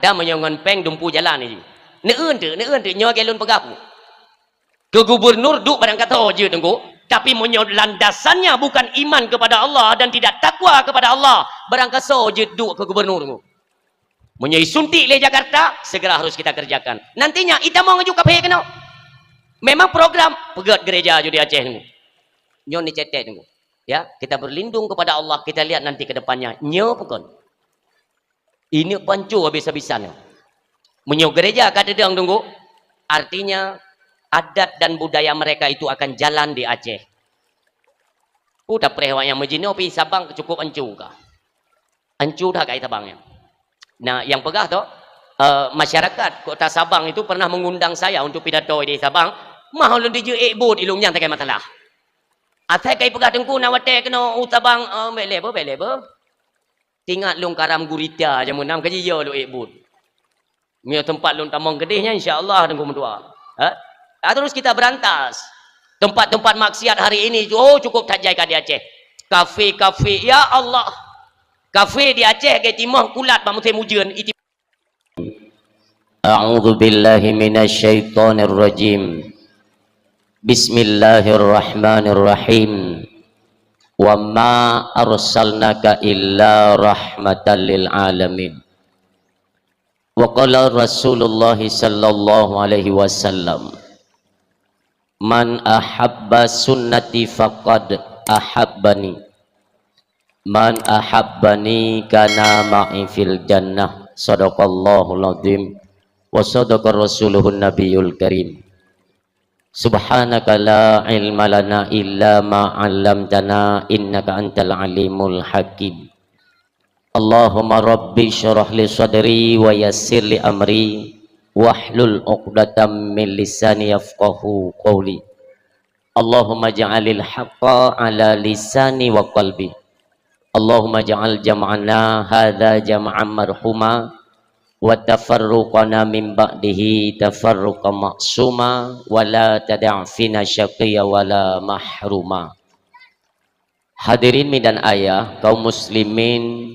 dah menyongon peng dumpu jalan ni neun tu nyo gelun pegapu ke gubernur duk barang kata je tengku tapi menyo landasannya bukan iman kepada Allah dan tidak takwa kepada Allah barang kaso je duk ke gubernur tengku menyo suntik le Jakarta segera harus kita kerjakan nantinya kita mau ngejuk kaphe kena memang program pegat gereja je di Aceh tengku nyo ni cetek tengku ya kita berlindung kepada Allah kita lihat nanti ke depannya nyo pekon ini pancu habis-habisan menyo gereja katedang tunggu artinya adat dan budaya mereka itu akan jalan di Aceh udah perehwan yang majino pi Sabang cukup ancu kah ancu dah kait Sabangnya nah yang pegah tu masyarakat kota Sabang itu pernah mengundang saya untuk pidato di Sabang mahal di je ekbud ilungnya tak masalah atai kai pegah tengku nawate kena Sabang belebo tinggal lung karam gurita je menam kaji yo lu ekbud mia tempat lung tamong gedehnya insyaallah tengku mendua terus kita berantas tempat-tempat maksiat hari ini cukup tajai ka di Aceh kafe ya Allah kafe di Aceh ke timah kulat ba musim hujan itu A'udzu billahi minasyaitonir rajim Bismillahirrahmanirrahim wa ma arsalnaka illa rahmatan lil alamin wa qala Rasulullah sallallahu alaihi wasallam man ahabba sunnati faqad ahabbani man ahabbani kana ma'i fil jannah sadaqallahul azim wa sadaqa rasuluhun nabiyul karim Subhanaka la ilma lana illa ma 'allamtana innaka antal alimul hakim. Allahumma rabbi syrah li sadri wa yassir li amri wahlul 'uqdatam min lisani yafqahu qawli. Allahumma ja'alil haqqa 'ala lisani wa qalbi. Allahumma ja'al jam'ana hadza jam'an marhuma wa tafarruqana min ba'dihi tafarruqan ma'suma wa la tada' fina syaqiyya wa la mahruma. Hadirin dan ayah kaum muslimin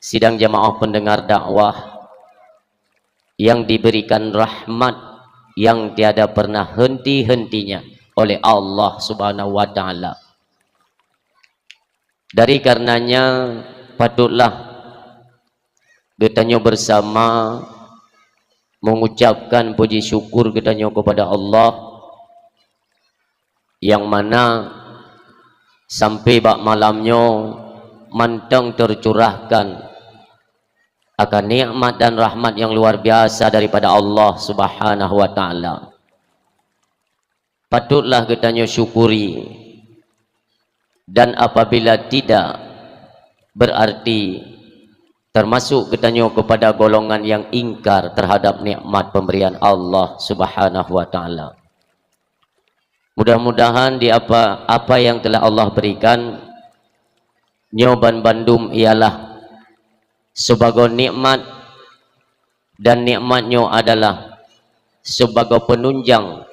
sidang jamaah pendengar dakwah yang diberikan rahmat yang tiada pernah henti-hentinya oleh Allah Subhanahu wa taala. Dari karenanya patutlah kita bersama mengucapkan puji syukur kita kepada Allah yang mana sampai bak malamnya mantang tercurahkan akan nikmat dan rahmat yang luar biasa daripada Allah Subhanahu wa taala. Patutlah kita syukuri, dan apabila tidak berarti termasuk kita kepada golongan yang ingkar terhadap nikmat pemberian Allah Subhanahu wa taala. Mudah-mudahan di apa yang telah Allah berikan nyoban bandum ialah sebagai nikmat, dan nikmatnya adalah sebagai penunjang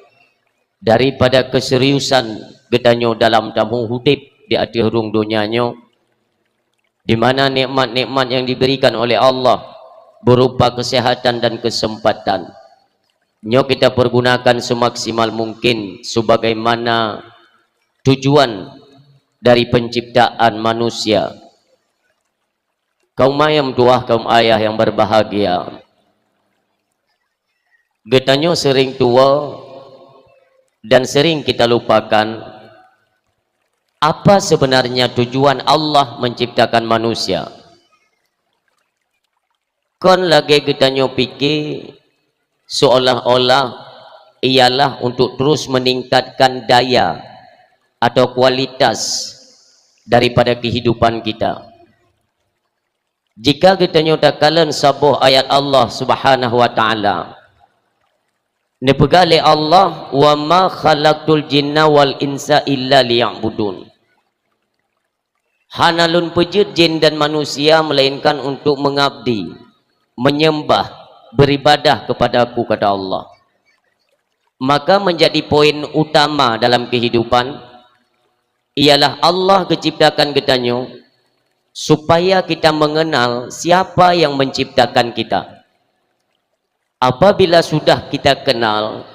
daripada keseriusan kita dalam tamu hudib di akhir hurung dunianya, di mana nikmat-nikmat yang diberikan oleh Allah berupa kesehatan dan kesempatan nyo kita pergunakan semaksimal mungkin sebagaimana tujuan dari penciptaan manusia. Kaum ayam tuah, kaum ayah yang berbahagia, getanyo sering tua dan sering kita lupakan apa sebenarnya tujuan Allah menciptakan manusia. Kon lagi kita pikir seolah-olah ialah untuk terus meningkatkan daya atau kualitas daripada kehidupan kita. Jika kita nyatakan sebuah ayat Allah Subhanahu wa taala, nepegale Allah wa ma khalaqtul jinna wal insa illa liya'budun. Hanalun pejut jin dan manusia melainkan untuk mengabdi, menyembah, beribadah kepadaku, kata Allah. Maka menjadi poin utama dalam kehidupan ialah Allah menciptakan kita supaya kita mengenal siapa yang menciptakan kita. Apabila sudah kita kenal,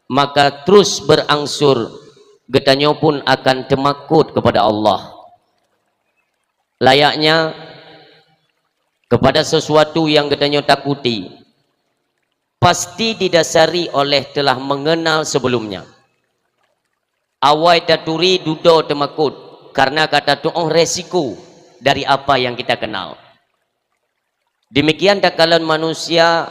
maka terus berangsur getanyo pun akan temakut kepada Allah. Layaknya kepada sesuatu yang getanyo takuti, pasti didasari oleh telah mengenal sebelumnya. Awai taturi dudo temakut, karena kata tu resiko dari apa yang kita kenal. Demikian takalan manusia,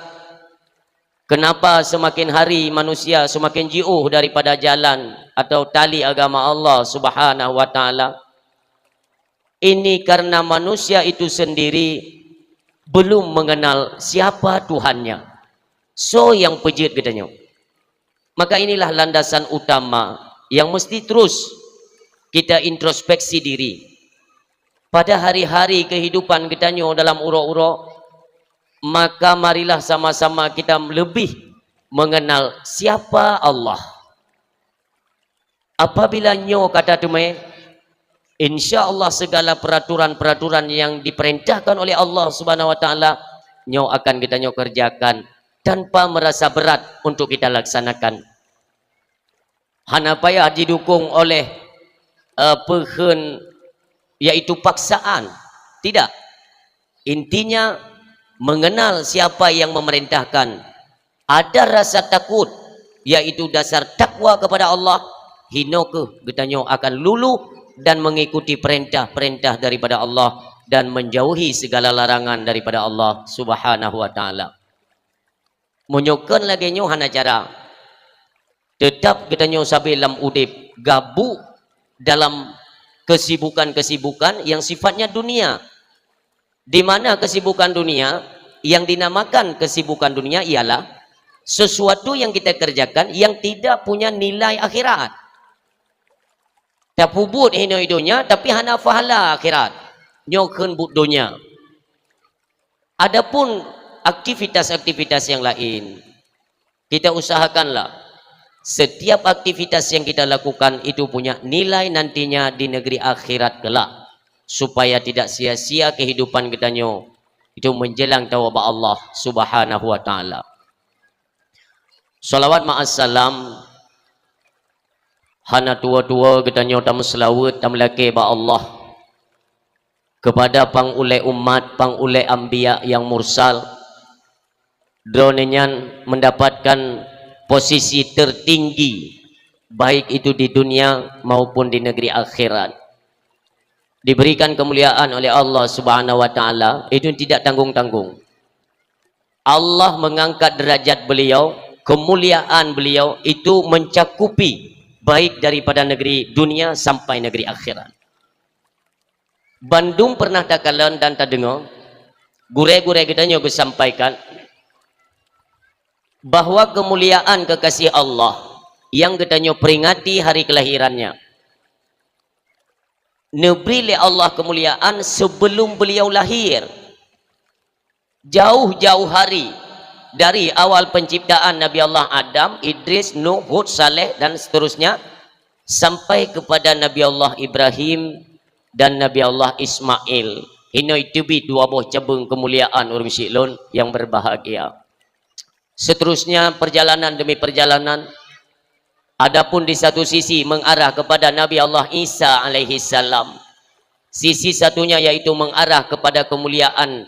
kenapa semakin hari manusia semakin jauh daripada jalan atau tali agama Allah Subhanahu wa taala? Ini karena manusia itu sendiri belum mengenal siapa Tuhannya. So yang pejit katanya. Maka inilah landasan utama yang mesti terus kita introspeksi diri. Pada hari-hari kehidupan katanya dalam uro-uro, maka marilah sama-sama kita lebih mengenal siapa Allah. Apabila nyo kata tume, insya Allah segala peraturan-peraturan yang diperintahkan oleh Allah Subhanahu wa taala nyo akan kita nyo kerjakan tanpa merasa berat untuk kita laksanakan. Hana payah didukung oleh pehen, yaitu paksaan. Tidak. Intinya mengenal siapa yang memerintahkan. Ada rasa takut, yaitu dasar takwa kepada Allah. Hinoke kita nyo akan lulu dan mengikuti perintah-perintah daripada Allah dan menjauhi segala larangan daripada Allah Subhanahu wa taala. Menyokan lagi nyo hana cara. Tetap kita nyo sabi lam udip gabu dalam kesibukan-kesibukan yang sifatnya dunia. Di mana kesibukan dunia yang dinamakan kesibukan dunia ialah sesuatu yang kita kerjakan yang tidak punya nilai akhirat. Tak pubut hino-hidonya tapi hana fahala akhirat. Nyokan but dunia. Adapun aktivitas-aktivitas yang lain, kita usahakanlah setiap aktivitas yang kita lakukan itu punya nilai nantinya di negeri akhirat kelak, supaya tidak sia-sia kehidupan kita nyo itu menjelang tawabah Allah Subhanahu wa taala. Salawat ma'assalam hana tua-tua kita nyo tam selawat tam laki ba Allah kepada pangulai umat, pangulai anbiya yang mursal, dronenyan mendapatkan posisi tertinggi baik itu di dunia maupun di negeri akhirat. Diberikan kemuliaan oleh Allah Subhanahu wa taala, itu tidak tanggung-tanggung. Allah mengangkat derajat beliau, kemuliaan beliau itu mencakupi baik daripada negeri dunia sampai negeri akhirat. Bandung pernah takalan dan tak dengar, gure-gure kita nyoba sampaikan bahwa kemuliaan kekasih Allah yang kita nyoba peringati hari kelahirannya, neberi le Allah kemuliaan sebelum beliau lahir, jauh-jauh hari dari awal penciptaan Nabi Allah Adam, Idris, Nuh, Hud, Saleh dan seterusnya sampai kepada Nabi Allah Ibrahim dan Nabi Allah Ismail. Hino itu bi dua buah cabang kemuliaan orang Silon yang berbahagia. Seterusnya perjalanan demi perjalanan. Adapun di satu sisi mengarah kepada Nabi Allah Isa alaihi salam. Sisi satunya yaitu mengarah kepada kemuliaan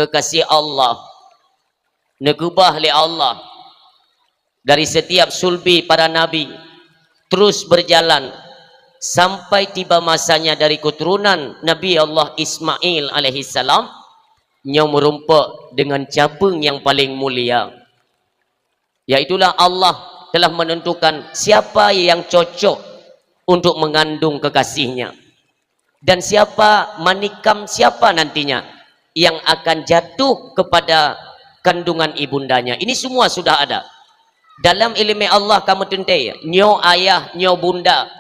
kekasih Allah. Negubah oleh Allah dari setiap sulbi para nabi terus berjalan sampai tiba masanya dari keturunan Nabi Allah Ismail alaihi salam nyo merumpak dengan cabang yang paling mulia, yaitulah Allah telah menentukan siapa yang cocok untuk mengandung kekasihnya dan siapa manikam siapa nantinya yang akan jatuh kepada kandungan ibundanya. Ini semua sudah ada dalam ilmu Allah. Kamu tentai nyo ayah nyo bunda.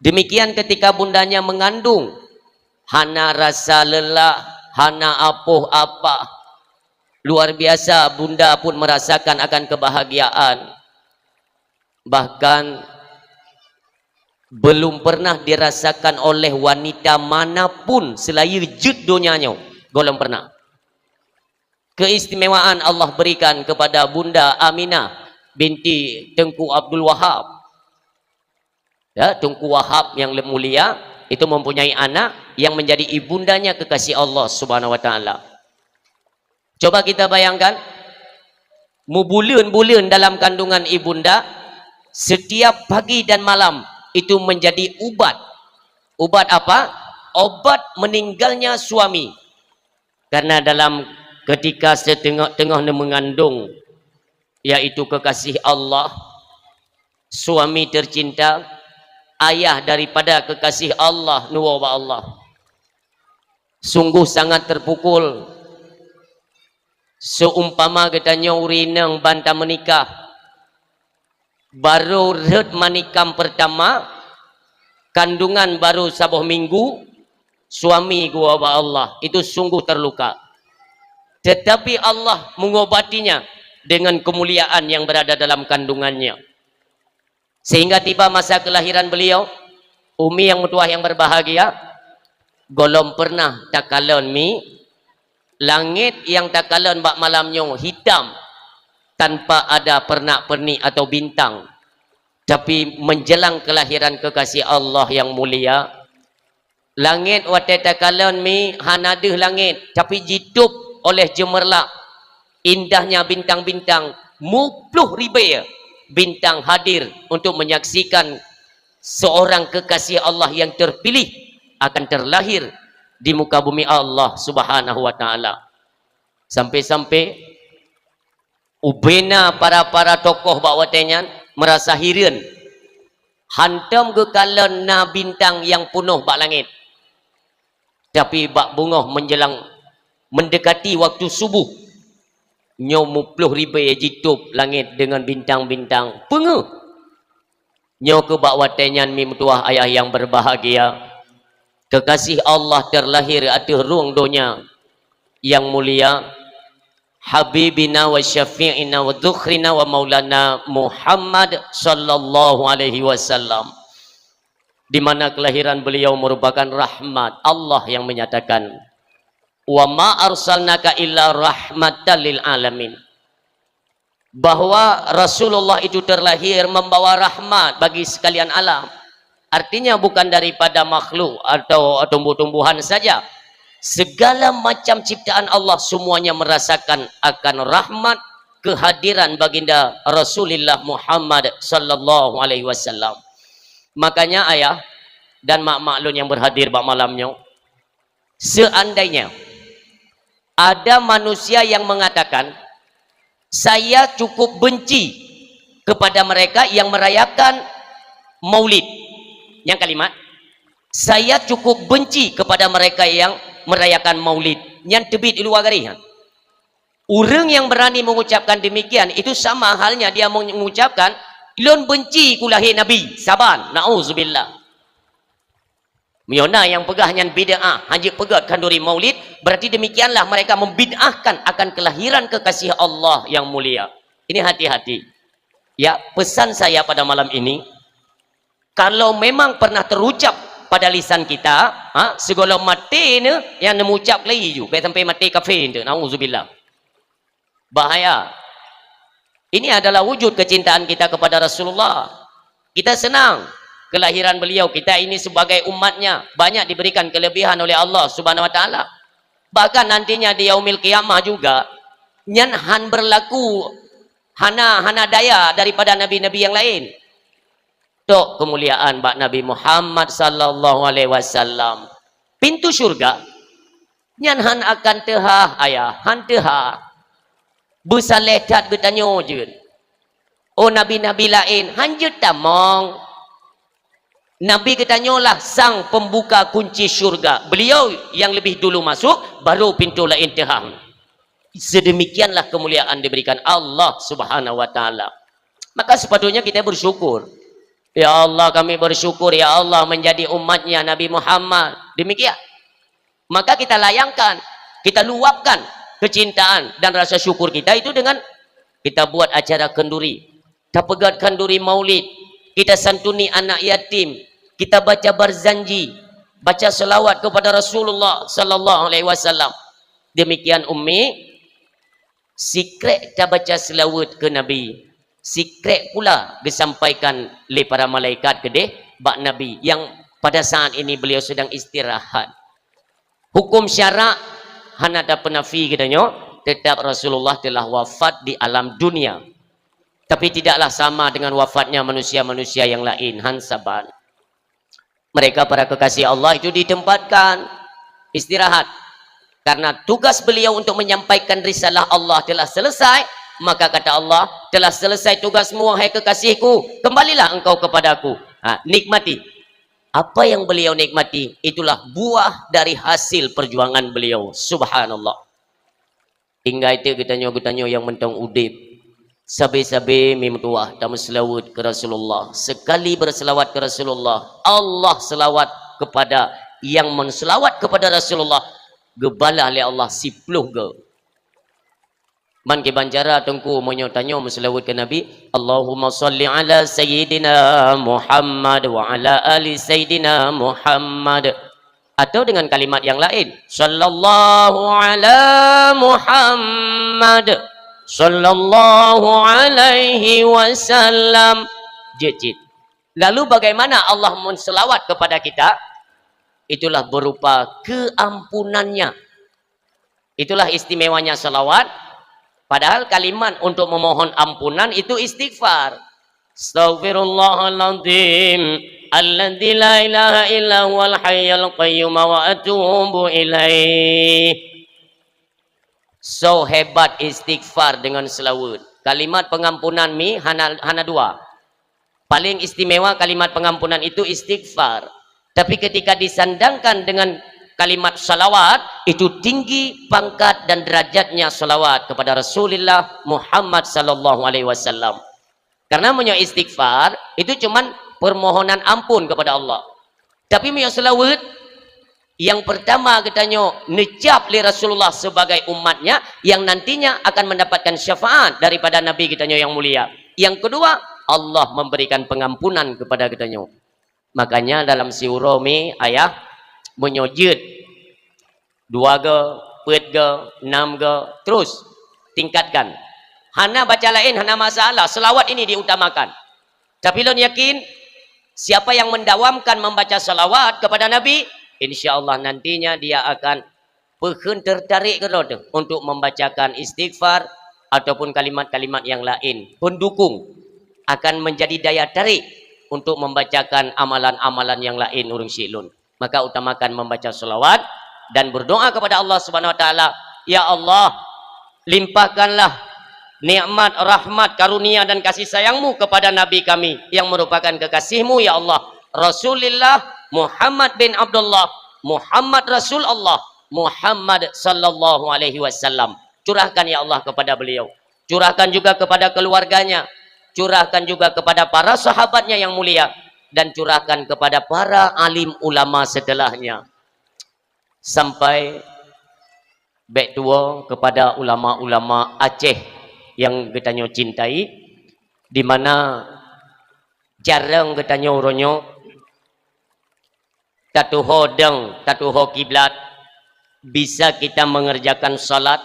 Demikian ketika bundanya mengandung, hana rasa lelah, hana apuh apa, luar biasa bunda pun merasakan akan kebahagiaan. Bahkan belum pernah dirasakan oleh wanita manapun selain jud dunianya, golong pernah. keistimewaan Allah berikan kepada Bunda Aminah binti Tengku Abdul Wahab. Ya, Tengku Wahab yang mulia itu mempunyai anak yang menjadi ibundanya kekasih Allah Subhanahu wa taala. Coba kita bayangkan, bulan-bulan dalam kandungan ibunda, setiap pagi dan malam itu menjadi ubat. Ubat apa? Obat meninggalnya suami. Karena dalam ketika setengah-tengah mengandung, yaitu kekasih Allah, suami tercinta, ayah daripada kekasih Allah, nuwa Allah, sungguh sangat terpukul. Seumpama katanya urinang banta menikah, baru red manikam pertama, kandungan baru sabuh minggu, suami gua Allah itu sungguh terluka. Tetapi Allah mengobatinya dengan kemuliaan yang berada dalam kandungannya. Sehingga tiba masa kelahiran beliau, Umi yang mutuah yang berbahagia, golom pernah takalon mi, langit yang takalon bak malamnya hitam, tanpa ada pernak-pernik atau bintang. Tapi menjelang kelahiran kekasih Allah yang mulia, langit wate takalon mi hanadeh langit, tapi jitup oleh jemerlak indahnya bintang-bintang, mupluh ribu bintang hadir untuk menyaksikan seorang kekasih Allah yang terpilih akan terlahir di muka bumi Allah Subhanahu wa taala. Sampai-sampai ubena para tokoh bawatenyan merasa hiran, hantam ke kalan na bintang yang penuh bak langit. Tapi bak bungoh menjelang mendekati waktu subuh, nyo 10 ribu jitup langit dengan bintang-bintang pengu. Nyo ke bak watenyan mi mutuah ayah yang berbahagia, kekasih Allah terlahir atas ruang dunia yang mulia, Habibina wa syafi'ina wa dzukhrina wa maulana Muhammad sallallahu alaihi wasallam, di mana kelahiran beliau merupakan rahmat. Allah yang menyatakan, wa ma arsalnaka illa rahmatan lil alamin, bahwa Rasulullah itu terlahir membawa rahmat bagi sekalian alam. Artinya bukan daripada makhluk atau tumbuh-tumbuhan saja. Segala macam ciptaan Allah semuanya merasakan akan rahmat kehadiran baginda Rasulullah Muhammad sallallahu alaihi wasallam. Makanya ayah dan mak maklun yang berhadir bak malamnya, seandainya ada manusia yang mengatakan, saya cukup benci kepada mereka yang merayakan maulid. Yang kalimat, saya cukup benci kepada mereka yang merayakan maulid. Yang tebit di luar garis. Orang yang berani mengucapkan demikian, itu sama halnya dia mengucapkan, ilon benci kulahir Nabi. Saban, na'udzubillah. Miona yang pegahnya bid'ah, hanya pegat kanduri maulid, berarti demikianlah mereka membid'ahkan akan kelahiran kekasih Allah yang mulia. Ini hati-hati. Ya, pesan saya pada malam ini, kalau memang pernah terucap pada lisan kita, segala mati ni yang mengucap lagi ju, sampai mati kafir tu, na'udzubillah. Bahaya. Ini adalah wujud kecintaan kita kepada Rasulullah. Kita senang kelahiran beliau, kita ini sebagai umatnya banyak diberikan kelebihan oleh Allah Subhanahu wa taala. Bahkan nantinya di yaumil qiyamah juga nyanhan berlaku hana daya daripada nabi-nabi yang lain. Tok kemuliaan bak Nabi Muhammad sallallahu alaihi wasallam. Pintu syurga nyanhan akan tehah ayah, han tehah. Besaletat bertanya je. Oh nabi-nabi lain hanjut tamong. Nabi ketanyalah sang pembuka kunci syurga. Beliau yang lebih dulu masuk, baru pintu lain tehah. Sedemikianlah kemuliaan diberikan Allah Subhanahu wa taala. Maka sepatutnya kita bersyukur. Ya Allah, kami bersyukur ya Allah menjadi umatnya Nabi Muhammad. Demikian. Maka kita layangkan, kita luapkan kecintaan dan rasa syukur kita itu dengan kita buat acara kenduri. Kita pegat kenduri maulid. Kita santuni anak yatim. Kita baca barzanji, baca selawat kepada Rasulullah sallallahu alaihi wasallam. Demikian Ummi, Secret dah baca selawat ke Nabi. Secret pula disampaikan oleh para malaikat ke deh bak Nabi yang pada saat ini beliau sedang istirahat. Hukum syarak hana ada penafi katanya, tetap Rasulullah telah wafat di alam dunia. Tapi tidaklah sama dengan wafatnya manusia-manusia yang lain. Hansaban. Mereka para kekasih Allah itu ditempatkan istirahat. Karena tugas beliau untuk menyampaikan risalah Allah telah selesai, maka kata Allah, telah selesai tugasmu wahai kekasihku, kembalilah engkau kepadaku. Nikmati. Apa yang beliau nikmati, itulah buah dari hasil perjuangan beliau. Subhanallah. Hingga itu kita nyogu yang mentang udip. Sabi-sabi mimtuah dan selawat ke Rasulullah. Sekali berselawat ke Rasulullah, Allah selawat kepada yang menselawat kepada Rasulullah. Gebalah oleh Allah 10 ge. Man ke banjara tengku menyotanyo selawat ke Nabi, Allahumma salli ala sayyidina Muhammad wa ala ali sayyidina Muhammad. Atau dengan kalimat yang lain, sallallahu ala Muhammad sallallahu alaihi wasallam. Jejit. Lalu bagaimana Allah menselawat kepada kita? Itulah berupa keampunannya. Itulah istimewanya salawat. Padahal kalimat untuk memohon ampunan itu istighfar. Astaghfirullahaladzim alladzi la ilaha illa huwal hayyul qayyum wa atubu ilaih. So hebat istighfar dengan selawat. Kalimat pengampunan hana dua. Paling istimewa kalimat pengampunan itu istighfar. Tapi ketika disandangkan dengan kalimat salawat, itu tinggi pangkat dan derajatnya salawat kepada Rasulullah Muhammad sallallahu alaihi wasallam. Karena punya istighfar itu cuman permohonan ampun kepada Allah. Tapi punya salawat yang pertama katanya necap li Rasulullah sebagai umatnya yang nantinya akan mendapatkan syafaat daripada Nabi katanya yang mulia. Yang kedua, Allah memberikan pengampunan kepada katanya. Makanya dalam siurami ayah menyojud 2 ge, 4 ge, 6 ge, terus tingkatkan. Hana baca lain, hana masalah. Selawat ini diutamakan. Tapi lon yakin, siapa yang mendawamkan membaca selawat kepada Nabi, insya Allah nantinya dia akan tertarik untuk membacakan istighfar ataupun kalimat-kalimat yang lain. Pendukung akan menjadi daya tarik untuk membacakan amalan-amalan yang lain urung silun. Maka utamakan membaca selawat dan berdoa kepada Allah Subhanahu wa taala, ya Allah, limpahkanlah nikmat, rahmat, karunia dan kasih sayangmu kepada nabi kami yang merupakan kekasihmu ya Allah, Rasulullah Muhammad bin Abdullah, Muhammad Rasul Allah, Muhammad sallallahu alaihi wasallam. Curahkan ya Allah kepada beliau. Curahkan juga kepada keluarganya. Curahkan juga kepada para sahabatnya yang mulia. Dan curahkan kepada para alim ulama setelahnya. Sampai baik tua kepada ulama-ulama Aceh yang katanya cintai. Di mana jarang katanya orangnya tatuho deng, tatuho kiblat. Bisa kita mengerjakan salat.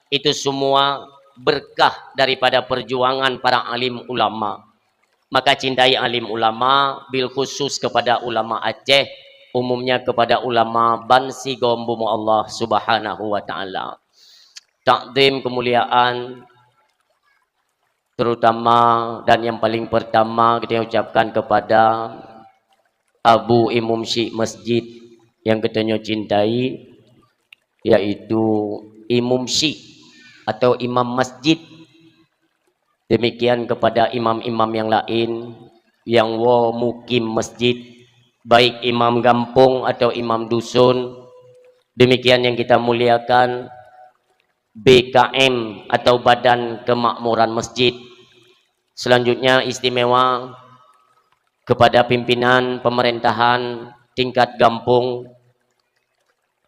Itu semua berkah daripada perjuangan para alim ulama. Maka cintai alim ulama, bil khusus kepada ulama Aceh, umumnya kepada ulama Bansi Gombumu Allah Subhanahu wa taala. Takdim kemuliaan terutama dan yang paling pertama kita ucapkan kepada Abu Imam Syekh Masjid yang kita cintai, yaitu Imam Syekh atau imam masjid. Demikian kepada imam-imam yang lain yang mukim masjid, baik imam kampung atau imam dusun. Demikian yang kita muliakan BKM atau Badan Kemakmuran Masjid. Selanjutnya istimewa kepada pimpinan pemerintahan tingkat kampung,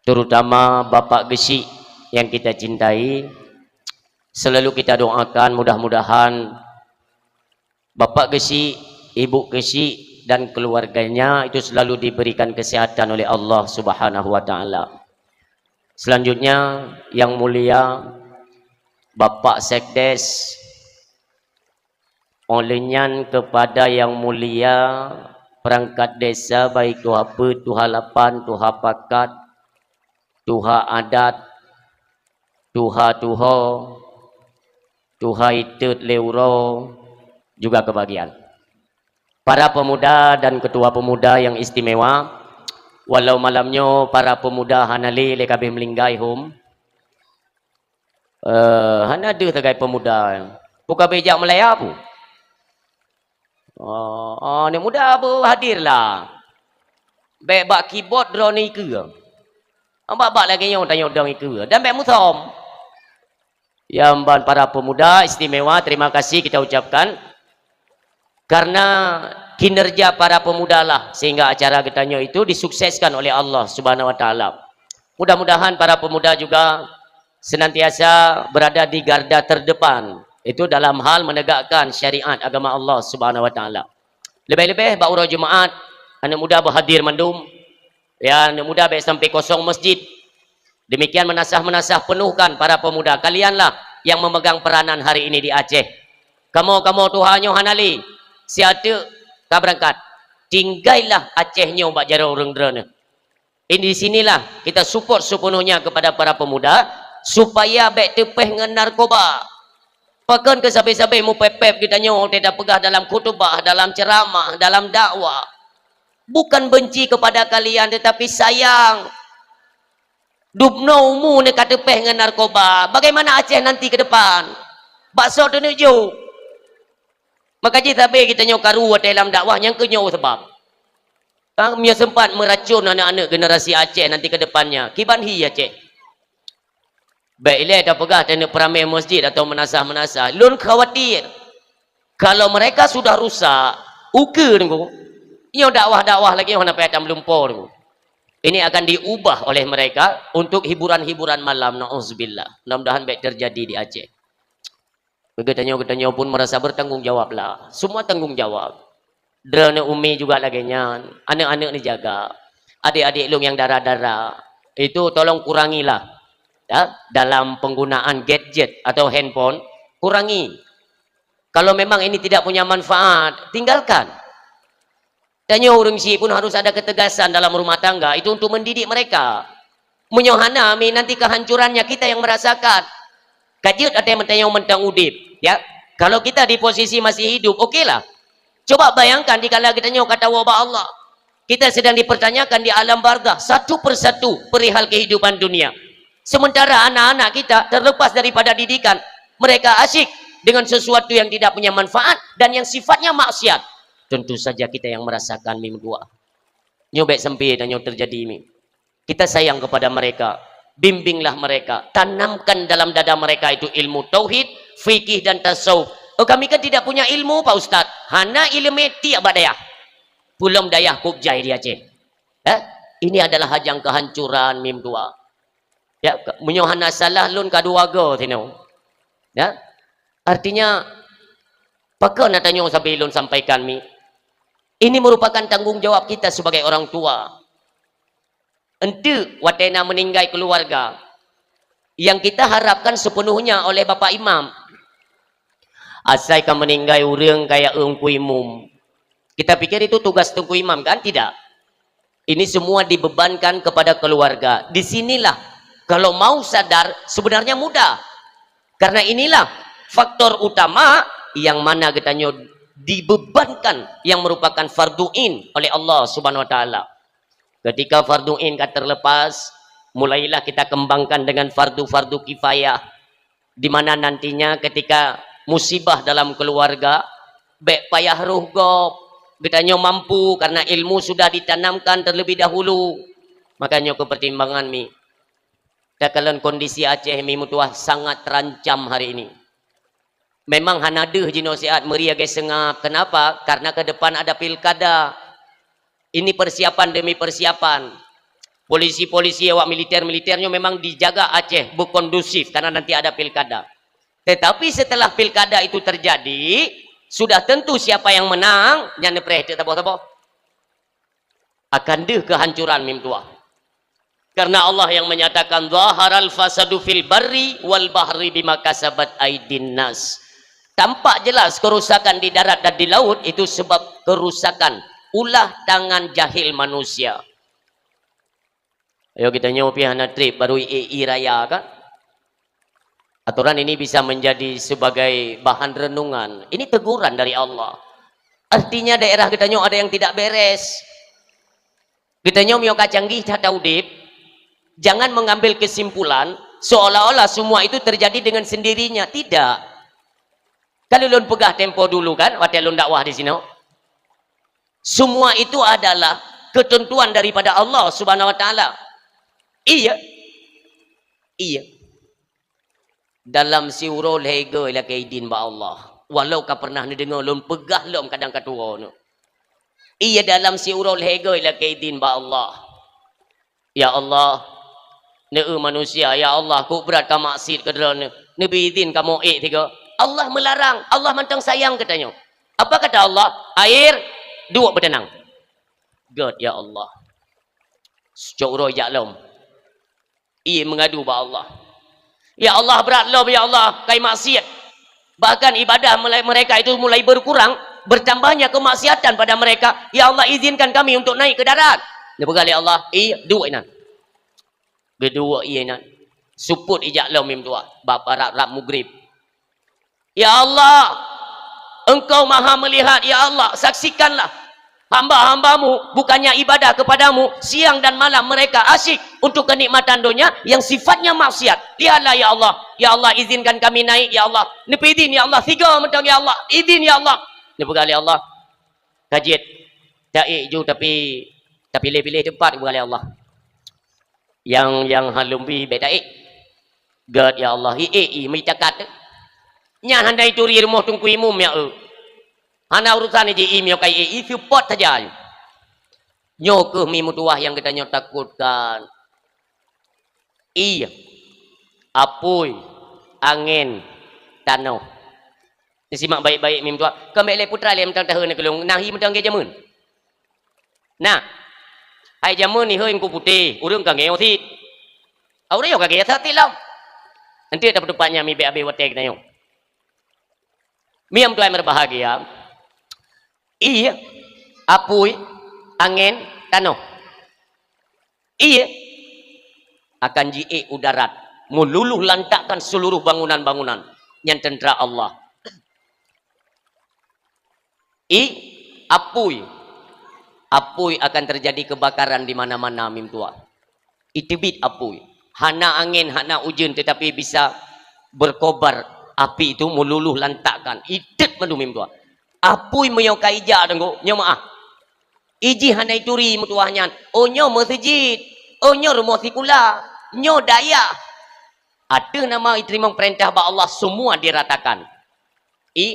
terutama Bapak Gesi yang kita cintai. Selalu kita doakan mudah-mudahan Bapak Gesi, Ibu Gesi dan keluarganya itu selalu diberikan kesehatan oleh Allah Subhanahu wa taala. Selanjutnya yang mulia Bapak Sekdes, olehnya kepada yang mulia perangkat desa, baik tuha apa, tuha lapan, tuha pakat, tuha adat, tuha tuha itut leuro, juga kebagian para pemuda dan ketua pemuda yang istimewa. Walau malamnya para pemuda hanali lekabih melinggai home, hana ada tegai pemuda buka bejak Melaya pun. Ni muda apa hadirlah. Baik bak keyboard draw ni ke. Bak lagi yang tanya dong ke. Dan baik mutom. Yang ban para pemuda istimewa, terima kasih kita ucapkan karena kinerja para pemuda lah sehingga acara kitanya itu disukseskan oleh Allah Subhanahu wa taala. Mudah-mudahan para pemuda juga senantiasa berada di garda terdepan itu dalam hal menegakkan syariat agama Allah Subhanahu wa taala. Lebih-lebih baura Jumaat anak muda berhadir mandum, ya, anak muda baik sampai kosong masjid. Demikian menasah-menasah penuhkan para pemuda, kalianlah yang memegang peranan hari ini di Aceh. Kamu Tuhannya hanali siata ka berangkat tinggailah Acehnya bak jara orang drone. Ini di sinilah kita support sepenuhnya kepada para pemuda supaya baik tepeh dengan narkoba. Pakan ke sampai-sampai mu pepep kita nyoh tidak pegah dalam khutbah, dalam ceramah, dalam dakwah. Bukan benci kepada kalian tetapi sayang. Dubno mu ni kata peh dengan narkoba. Bagaimana Aceh nanti ke depan? Bakso tu nuju. Maka kita baik kita nyoh karu dalam dakwah yang kenyoh sebab. Kami sempat meracun anak-anak generasi Aceh nanti ke depannya. Kiban hi Aceh. Baiklah dah pegah tanda peramai masjid atau menasah-menasah. Lun khawatir. Kalau mereka sudah rusak, uka tengok. Yang dakwah-dakwah lagi yang nak payah melumpur tengok. Ini akan diubah oleh mereka untuk hiburan-hiburan malam. Na'udzubillah. Mudah-mudahan baik terjadi di Aceh. Ketanya pun merasa bertanggung jawab lah. Semua tanggung jawab. Drone umi juga laginya. Anak-anak ni jaga. Adik-adik lu yang darah-darah. Itu tolong kurangilah. Ya, dalam penggunaan gadget atau handphone. Kurangi. Kalau memang ini tidak punya manfaat, tinggalkan. Tanya orang si pun harus ada ketegasan dalam rumah tangga. Itu untuk mendidik mereka. Menyohana nanti kehancurannya kita yang merasakan. Kajut ada yang bertanya mentang udip. Ya, kalau kita di posisi masih hidup, okeylah. Coba bayangkan dikala kita nyoh kata wabah Allah. Kita sedang dipertanyakan di alam barzakh satu persatu perihal kehidupan dunia. Sementara anak-anak kita terlepas daripada didikan. Mereka asyik dengan sesuatu yang tidak punya manfaat dan yang sifatnya maksiat. Tentu saja kita yang merasakan mim dua. Nyobek sempit dan yang terjadi ini. Kita sayang kepada mereka. Bimbinglah mereka. Tanamkan dalam dada mereka itu ilmu tauhid, fikih dan tasawuf. Oh, kami kan tidak punya ilmu Pak Ustaz. Hana ilmu tiap dayah. Belum dayah kubjai di Aceh. Ini adalah hajang kehancuran mim dua. Ya, menyohana salah lun kadua go tino. Ya. Artinya pakai nak tanya sampai lun sampaikan mi. Ini merupakan tanggung jawab kita sebagai orang tua. Ente watena meninggal keluarga yang kita harapkan sepenuhnya oleh Bapak Imam. Asai kan meninggal orang kayak Tengku Imam. Kita pikir itu tugas Tengku Imam kan? Tidak. Ini semua dibebankan kepada keluarga. Disinilah kalau mau sadar sebenarnya mudah. Karena inilah faktor utama yang mana katanya dibebankan yang merupakan fardu'in oleh Allah Subhanahu wa taala. Ketika fardu'in terlepas, mulailah kita kembangkan dengan fardu-fardu kifayah. Di mana nantinya ketika musibah dalam keluarga, baik payah ruh gop, katanya mampu karena ilmu sudah ditanamkan terlebih dahulu. Makanya kepertimbangan mi. Dalam kondisi Aceh mi mutuah sangat terancam hari ini. Memang hanadeh jinosiat meriah sengap. Kenapa? Karena ke depan ada pilkada. Ini persiapan demi persiapan. Polisi-polisi awak militer-militernya memang dijaga Aceh berkondusif karena nanti ada pilkada. Tetapi setelah pilkada itu terjadi, sudah tentu siapa yang menang, jangan perhatikan apa-apa. Akan deh kehancuran mim tua. Karena Allah yang menyatakan zaharal fasadu fil barri wal bahri bima kasabat aydin nas. Tampak jelas kerusakan di darat dan di laut itu sebab kerusakan ulah tangan jahil manusia. Ayo kita nyopi hana trip baru EI raya kan? Aturan ini bisa menjadi sebagai bahan renungan. Ini teguran dari Allah. Artinya daerah kita nyo ada yang tidak beres. Kita nyo mio kacanggih tahu dip. Jangan mengambil kesimpulan seolah-olah semua itu terjadi dengan sendirinya. Tidak. Kalau lun pegah tempo dulu kan, waktu lun dakwah di sini. Semua itu adalah ketentuan daripada Allah Subhanahu wa taala. Iya. Iya. Dalam siurul hega ila kaidin ba Allah. Walau kau pernah dengar lun pegah lum kadang katua no. Iya dalam siurul hega ila kaidin ba Allah. Ya Allah, neu manusia, ya Allah, ku berat ka maksiat ke dalam nabi izin kamu tiga. Allah melarang, Allah mantang sayang katanya. Apa kata Allah? Air dua bertenang. God ya Allah. Syukur ya Allah. Ia mengadu ba Allah. Ya Allah berat loh ya Allah kai maksiat. Bahkan ibadah mereka itu mulai berkurang, bertambahnya kemaksiatan pada mereka. Ya Allah izinkan kami untuk naik ke darat. Dia berkali Allah, dua ini. Kedua ini. Suput ijak lo mim tua. Bapa rap mugrib. Ya Allah, Engkau maha melihat, ya Allah, saksikanlah hamba-hambamu bukannya ibadah kepadamu siang dan malam mereka asyik untuk kenikmatan dunia yang sifatnya maksiat. Lihatlah ya Allah izinkan kami naik ya Allah. Nepi izin ya Allah, tiga mentang ya Allah, izin ya Allah. Ni berkali Allah, kajiat daik ju tapi pilih-pilih tempat berkali Allah. Yang halumbi bedaik. God ya Allah, mai cakat. Nya handai turi rumah tungku imum ya hana urusan ji imio kai support saja nyo ke mi mutuah yang kita nyo takutkan. Iya apui angin tanah disimak baik-baik mi mutuah kembali putra le mentang tahun kelung nahi mentang ke jamun nah ai jamun ni heu ku putih urang ka ngeo thit au yo ka ge thati lam nanti dapat tempatnya mi be wate kita nyo. Miam tuai berbahagia. Iya. Apui, angin, tanah. Iya. Akan jie udarat. Meluluh lantakkan seluruh bangunan-bangunan. Yang tentera Allah. Apui. Apui akan terjadi kebakaran di mana-mana mim tua. Itibit apui. Hana angin, hana ujun tetapi bisa berkobar. Api itu meluluh lantakkan. Idet menumim tua. Apui meyokai ija tengku. Nyo maaf. Iji hanai turi mutuahnya. Oh nyo masjid. Oh nyo rumah sikula. Nyo daya. Ada nama diterima perintah ba Allah semua diratakan.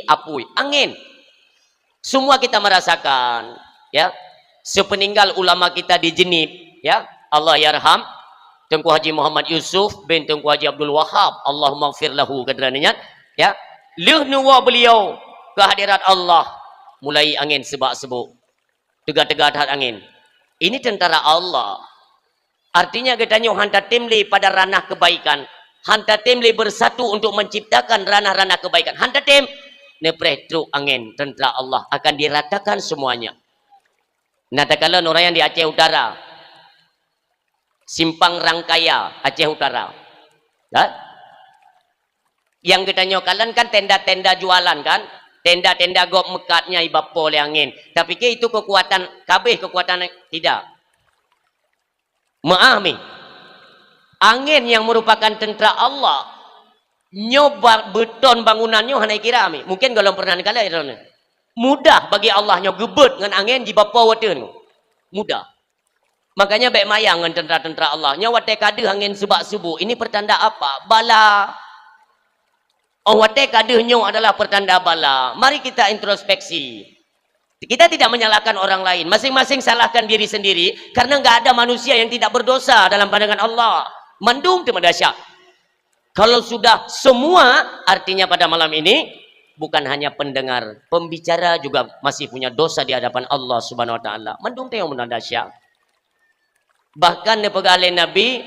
Apui. Angin. Semua kita merasakan. Ya. Sepeninggal ulama kita di Jenib. Ya. Allah yarham. Tengku Haji Muhammad Yusuf bin Tengku Haji Abdul Wahab. Allahumma gfir lahu kaderaninya. Ya, lehnuwa beliau ke hadirat Allah mulai angin sebak-sebuk tegak-tegak angin ini tentara Allah artinya kita nyo hanta timli pada ranah kebaikan hanta timli bersatu untuk menciptakan ranah-ranah kebaikan hanta tim nepreh truk angin tentara Allah akan diratakan semuanya. Nah takala nurayan di Aceh Utara Simpang Rangkaya Aceh Utara ya? Yang kita nyokalan kan tenda-tenda jualan kan tenda-tenda gop mekatnya ibapo oleh angin tapi ke itu kekuatan kabeh kekuatan tidak maami angin yang merupakan tentera Allah nyoba beton bangunannya hanai kirami mungkin kalau pernah kala mudah bagi Allah nyo gebet dengan angin di bapo waten mudah makanya baik mayang dengan tentera-tentera Allah nyo wate kade angin sebak subuh ini pertanda apa bala. Wate kadehnya adalah pertanda bala. Mari kita introspeksi. Kita tidak menyalahkan orang lain. Masing-masing salahkan diri sendiri. Karena nggak ada manusia yang tidak berdosa dalam pandangan Allah. Mandum tema dahsyat. Kalau sudah semua, artinya pada malam ini, bukan hanya pendengar. Pembicara juga masih punya dosa di hadapan Allah subhanahu wa ta'ala. Mandum tema dahsyat. Bahkan dia pegalai Nabi,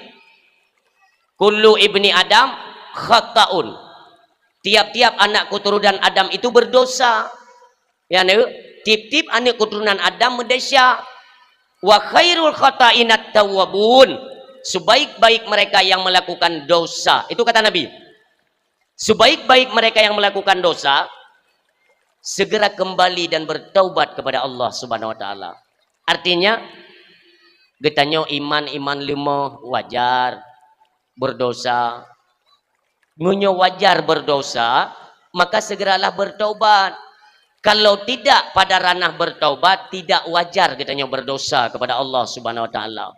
kullu ibni Adam khata'un. Tiap-tiap anak keturunan Adam itu berdosa. Ya, tip-tip anak keturunan Adam mendosa. Wa khairul khata'inat tawwabun. Sebaik-baik mereka yang melakukan dosa. Itu kata Nabi. Sebaik-baik mereka yang melakukan dosa, segera kembali dan bertaubat kepada Allah Subhanahu wa taala. Artinya, getanyo iman lima wajar berdosa. Ngunyo wajar berdosa, maka segeralah bertaubat. Kalau tidak pada ranah bertaubat, tidak wajar getanyo berdosa kepada Allah Subhanahu wa taala.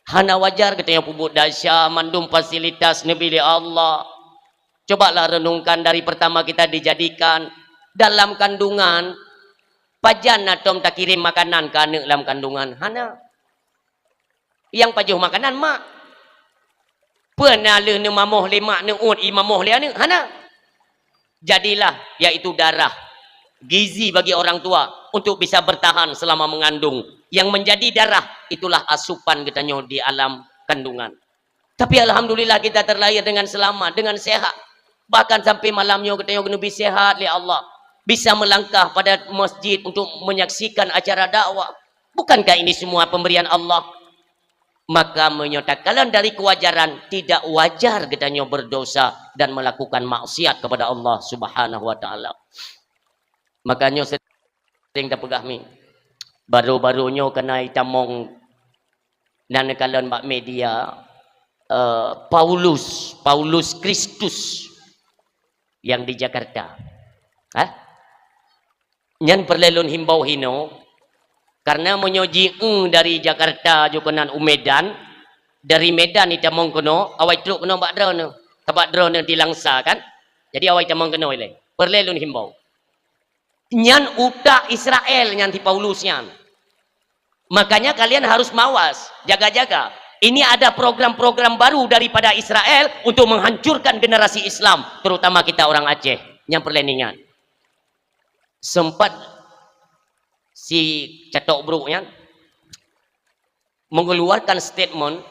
Hana wajar getanyo pupuk dasya mandum fasilitas nabi Allah. Cobalah renungkan dari pertama kita dijadikan dalam kandungan, pajan atom tak kirim makanan ke anak dalam kandungan. Hana. Yang pajuh makanan mak. Pernah le ne mamoh le mak ne ut i mamoh le ne. Hana. Jadilah yaitu darah gizi bagi orang tua untuk bisa bertahan selama mengandung. Yang menjadi darah itulah asupan getanyo di alam kandungan. Tapi alhamdulillah kita terlahir dengan selamat, dengan sehat. Bahkan sampai malamnya getanyo Nabi sehat li Allah. Bisa melangkah pada masjid untuk menyaksikan acara dakwah. Bukankah ini semua pemberian Allah? Maka menyatakan dari kewajaran, tidak wajar getanyo berdosa dan melakukan maksiat kepada Allah Subhanahu wa taala. Makanya sering tak pegah mi. Baru-barunya kena itamong dan kalian mbak media Paulus Kristus yang di Jakarta. Nyan perlelun himbau hino karena menyoji dari Jakarta jokonan Medan, dari Medan ita mong kono awai truk kono bak drone tabak drone dilangsa kan, jadi awai tamong kono ile perlelun himbau nyan utak Israel nyan ti Paulus nyan. Makanya kalian harus mawas, jaga-jaga. Ini ada program-program baru daripada Israel untuk menghancurkan generasi Islam, terutama kita orang Aceh yang perleningan. Sempat si Catok Bruknya mengeluarkan statement,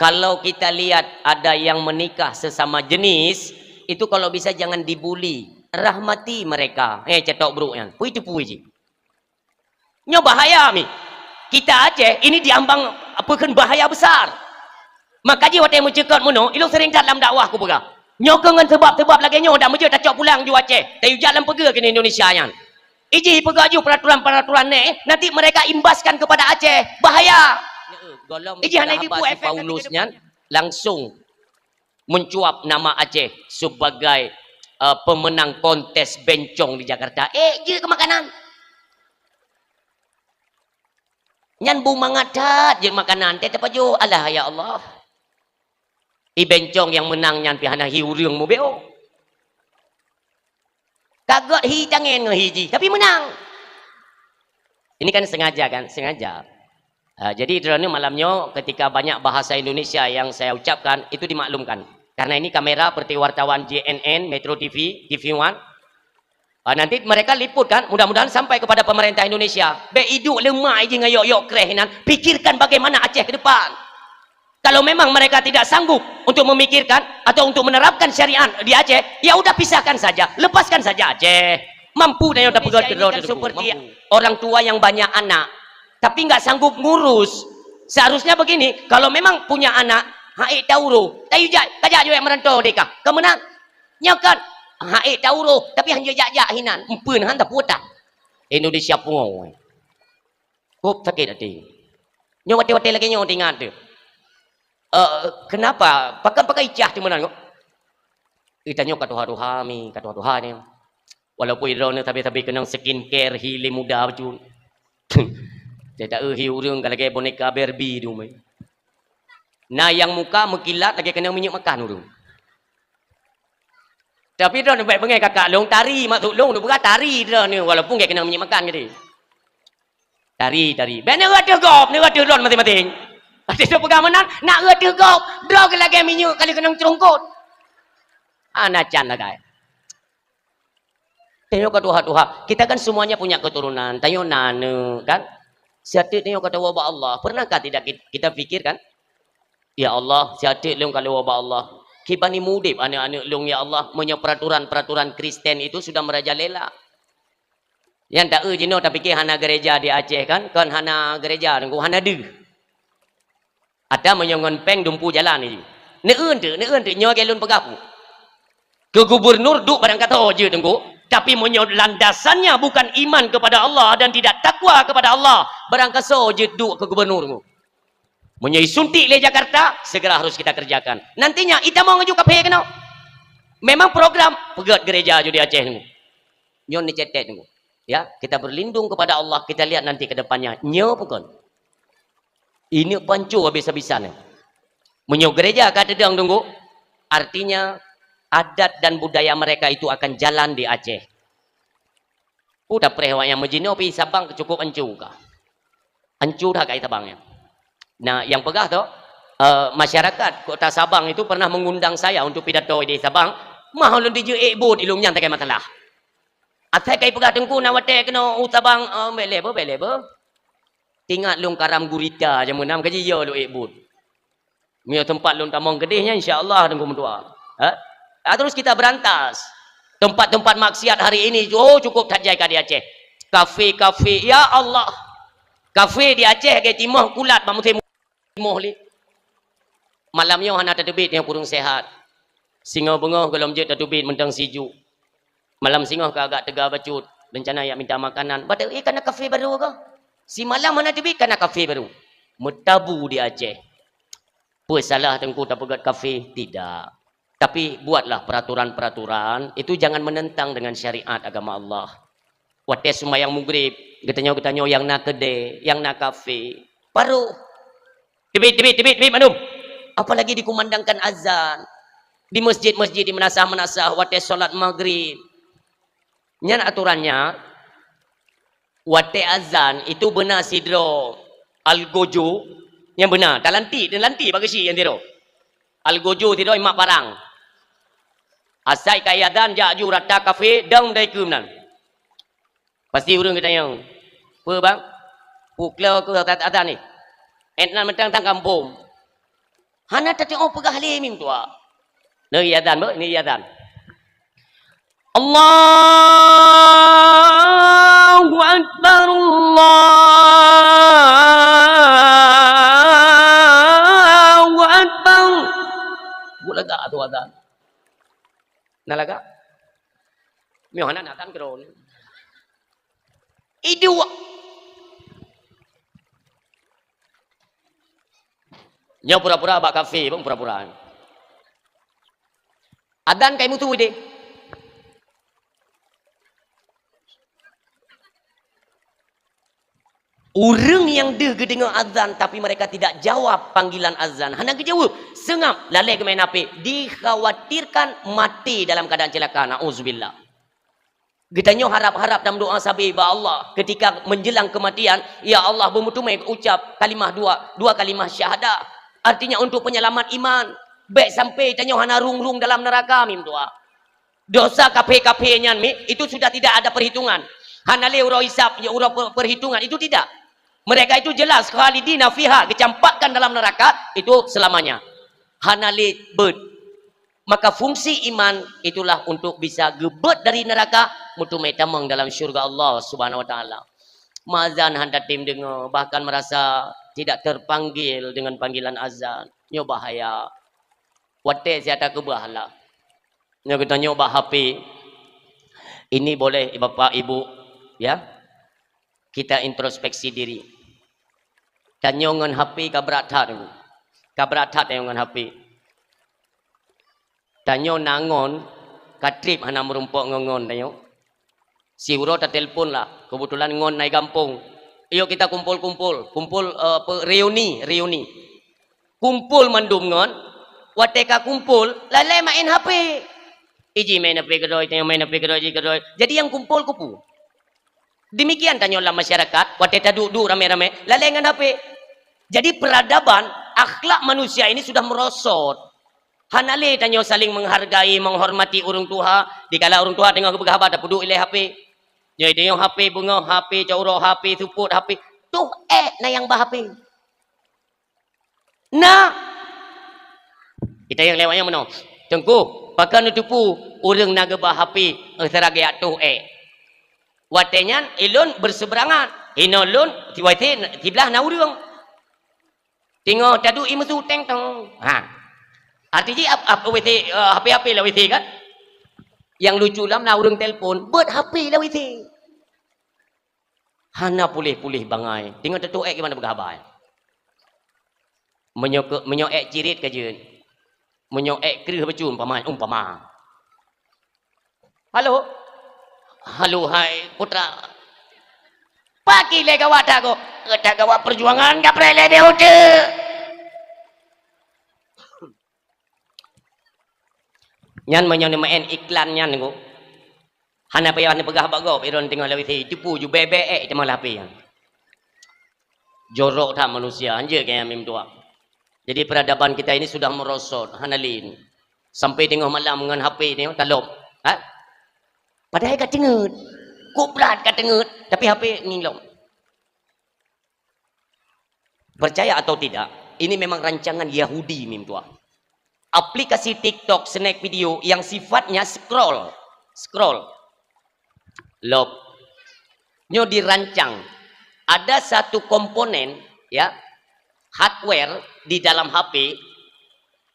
kalau kita lihat ada yang menikah sesama jenis, itu kalau bisa jangan dibuli, rahmati mereka. Catok Bruknya, itu puji. Nyo bahaya mi. Kita Aceh ini diambang apakan bahaya besar. Makanya waktu yang mencekot mono, ilung sering dalam dakwah aku pegah. Nyo kengan sebab-sebab lagi nyo dah meje tak cok pulang ju Aceh. Tayu jalan pergi ke Indonesia yang. Iji pegah ju peraturan-peraturan nanti mereka imbaskan kepada Aceh. Bahaya. Iji hanya ibu efek Paulusnya langsung mencuap nama Aceh sebagai pemenang kontes bencong di Jakarta. Dia ke makanan. Nyan bu mangadat je makanan teh tapaju alah ya Allah. I bencong yang menang nyan pihana hiu reung mo beo. Kagot hi tangen hiji tapi menang. Ini kan sengaja kan, sengaja. Jadi drone malamnya ketika banyak bahasa Indonesia yang saya ucapkan itu dimaklumkan. Karena ini kamera seperti wartawan JNN, Metro TV, TV One. Nanti mereka liput kan, mudah-mudahan sampai kepada pemerintah Indonesia. Beiduk lemah aja ngayok-yok krehinan. Pikirkan bagaimana Aceh ke depan. Kalau memang mereka tidak sanggup untuk memikirkan atau untuk menerapkan syariat di Aceh, ya udah pisahkan saja, lepaskan saja Aceh. Mampu dan udah pegal kan seperti orang tua yang banyak anak, tapi nggak sanggup ngurus. Seharusnya begini, kalau memang punya anak, hai tauro, tayu kajak juga yang merantau deka, kemenang, nyakan. Tauro tapi hanya jak-jak hinan empun han tak putak Indonesia pungo kop sakit hati nyo wate-wate lagi nyo ingat tu kenapa pakai icah di mana kok kita nyo katuha-tuha mi katuha-tuha ni walaupun drone tapi kena skincare hile muda baju tidak hiu reung lagi boneka Barbie tu mai nah yang muka mekilat lagi kena minyak makan tu. Tapi dia nak baik kakak long tari maksud long tu bukan tari dia ni walaupun dia kena minyak makan gitu. Tari. Ben ni rata gop, ni rata ron mati-mati. Ada tu pegang menang, nak rata gop, draw ke lagi minyak kali kena cerongkot. Anacan lah guys. Tengok Tuhan. Kita kan semuanya punya keturunan, tayo nane kan. Siatik ni kata wabak Allah. Pernahkah tidak kita fikirkan? Ya Allah, siatik leung kalau wabak Allah. Kibani mudib anak-anak leung ya Allah. Punya peraturan-peraturan Kristen itu sudah merajalela. Yang tak jino tak fikir hana gereja di Aceh kan? Kan hana gereja tunggu hana de. Ada menyongon peng dumpu jalan ni. Neun tu nyo gelun pegaku. Ke gubernur duk barang kata je tunggu. Tapi landasannya bukan iman kepada Allah dan tidak takwa kepada Allah. Barang kaso je duk ke gubernur tu. Menyai suntik le Jakarta, segera harus kita kerjakan. Nantinya kita mau ngaju KPI kena. Memang program pegat gereja je di Aceh tu. Nyo ni cetek tu. Ya, kita berlindung kepada Allah, kita lihat nanti ke depannya. Nyo bukan. Ini pancu habis-habisan. Menyo gereja kata dang tunggu. Artinya adat dan budaya mereka itu akan jalan di Aceh. Udah prehwa yang majino pi Sabang cukup ancu kah? Ancu dah kai tabangnya. Nah, yang pegah tu masyarakat Kota Sabang itu pernah mengundang saya untuk pidato di Sabang. Mahal di je ekbud ilung yang tak ada masalah. Atai kai pegah tengku nawate kena Sabang beleba. Tingat lung karam gurita je menam kaji yo lu ekbud. Mio tempat lung tamong gedehnya insya-Allah tengku mendoa. Terus kita berantas. Tempat-tempat maksiat hari ini cukup tajai ka di Aceh. Kafe-kafe ya Allah. Kafe di Aceh ke timah kulat mamutim mohli. Malamnya hana tadbit yang kurung sehat. Singa bengah kalau mjet tadbit mentang siju. Malam singa ke agak tegar bacut. Bencana yang minta makanan. Badai kena kafe baru ke? Si malam mana tadbit kena kafe baru. Metabu di Aceh. Apa salah tengku tak pegat kafe? Tidak. Tapi buatlah peraturan-peraturan. Itu jangan menentang dengan syariat agama Allah. Wate sembahyang maghrib. Getanyo yang nak kedai, yang nak kafe. Baru. Tibit, manum. Apalagi dikumandangkan azan. Di masjid-masjid, di menasah-menasah, wate solat maghrib. Nyan aturannya, wate azan, itu benar sidro. Al-gojo, yang benar. Tak lanti bagi si yang tiro. Al-gojo tiro imak barang. Asai kaya azan, jaju rata kafe, dang dari kemenan. Pasti orang kita yang, apa bang? Puklau ke azan ni? Entnan mentang tang kampung. Hana tak tengok pegah limim tu. Ni azan ber, ni azan. Allahu Akbar, Allahu Akbar. Bulaga tu azan. Nalaga? Mio hana azan kero ni. Itu nya pura-pura bak kafe bang pura-pura. Adan kai mutu ide. Orang yang dengar azan tapi mereka tidak jawab panggilan azan. Hana kejawab, sengap lalai ke main api, dikhawatirkan mati dalam keadaan celaka. Nauzubillah. Getanyo harap-harap dalam doa sabi ba Allah ketika menjelang kematian, ya Allah bermutumai ucap kalimah dua kalimah syahadah. Artinya untuk penyelamat iman. Baik sampai tanyo hana rung-rung dalam neraka mim doa. Dosa kafe-kafenya itu sudah tidak ada perhitungan. Hana le uro hisab, ya uro perhitungan itu tidak. Mereka itu jelas khalidina fiha, kecampakkan dalam neraka itu selamanya. Hana le bed. Maka fungsi iman itulah untuk bisa gebet dari neraka, mutumai tamang dalam syurga Allah Subhanahu wa taala. Mazan hendak tim dengar, bahkan merasa tidak terpanggil dengan panggilan azan. Nyo bahaya. Wate siata kebahala. Nyo kita nyoba HP. Ini boleh Bapak Ibu ya. Kita introspeksi diri. Dan nyon HP kabratat. Kabratat nyon HP. Tanyo nangon katrip hana merumpok ngongon tanyo. Si uro ta telpon lah. Kebetulan ngon naik kampung. Iyo kita kumpul reuni. Kumpul mandum ngon. Wateka kumpul lalai main HP. Iji main HP kedoi, tanyo main HP kedoi. Jadi yang kumpul kupu. Demikian tanyo lah masyarakat. Wateka duduk rame-rame lalai dengan HP. Jadi peradaban akhlak manusia ini sudah merosot. Hanale tanyo saling menghargai, menghormati orang tua. Dikala orang tua tengok kebegahabat dah duduk ilai HP. Jadi yang HP bunga, HP cauro, HP support, HP. tuh na yang bahapi. Nah, kita yang lewatnya mana? Tengku, pakai nutupu orang naga bahapi seragaya tuh Watenya ilun berseberangan. Inolon tiwate tiblah na urang. Tengok tadu imusu teng tong. Ha. Artinya apa WT HP lah WT kan? Yang lucu lam na urang telefon, buat HP lah WT. Hana pulih-pulih bangai. Tengok tatu gimana bergabai. Menyok cirit kajian. Menyok kerih becun umpama. Halo. Halo hai putra. Pagi le gawat aku. Kita gawat perjuangan ka prele de hote. Nyan main iklan nyan ko. Hana payah ni pegah bago iron tengok lawi tipu ju bebek cuma lapi. Jorok tak manusia anje kayak mim tua. Jadi peradaban kita ini sudah merosot, hanalin. Sampai tengok malam dengan HP ni talop. Ha? Padahal kat tengut. Kubrat kat tengut, tapi HP ngilong. Percaya atau tidak, ini memang rancangan Yahudi mim tua. Aplikasi TikTok, snack video yang sifatnya scroll. Lop. Nyo dirancang. Ada satu komponen ya, hardware di dalam HP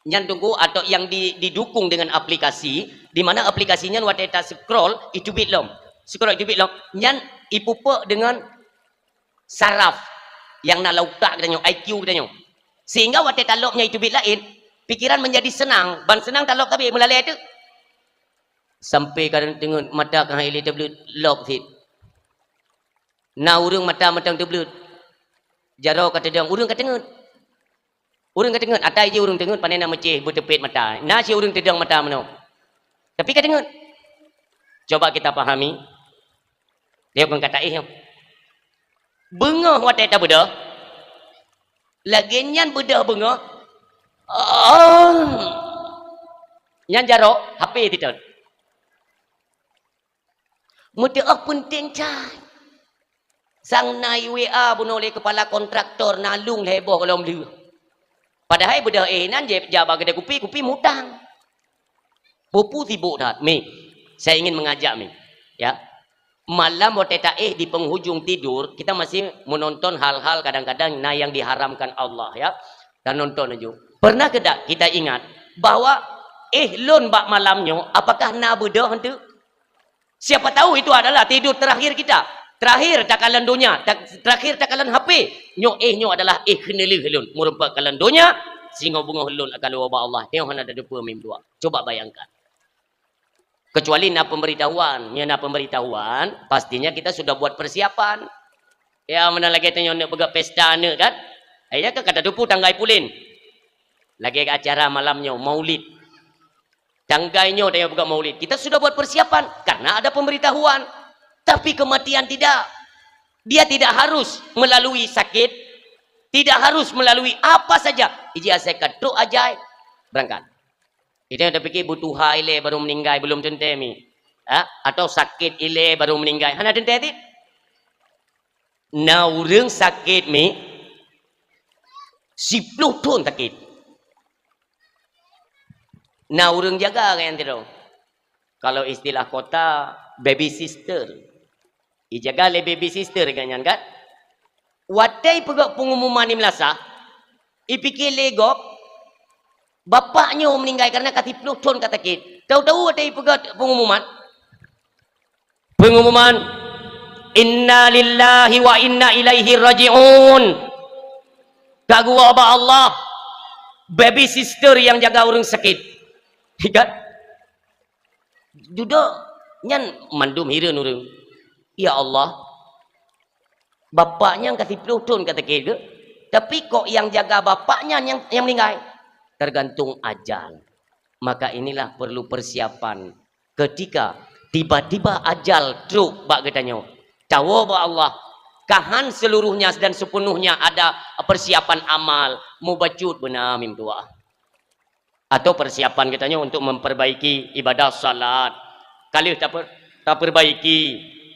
yang tunggu atau yang didukung dengan aplikasi, di mana aplikasinya wateta scroll itu bitlom. Scroll itu bitlom. Nyan ipupe dengan saraf yang nak lautak katanya, IQ katanya. Sehingga wateta lopnya itu bit lain, pikiran menjadi senang. Ban senang tak lop tapi melalui itu. Sampai kadang tengok mata kan hilir tablet lop hit. Na urang mata matang tablet. Jaro kata dia urang kata tengok. Urang kata tengok atai je urang tengok pandai nak meceh bertepit mata. Na si urang tedang mata mano. Tapi kata tengok. Coba kita pahami. Dia bukan kata bengah watai tak beda. Lagi nyan beda bengah. Nyan jaro HP tidak. Mudah penting cai. Sang nai WA bunuh oleh kepala kontraktor nalung heboh kalau beli. Padahal beda nan je jabat kedai kupi mutang. Pupu sibuk dah. Mi, saya ingin mengajak mi. Ya. Malam waktu di penghujung tidur kita masih menonton hal-hal kadang-kadang yang diharamkan Allah ya. Dan nonton aja. Pernah tidak kita ingat bahwa lon bak malamnya apakah na beda hantu? Siapa tahu itu adalah tidur terakhir kita. Terakhir takalan dunia, terakhir takalan HP. Nyo adalah keneli lon. Merupakan kalan dunia sehingga bunga lon akan wabah Allah. Tengok hana ada dua mim dua. Coba bayangkan. Kecuali nak pemberitahuan, pastinya kita sudah buat persiapan. Ya mana lagi tanya nak pergi pesta nak kan? Ayah kan kata dupu tanggai pulin. Lagi acara malamnya maulid. Tanggainya tanya pergi maulid. Kita sudah buat persiapan karena ada pemberitahuan. Tapi kematian tidak. Dia tidak harus melalui sakit, tidak harus melalui apa saja. Iji saya katuk ajaib berangkat. Kita dah fikir butuh ile baru meninggal belum tentu mi. Atau sakit ile baru meninggal. Hana tentu ti? Na urang sakit mi 10 tahun sakit. Na urang jaga kan tidak. Kalau istilah kota baby sister. Ijaga le baby sister ganyan kan? Watai pegak pengumuman ni melasa. Ipikir legok bapaknya meninggal karena kati pelutun kata kit. Tahu-tahu ada pegat pengumuman. Pengumuman inna lillahi wa inna ilaihi raji'un. Kagu abah Allah. Baby sister yang jaga orang sakit. Ikat. Duduk nyan mandum hireun urang. Ya Allah. Bapaknya yang kati pelutun kata kit. Tapi kok yang jaga bapaknya yang meninggal? Tergantung ajal. Maka inilah perlu persiapan. Ketika tiba-tiba ajal truk bak katanya. Tahu bahwa Allah kahan seluruhnya dan sepenuhnya ada persiapan amal. Mubacut benar mim tua. Atau persiapan katanya untuk memperbaiki ibadah salat. Kalau tak perbaiki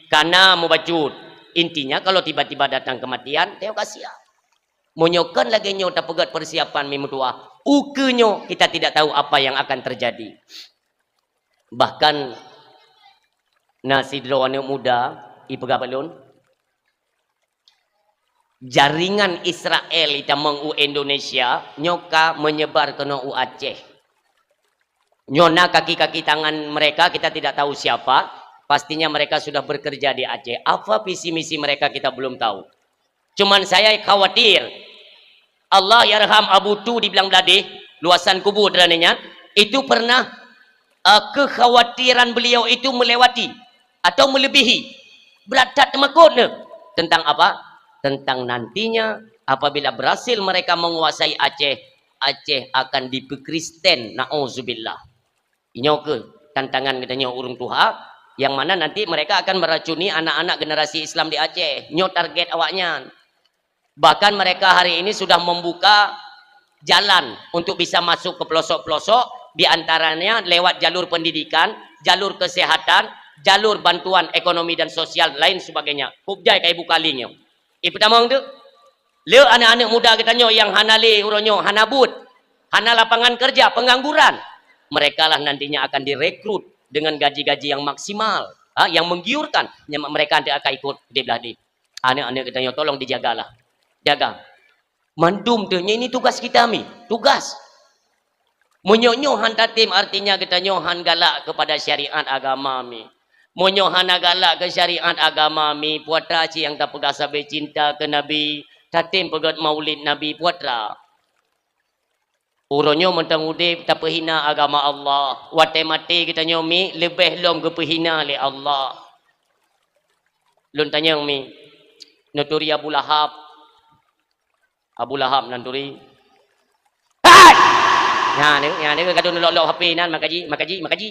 karena mubacut. Intinya kalau tiba-tiba datang kematian, tengok kasihan. Monyokan lagi nyo tak pegat persiapan mimpi tua. Ukenyo kita tidak tahu apa yang akan terjadi. Bahkan nasi anak muda ipegat balon. Jaringan Israel itu mengu Indonesia nyoka menyebar ke u Aceh. Nyona kaki-kaki tangan mereka kita tidak tahu siapa. Pastinya mereka sudah bekerja di Aceh. Apa visi misi mereka kita belum tahu. Cuman saya khawatir. Allah yarham Abu Tu di Belang Beladih, luasan kubur dananya, itu pernah kekhawatiran beliau itu melewati atau melebihi beratat makutnya tentang apa? Tentang nantinya apabila berhasil mereka menguasai Aceh, Aceh akan dipekristen. Na'udzubillah. Ini ke tantangan katanya urung Tuhan. Yang mana nanti mereka akan meracuni anak-anak generasi Islam di Aceh. Nyo target awaknya. Bahkan mereka hari ini sudah membuka jalan untuk bisa masuk ke pelosok-pelosok. Di antaranya lewat jalur pendidikan, jalur kesehatan, jalur bantuan ekonomi dan sosial, lain sebagainya. Kubjai kayak bukalinya. Pertama itu, le anak-anak muda kita nyo yang hanali uronyo, hanabut, hana lapangan kerja, pengangguran. Mereka lah nantinya akan direkrut dengan gaji-gaji yang maksimal, yang menggiurkan. Mereka nanti akan ikut di beladi. Anak-anak kita tolong dijagalah, jaga. Mandum tu, ini tugas kita mi, tugas. Menyonyohan tatim artinya kita nyohan galak kepada syariat agama mi. Menyohan galak ke syariat agama mi. Puatra ci yang tak pegah sampai cinta ke Nabi. Tatim pegat maulid Nabi puatra. Uronyo mentang udip tak perhina agama Allah. Watai mati kita nyomi lebih long ke perhina oleh Allah. Lun tanya mi. Nuturi Abu Lahab. Abu Lahab nanturi. Hai! Nah, ni kadang lok-lok HP nan makaji.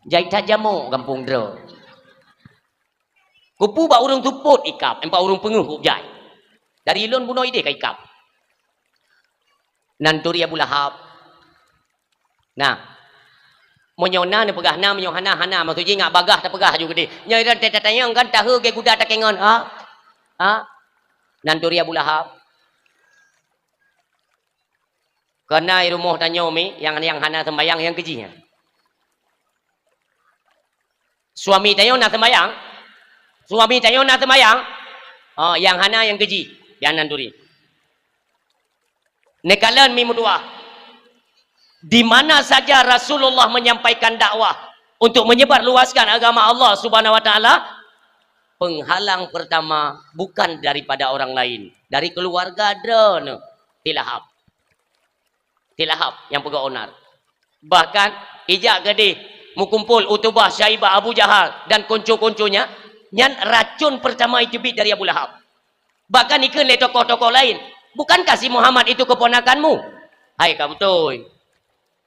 Jai tajamu kampung dro. Kupu ba urung tuput ikap, empa urung penguh kubjai. Dari ilun bunuh ide kai kap. Nanturi Abu Lahab. Nah. Monyona ni pegah na menyohana maksud je ngak bagah tak pegah juga dia. Nyai dan tanya kan tahu ke kuda tak kengon. Ha? Nanturi Abu Lahab. Karena rumah tanya mi yang hana sembayang yang kejinya. Suami tanya nak sembayang. Oh, yang hana yang keji. Yang nanduri. Nekalan mimpi dua. Di mana saja Rasulullah menyampaikan dakwah untuk menyebar luaskan agama Allah Subhanahu wa taala, penghalang pertama bukan daripada orang lain, dari keluarga drone Tilahab yang pegawai onar. Bahkan ijak gede mukumpul Utubah, Syaibah, Abu Jahal dan konco-konconya, nyan racun pertama itu bit dari Abu Lahab. Bahkan ikut le tokoh-tokoh lain. Bukankah si Muhammad itu keponakanmu? Hai kamu betul.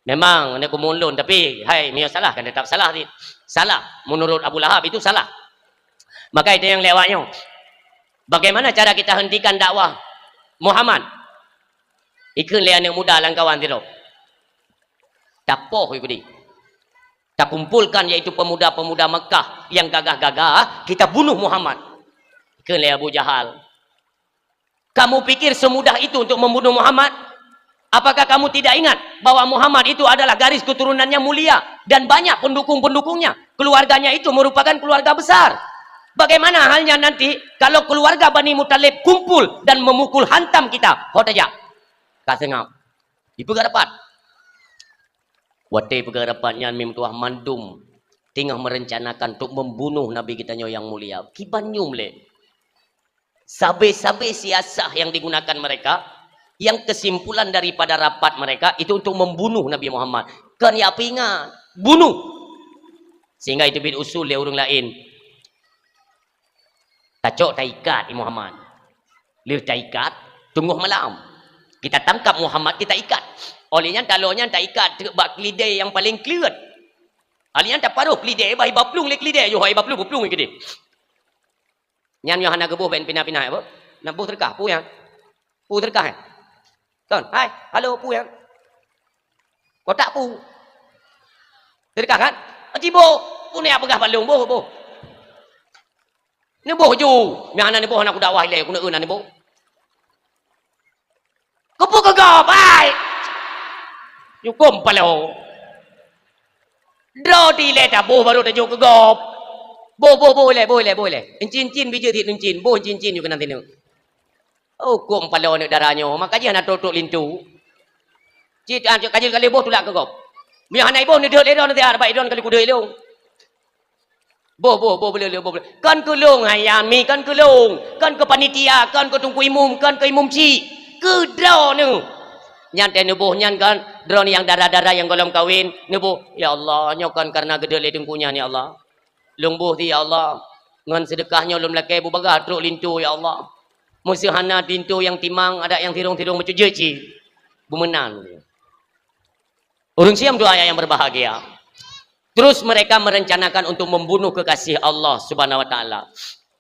Memang anda kumulun tapi hai dia salah kan tetap salah ni. Salah menurut Abu Lahab itu salah. Maka itu yang lewatnya. Bagaimana cara kita hentikan dakwah Muhammad? Ikut le anak muda lang kawan tiro. Tapoh ikut di. Kita kumpulkan yaitu pemuda-pemuda Mekah yang gagah-gagah, kita bunuh Muhammad. Ikut le Abu Jahal. Kamu pikir semudah itu untuk membunuh Muhammad? Apakah kamu tidak ingat bahwa Muhammad itu adalah garis keturunannya mulia dan banyak pendukung-pendukungnya? Keluarganya itu merupakan keluarga besar. Bagaimana halnya nanti kalau keluarga Bani Muttalib kumpul dan memukul hantam kita? Hotaja. Kasengap. Itu garapat. Watai pegarapannya mim tuah mandum tengah merencanakan untuk membunuh Nabi kita yang mulia. Kibanyum le. Sabe-sabe siasah yang digunakan mereka, yang kesimpulan daripada rapat mereka itu untuk membunuh Nabi Muhammad. Kan ya ingat, bunuh. Sehingga itu bil usul dia orang lain. Tacok taikat Muhammad. Lih taikat, tunggu malam. Kita tangkap Muhammad, kita ikat. Olehnya talonnya tak ikat bak kelidai yang paling clear. Alihnya tak paruh kelidai, bahi baplung le kelidai, yo hai baplung ke dia. Nyan yo hana gebuh ben pinah-pinah apa? Nak buh terkah pu yang. Pu terkah. Kan? Hai, halo pu yang. Kau tak pu. Terkah kan? Ajibo. punya pegah balung boh. Ni boh ju. Mi anak ni boh nak ku dakwah ile ku nak eun ni boh. Kepu kegop ai. Yukum palo. Draw di le ta boh baru ta ju kegop. Boh le. Encin bija ti encin. Boh encinอยู่กันนั่นทีนึง Oh, kum palo ni darahnya. Makanya nak tutuk lintu. Cik kajil kali boh tulak kegop. Mi hanai boh ni deut le don nanti ada baik don kali ku deut le. Boh boleh. Kan ke long ayam mi kan ke long. Kan ke panitia, kan ke tungku imum, kan ke imum ci. Ke draw ni. Nyan te nubuh nyan kan draw ni yang darah-darah yang golong kawin. Nubuh, ya Allah, nyokan karena gede le tungkunya ni Allah. Long boh ti ya Allah. Ngan sedekahnya ulun lakai bu bagah truk lintu ya Allah. Musuh hana pintu yang timang, ada yang tirung-tirung macam jeci. Bumenan. Urung siam dua ayat yang berbahagia. Terus mereka merencanakan untuk membunuh kekasih Allah Subhanahu wa taala.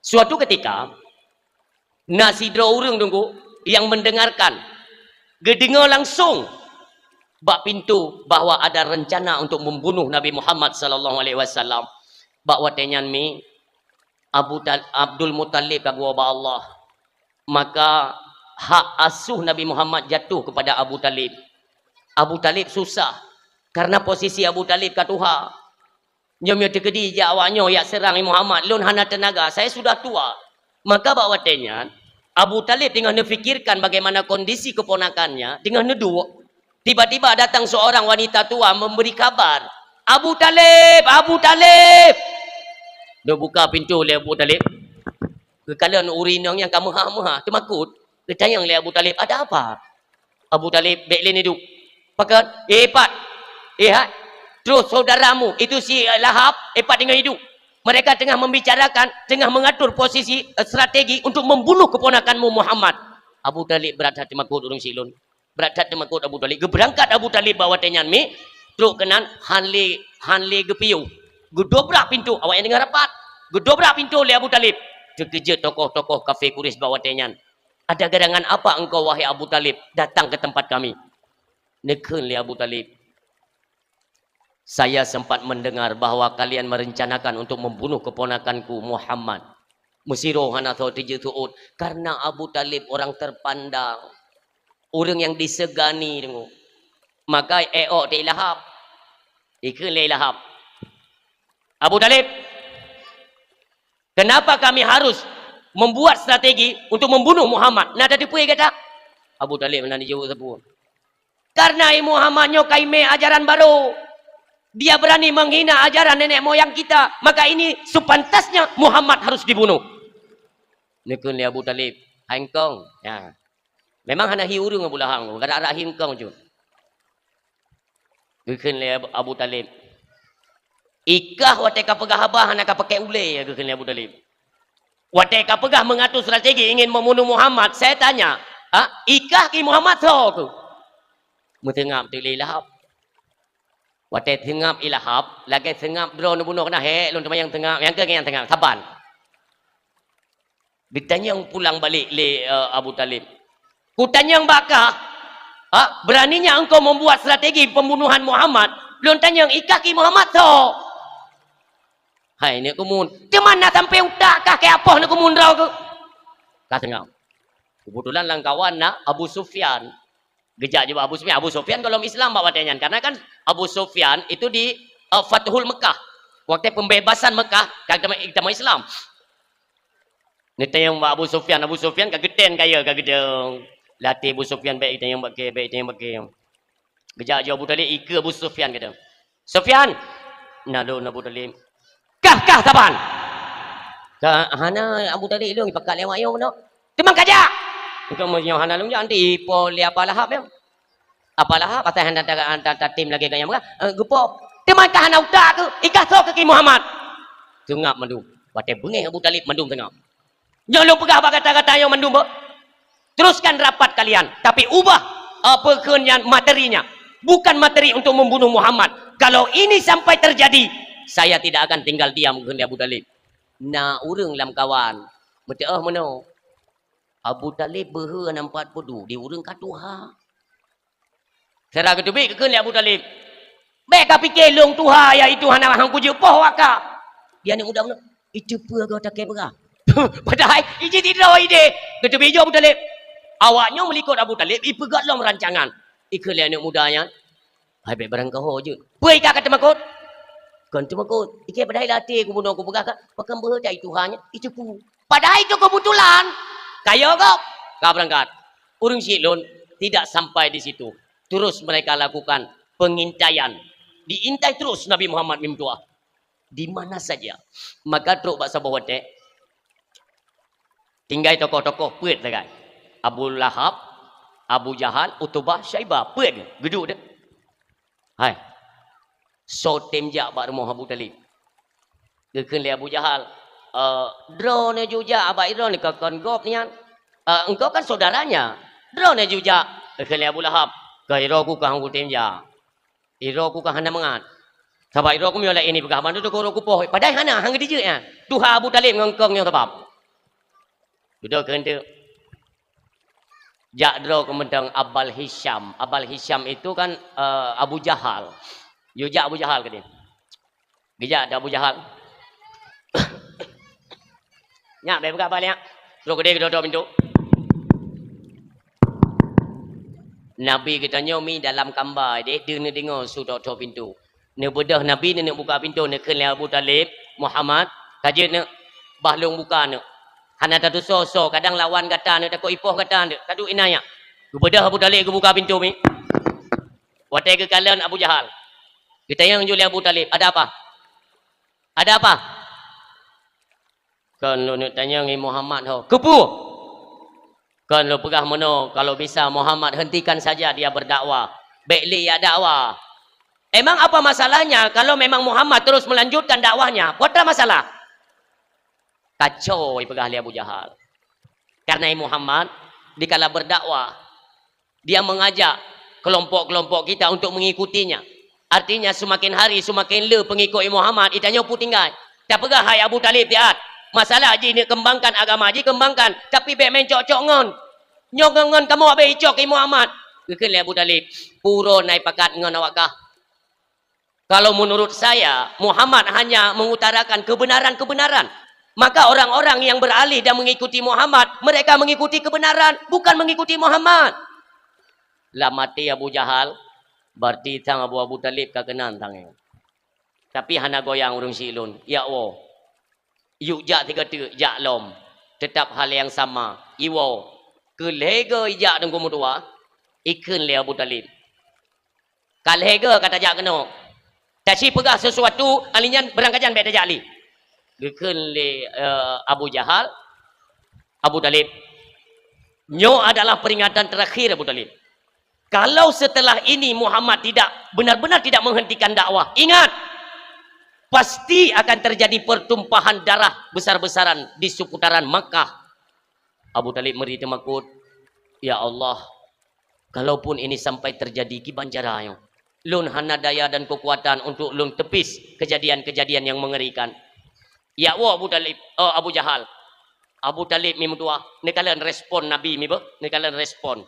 Suatu ketika nasidro urung tunggu yang mendengarkan gedengar langsung bak pintu bahwa ada rencana untuk membunuh Nabi Muhammad sallallahu alaihi wasallam. Bak watenyan mi Abdul Muttalib kagua ba Allah. Maka hak asuh Nabi Muhammad jatuh kepada Abu Talib. Abu Talib susah karena posisi Abu Talib katuha. Nyomyo tekedi je awaknya yak serang Muhammad lun hana tenaga. Saya sudah tua. Maka bawatenya Abu Talib tengah fikirkan bagaimana kondisi keponakannya, tengah nedu. Tiba-tiba datang seorang wanita tua memberi kabar. Abu Talib. Dia buka pintu oleh Abu Talib. Kekalan urinang yang kamu ha temakut. Dia tanya oleh Abu Talib, ada apa? Abu Talib beklin hidup. Pakat, Pat. Terus saudaramu, itu si Lahab, Pat dengan hidup. Mereka tengah membicarakan, tengah mengatur posisi strategi untuk membunuh keponakanmu Muhammad. Abu Talib berat hati makut urung silun. Berat hati makut Abu Talib. Berangkat Abu Talib bawa tenyan mi. Terus kenan hanle gepiu. Gedobrak pintu. Awak yang dengar rapat. Gedobrak pintu oleh Abu Talib. Terkejut tokoh-tokoh kafir Quraisy bawa tenyan. Ada gerangan apa engkau wahai Abu Talib datang ke tempat kami? Nekun li Abu Talib. Saya sempat mendengar bahwa kalian merencanakan untuk membunuh keponakanku Muhammad. Musiro hana tho tiju tuut karena Abu Talib orang terpandang. Orang yang disegani dengu. Maka te Lahab. Ikun li Lahab. Abu Talib, kenapa kami harus membuat strategi untuk membunuh Muhammad? Nah, tadi puai kata Abu Talib nak dijawab sepuh. Karena Muhammad nyokai me ajaran baru. Dia berani menghina ajaran nenek moyang kita. Maka ini sepantasnya Muhammad harus dibunuh. Nekun li Abu Talib. Hangkong. Ya. Memang hana hi urung Abu Lahab. Kada arah hingkong ju. Nekun li Abu Talib. Ikah wateka pegah abah nak pakai ule ya ke Abu Talib. Wateka pegah mengatur strategi ingin membunuh Muhammad. Saya tanya, ikah ki Muhammad tho tu. Mutengap tu Lahab. Watek tengap Lahab, lagi tengap drone bunuh kena lun yang tengap, yang ke yang tengap saban. Ditanya yang pulang balik le Abu Talib. Ku tanya yang bakah, beraninya engkau membuat strategi pembunuhan Muhammad. Lun tanya yang ikah ki Muhammad tho. Hai ni kumun. Di mana sampai utak kah ke apa nak kumun rau ke? Kah tengah. Kebetulan lang kawan nak Abu Sufyan. Gejak juga Abu Sufyan. Abu Sufyan kalau Islam bawa tenyan. Karena kan Abu Sufyan itu di Fathul Mekah. Waktu pembebasan Mekah, kita mau Islam. Ni tayang Abu Sufyan kageten kaya kagedeng. Latih Abu Sufyan baik tayang baik. Gejak juga Abu Talib ika Abu Sufyan kata. Sufyan. Nalo Abu Talib. Kah taban. Hana Abu Talib lu pakat lewat yo no. Temang kaja. Engkau mau hana lu jangan tipu li apa Lahab ya. Apa Lahab atas handa tim lagi gaya muka. Gupo. Temang kah hana utak ke? Ikah so ke Muhammad. Tengap mandum. Wate bengih Abu Talib mandum tengap. Jangan lu pegah kata-kata yang mandum. Teruskan rapat kalian, tapi ubah pekerjaan materinya. Bukan materi untuk membunuh Muhammad. Kalau ini sampai terjadi, saya tidak akan tinggal diam ke Abu Talib. Na urang lam kawan. Betul mana? Abu Talib berhe nampak podu. Dia urang katuha. Serah ketubi ke Abu Talib. Beka fikir long Tuhan ya itu hana hang ku je poh waka. Dia ni mudah-mudah. Itu apa kau tak kira? Padahal ije tidak ide. Kata bejo Abu Talib. Awaknya melikut Abu Talib, ipegat dalam rancangan. Ikut anak mudanya. Hai baik barang kau je. Puai kata makut. Kan tu makut. Ikai padahal hati aku bunuh aku pegah kan. Pakai bercai Tuhannya. Itu ku. Padahal itu kebetulan. Kaya kau berangkat. Urung Silun tidak sampai di situ. Terus mereka lakukan pengintaian. Diintai terus Nabi Muhammad mimtua. Di mana saja. Maka truk baksa bawate. Tinggal tokoh-tokoh puit lah kan. Abu Lahab, Abu Jahal, Utubah, Syaibah. Puit ke? Geduk dia. Hai. So tem jak bak rumah Abu Talib. Dia kena Abu Jahal. Drone juga abak drone ni kakon gop ni kan. Engkau kan saudaranya. Drone juga. Dia kena Abu Lahab. Kairo ku kah Abu tem jak. Iro ku kah hana mengat. Sebab iro ku miolak ini pegah mandu tu koro ku poh. Padahal hana hang dia ya. Tuhan Abu Talib ngengkong yang sebab. Duduk kena. Jak dro kementang Abal Hisham. Abal Hisham itu kan Abu Jahal. Yujak Abu Jahal ke dia. Gejak ada Abu Jahal. Nyak baik buka balik. Suruh ke dia kedua pintu. Nabi kita nyomi dalam kambar dia nak dengar sudah pintu. Nak bedah Nabi nak buka pintu nak kena Abu Talib Muhammad kaje nak bahlung buka nak. Hana tatu so kadang lawan kata nak takut ipoh kata nak. Kadu inaya. Ku bedah Abu Talib ke buka pintu ni. Watai ke kalan Abu Jahal. Kita yang juli Abu Talib, ada apa? Ada apa? Kan lu nak tanya ni Muhammad ho. Kepu. Kan lu pegah mana kalau bisa Muhammad hentikan saja dia berdakwah. Baikli ya dakwah. Emang apa masalahnya kalau memang Muhammad terus melanjutkan dakwahnya? Apa masalah? Kacau pegah Abu Jahal. Karena Muhammad dikala berdakwah dia mengajak kelompok-kelompok kita untuk mengikutinya. Artinya semakin hari semakin le pengikut Muhammad itanya pu tinggal. Tak pegah hai Abu Talib tiat. Masalah haji ni kembangkan agama haji kembangkan tapi be main cok-cok ngon. Nyong kamu abe icok Muhammad. Kekel Abu Talib puro nai pakat ngon awakah. Kalau menurut saya Muhammad hanya mengutarakan kebenaran-kebenaran. Maka orang-orang yang beralih dan mengikuti Muhammad mereka mengikuti kebenaran bukan mengikuti Muhammad. Lah mati Abu Jahal berarti tang Abu Talib kakenan tang. Tapi hana goyang urung silun. Ya Allah. Yuk jak tiga tu, jak lom. Tetap hal yang sama. Iwo. Kelega jak dengku mutua. Ikan le Abu Talib. Kalega kata jak kena. Tapi pegah sesuatu, alinyan berangkajan beda jak li. Ikan le Abu Jahal. Abu Talib. Nyo adalah peringatan terakhir Abu Talib. Kalau setelah ini Muhammad tidak benar-benar tidak menghentikan dakwah. Ingat. Pasti akan terjadi pertumpahan darah besar-besaran di seputaran Makkah. Abu Talib meri temakut. Ya Allah. Kalaupun ini sampai terjadi ki banjarayo. Lun hana daya dan kekuatan untuk lun tepis kejadian-kejadian yang mengerikan. Ya Allah Abu Talib. Oh Abu Jahal. Abu Talib mi mutua. Ni kalian respon Nabi mi ba? Ni kalian respon.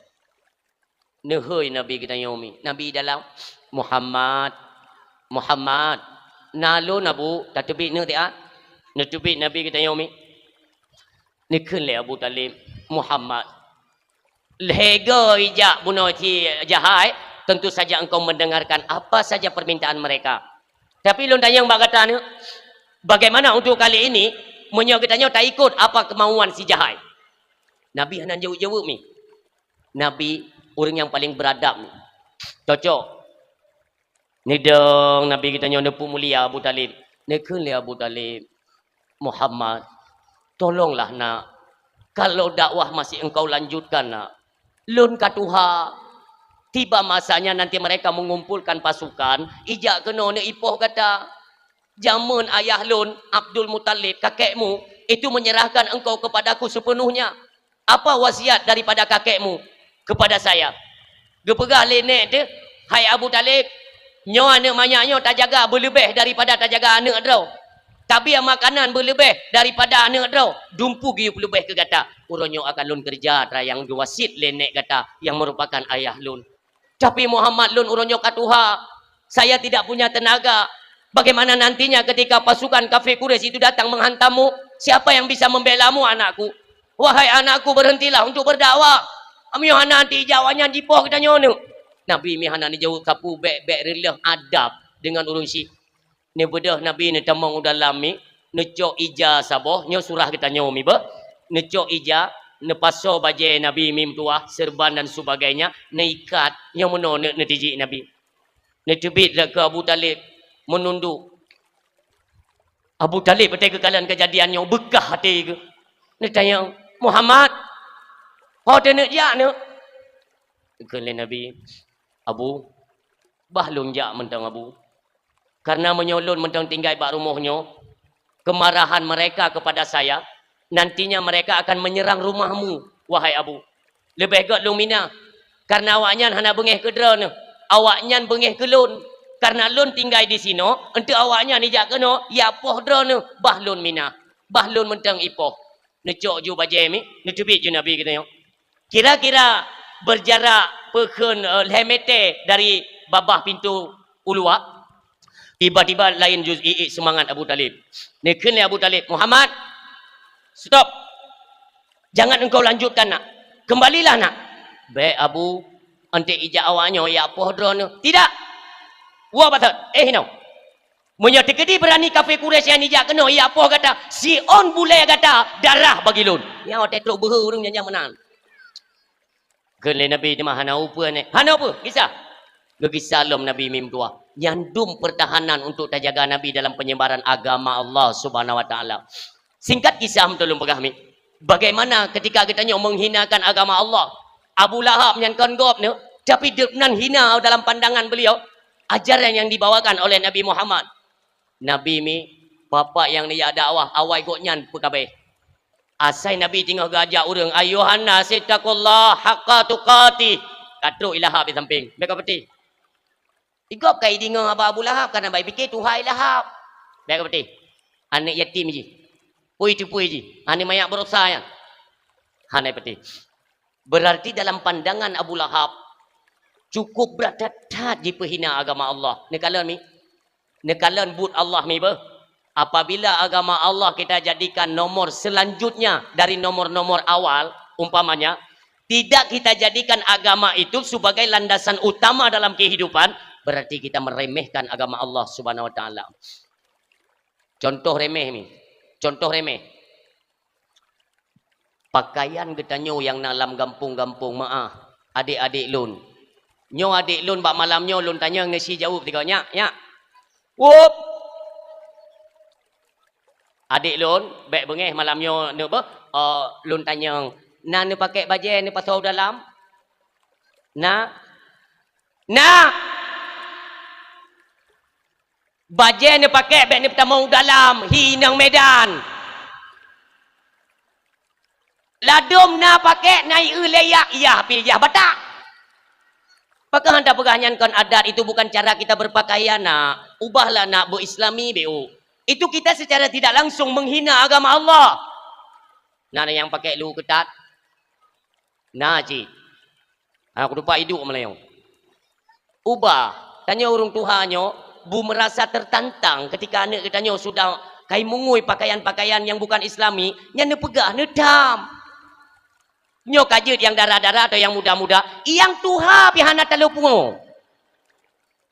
Nehoi Nabi kita yomi. Nabi dalam Muhammad. Nalo nabu tatubik ne dia. Natubik Nabi kita yomi. Ni kenle Abu Talib Muhammad. Lehega ijak bunuh ti jahai. Tentu saja engkau mendengarkan apa saja permintaan mereka. Tapi lun tanya yang kata ni. Bagaimana untuk kali ini. Menyo kitanya tak ikut apa kemauan si jahai. Nabi hanan jauh-jauh ni. Nabi orang yang paling beradab ni. Cocok. Ni dong Nabi kita nyonya mulia Abu Talib. Ni kenli Abu Talib Muhammad. Tolonglah nak. Kalau dakwah masih engkau lanjutkan nak. Lun katuha. Tiba masanya nanti mereka mengumpulkan pasukan. Ijak kena ni ipoh kata. Jamun ayah lun Abdul Muttalib kakekmu. Itu menyerahkan engkau kepadaku sepenuhnya. Apa wasiat daripada kakekmu kepada saya? Gepegah lenek tu. Hai Abu Talib. Nyo anak manyaknya tak jaga berlebih daripada tak jaga anak draw. Tapi yang makanan berlebih daripada anak draw. Dumpu giup lebih ke kata. Uronyo akan lun kerja yang wasit lenek kata yang merupakan ayah lun. Tapi Muhammad lun uronyo katuha. Saya tidak punya tenaga. Bagaimana nantinya ketika pasukan kafir Quraisy itu datang menghantammu? Siapa yang bisa membelamu anakku? Wahai anakku, berhentilah untuk berdakwah. Ami nanti jawanya jipoh kita nyono. Nabi mi hana ni jauh kapu bek relah adab dengan urun si. Ni bedah Nabi ni tamang dalam mi necok ija saboh nyo surah kita nyo mi ba. Necok ija ne paso baje Nabi mim tua serban dan sebagainya ne ikat nyo meno ne tiji Nabi. Ne tebit ke Abu Talib menunduk. Abu Talib betul ke kalian kejadian yang bekah hati ke. Ne tanya Muhammad, kau nak jak ne? Kali Nabi, Abu, bahlun jak mentang Abu. Karena menyolon mentang tinggal bak rumahnya, kemarahan mereka kepada saya, nantinya mereka akan menyerang rumahmu, wahai Abu. Lebih baik lu mina, karena awaknya hana bengih ke drone, awaknya bengih ke lun. Karena lun tinggal di sini, untuk awaknya ni jak kena, ya poh drone, bahlun mina, bahlun mentang ipoh. Necok ju bajai mi, netubit ju Nabi kita. Kira-kira berjarak pekun lemete dari babah pintu ulua. Tiba-tiba lain juz semangat Abu Talib. Nekene Abu Talib, Muhammad, stop. Jangan engkau lanjutkan nak. Kembalilah nak. Baik Abu, ante ijak awaknya ya apa drone. Tidak. Wa batat. No. Munya tekedi berani kafir Quraisy yang ijak kena ya apa kata si on bule kata darah bagi lun. Ya otak teruk behu urang jangan menang. Kele Nabi ni mah hana apa ni? Hana apa? Kisah. Kisah lom Nabi mim tua. Nyandum pertahanan untuk terjaga Nabi dalam penyebaran agama Allah Subhanahu wa taala. Singkat kisah betul pegah mi. Bagaimana ketika kita menghinakan agama Allah. Abu Lahab nyankan gop ni tapi nan hina dalam pandangan beliau ajaran yang dibawakan oleh Nabi Muhammad. Nabi mi bapa yang ni dakwah awai goknyan pekabe. Asai Nabi tinggal gajak urang ayuhan nas taqullah haqqa tuqati. Katru ilahab di samping. Mereka peti. Igop kai dingo apa Abu Lahab karena baik fikir Tuhai Lahab. Mereka peti. Anak yatim ji. Pui tu pui ji. Anak mayak berusaha ya. Hanai peti. Berarti dalam pandangan Abu Lahab cukup berat-berat di penghina agama Allah. Nekalan mi. Nekalan but Allah mi bah. Apabila agama Allah kita jadikan nomor selanjutnya dari nomor-nomor awal, umpamanya, tidak kita jadikan agama itu sebagai landasan utama dalam kehidupan, berarti kita meremehkan agama Allah Subhanahu wa taala. Contoh remeh ni. Contoh remeh. Pakaian kita nyo yang dalam kampung-kampung maah, adik-adik lun. Nyo adik lun bak malam nyo lun tanya ngisi jawab tiga nyak. Wup. Adik lun baik bengeh malamnya ne apa? Lun tanya, "Na ne pakai baju ni pasau dalam?" Na. Baju ni pakai baik ni pertama dalam hinang medan. Ladum na pakai naik leyak iya pilih batak. Apakah anda peganyankan adat itu bukan cara kita berpakaian nak? Ubahlah nak berislami beu. Itu kita secara tidak langsung menghina agama Allah. Nah yang pakai lu ketat. Nah cik. Aku lupa hidup Melayu. Ubah. Tanya orang Tuhannya. Bu merasa tertantang ketika anak katanya sudah kai mungui pakaian-pakaian yang bukan islami. Yang pegah, nedam. Nyo kajut yang darah-darah atau yang muda-muda. Yang Tuhan pihana talu pungo.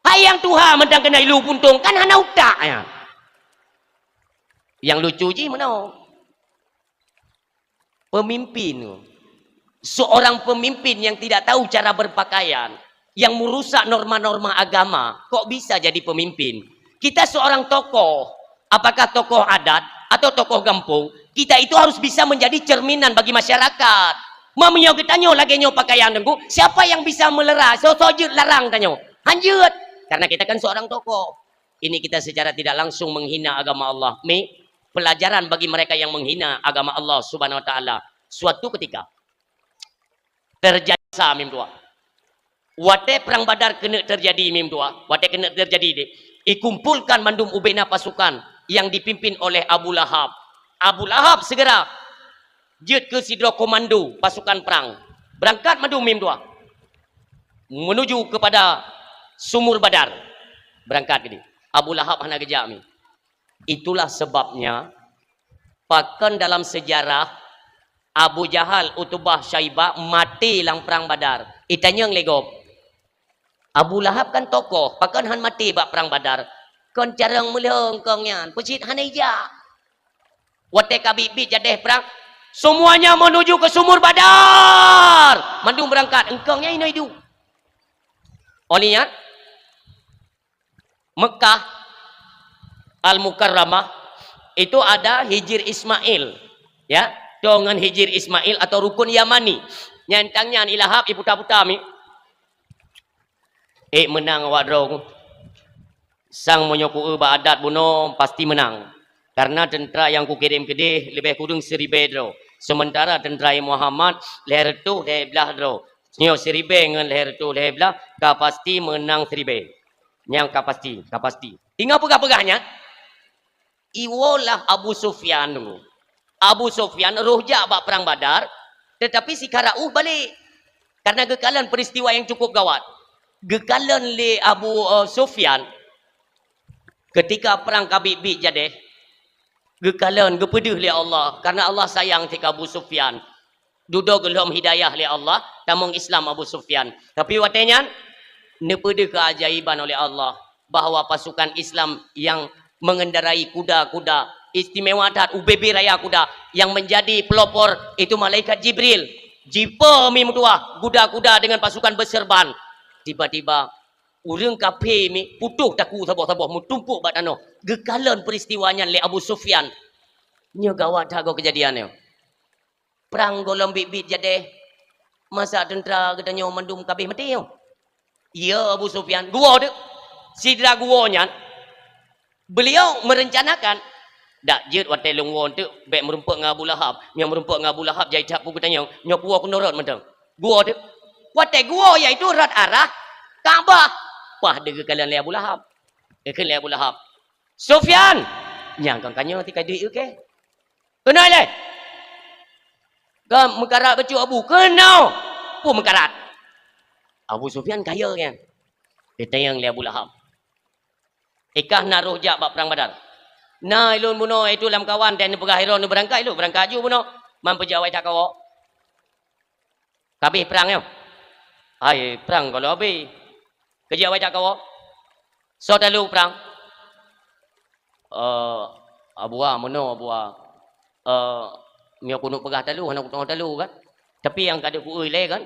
Hai yang Tuhan mendang kena ilu puntung. Kan hana utak ya. Yang lucu je mana? Pemimpin. Seorang pemimpin yang tidak tahu cara berpakaian. Yang merusak norma-norma agama. Kok bisa jadi pemimpin? Kita seorang tokoh. Apakah tokoh adat atau tokoh kampung? Kita itu harus bisa menjadi cerminan bagi masyarakat. Mamanya kita nyo lagi nyo pakaian dengku. Siapa yang bisa meleras? So-sojut larang tanyo. Hanjut. Karena kita kan seorang tokoh. Ini kita secara tidak langsung menghina agama Allah. Pelajaran bagi mereka yang menghina agama Allah Subhanahu wa taala. Suatu ketika terjadi mim dua. Wate perang Badar kena terjadi mim dua. Wate kena terjadi deh. Ikumpulkan mandum ubena pasukan yang dipimpin oleh Abu Lahab. Abu Lahab segera jet ke sidro komando pasukan perang. Berangkat mandum mim dua. Menuju kepada sumur Badar. Berangkat ke dia. Abu Lahab hana kejam ni. Itulah sebabnya bahkan dalam sejarah Abu Jahal, Utbah, Syaibah mati dalam perang Badar. Itanya yang legop. Abu Lahab kan tokoh, bahkan han mati bak perang Badar. Kon jarang meleng kongnya, pecit han ija. Wate kabibit jadeh perang, semuanya menuju ke sumur Badar. Mandum berangkat, engkongnya ini hidup. Olinya Mekah Al-Mukarramah itu ada Hijir Ismail, ya, dengan Hijir Ismail atau rukun Yamani. Nyantangnya ilahab ibu puta-puta mi. Menang awak drong. Sang menyoku ba adat buno pasti menang. Karena tentera yang ku kirim ke dia lebih kurang 1000 dro. Sementara tentera Muhammad leher tu leher belah dro. Nyo 1000 dengan leher tu leher belah, ka pasti menang 1000. Yang kapasti. Tinggal pegah-pegahnya. Iwolah Abu Sufyan dulu. Abu Sufyan rohja bak perang Badar, tetapi si Karauh balik. Karena gekalan peristiwa yang cukup gawat. Gekalan le Abu Sufyan ketika perang Kabibit jadeh. Gekalan gepedih le Allah karena Allah sayang tika Abu Sufyan. Duduk gelom hidayah le Allah tamung Islam Abu Sufyan. Tapi watenya nepede keajaiban oleh Allah bahawa pasukan Islam yang mengendarai kuda-kuda istimewa dat UBB raya kuda yang menjadi pelopor itu malaikat Jibril. Jipa mi mutua kuda-kuda dengan pasukan berserban. Tiba-tiba urang kafe mi putuh taku taboh-taboh mutumpuk badano. Gekalan peristiwanya le Abu Sufyan. Nya gawat dah kejadiannya. Perang golong bibit jadeh. Masa tentera katanya mendum kabeh mati yo. Ya Abu Sufyan, gua tu. Sidra guanya beliau merencanakan dak jeut watai lungwon tu baik merumpuk dengan Abu Lahab. Yang merumpuk dengan Abu Lahab jai tak pugu tanya, nyok gua kunorot mentang. Gua tu. Watai gua iaitu rat arah Kaabah. Wah dega kalian le Abu Lahab. Dekat le Abu Lahab. Sufyan, nyang kan kanyo tika duit ke? Kenal le? Gam mekarat baju Abu. Kenal. Pu mekarat. Abu Sufyan kaya kan. Dia tanya le Abu Lahab. Ikah naruh jak bak perang Badar. Nah ilun buno itu lam kawan dan pegahiron berangkat lu berangkat ju buno. Mampu jawai tak kau. Kabeh perang yo. Ai perang kalau habis. Kerja awak tak kau. So dalu perang. Abua mono abua. Mi aku nak pegah dalu, anak aku dalu kan. Tapi yang kada ku le kan.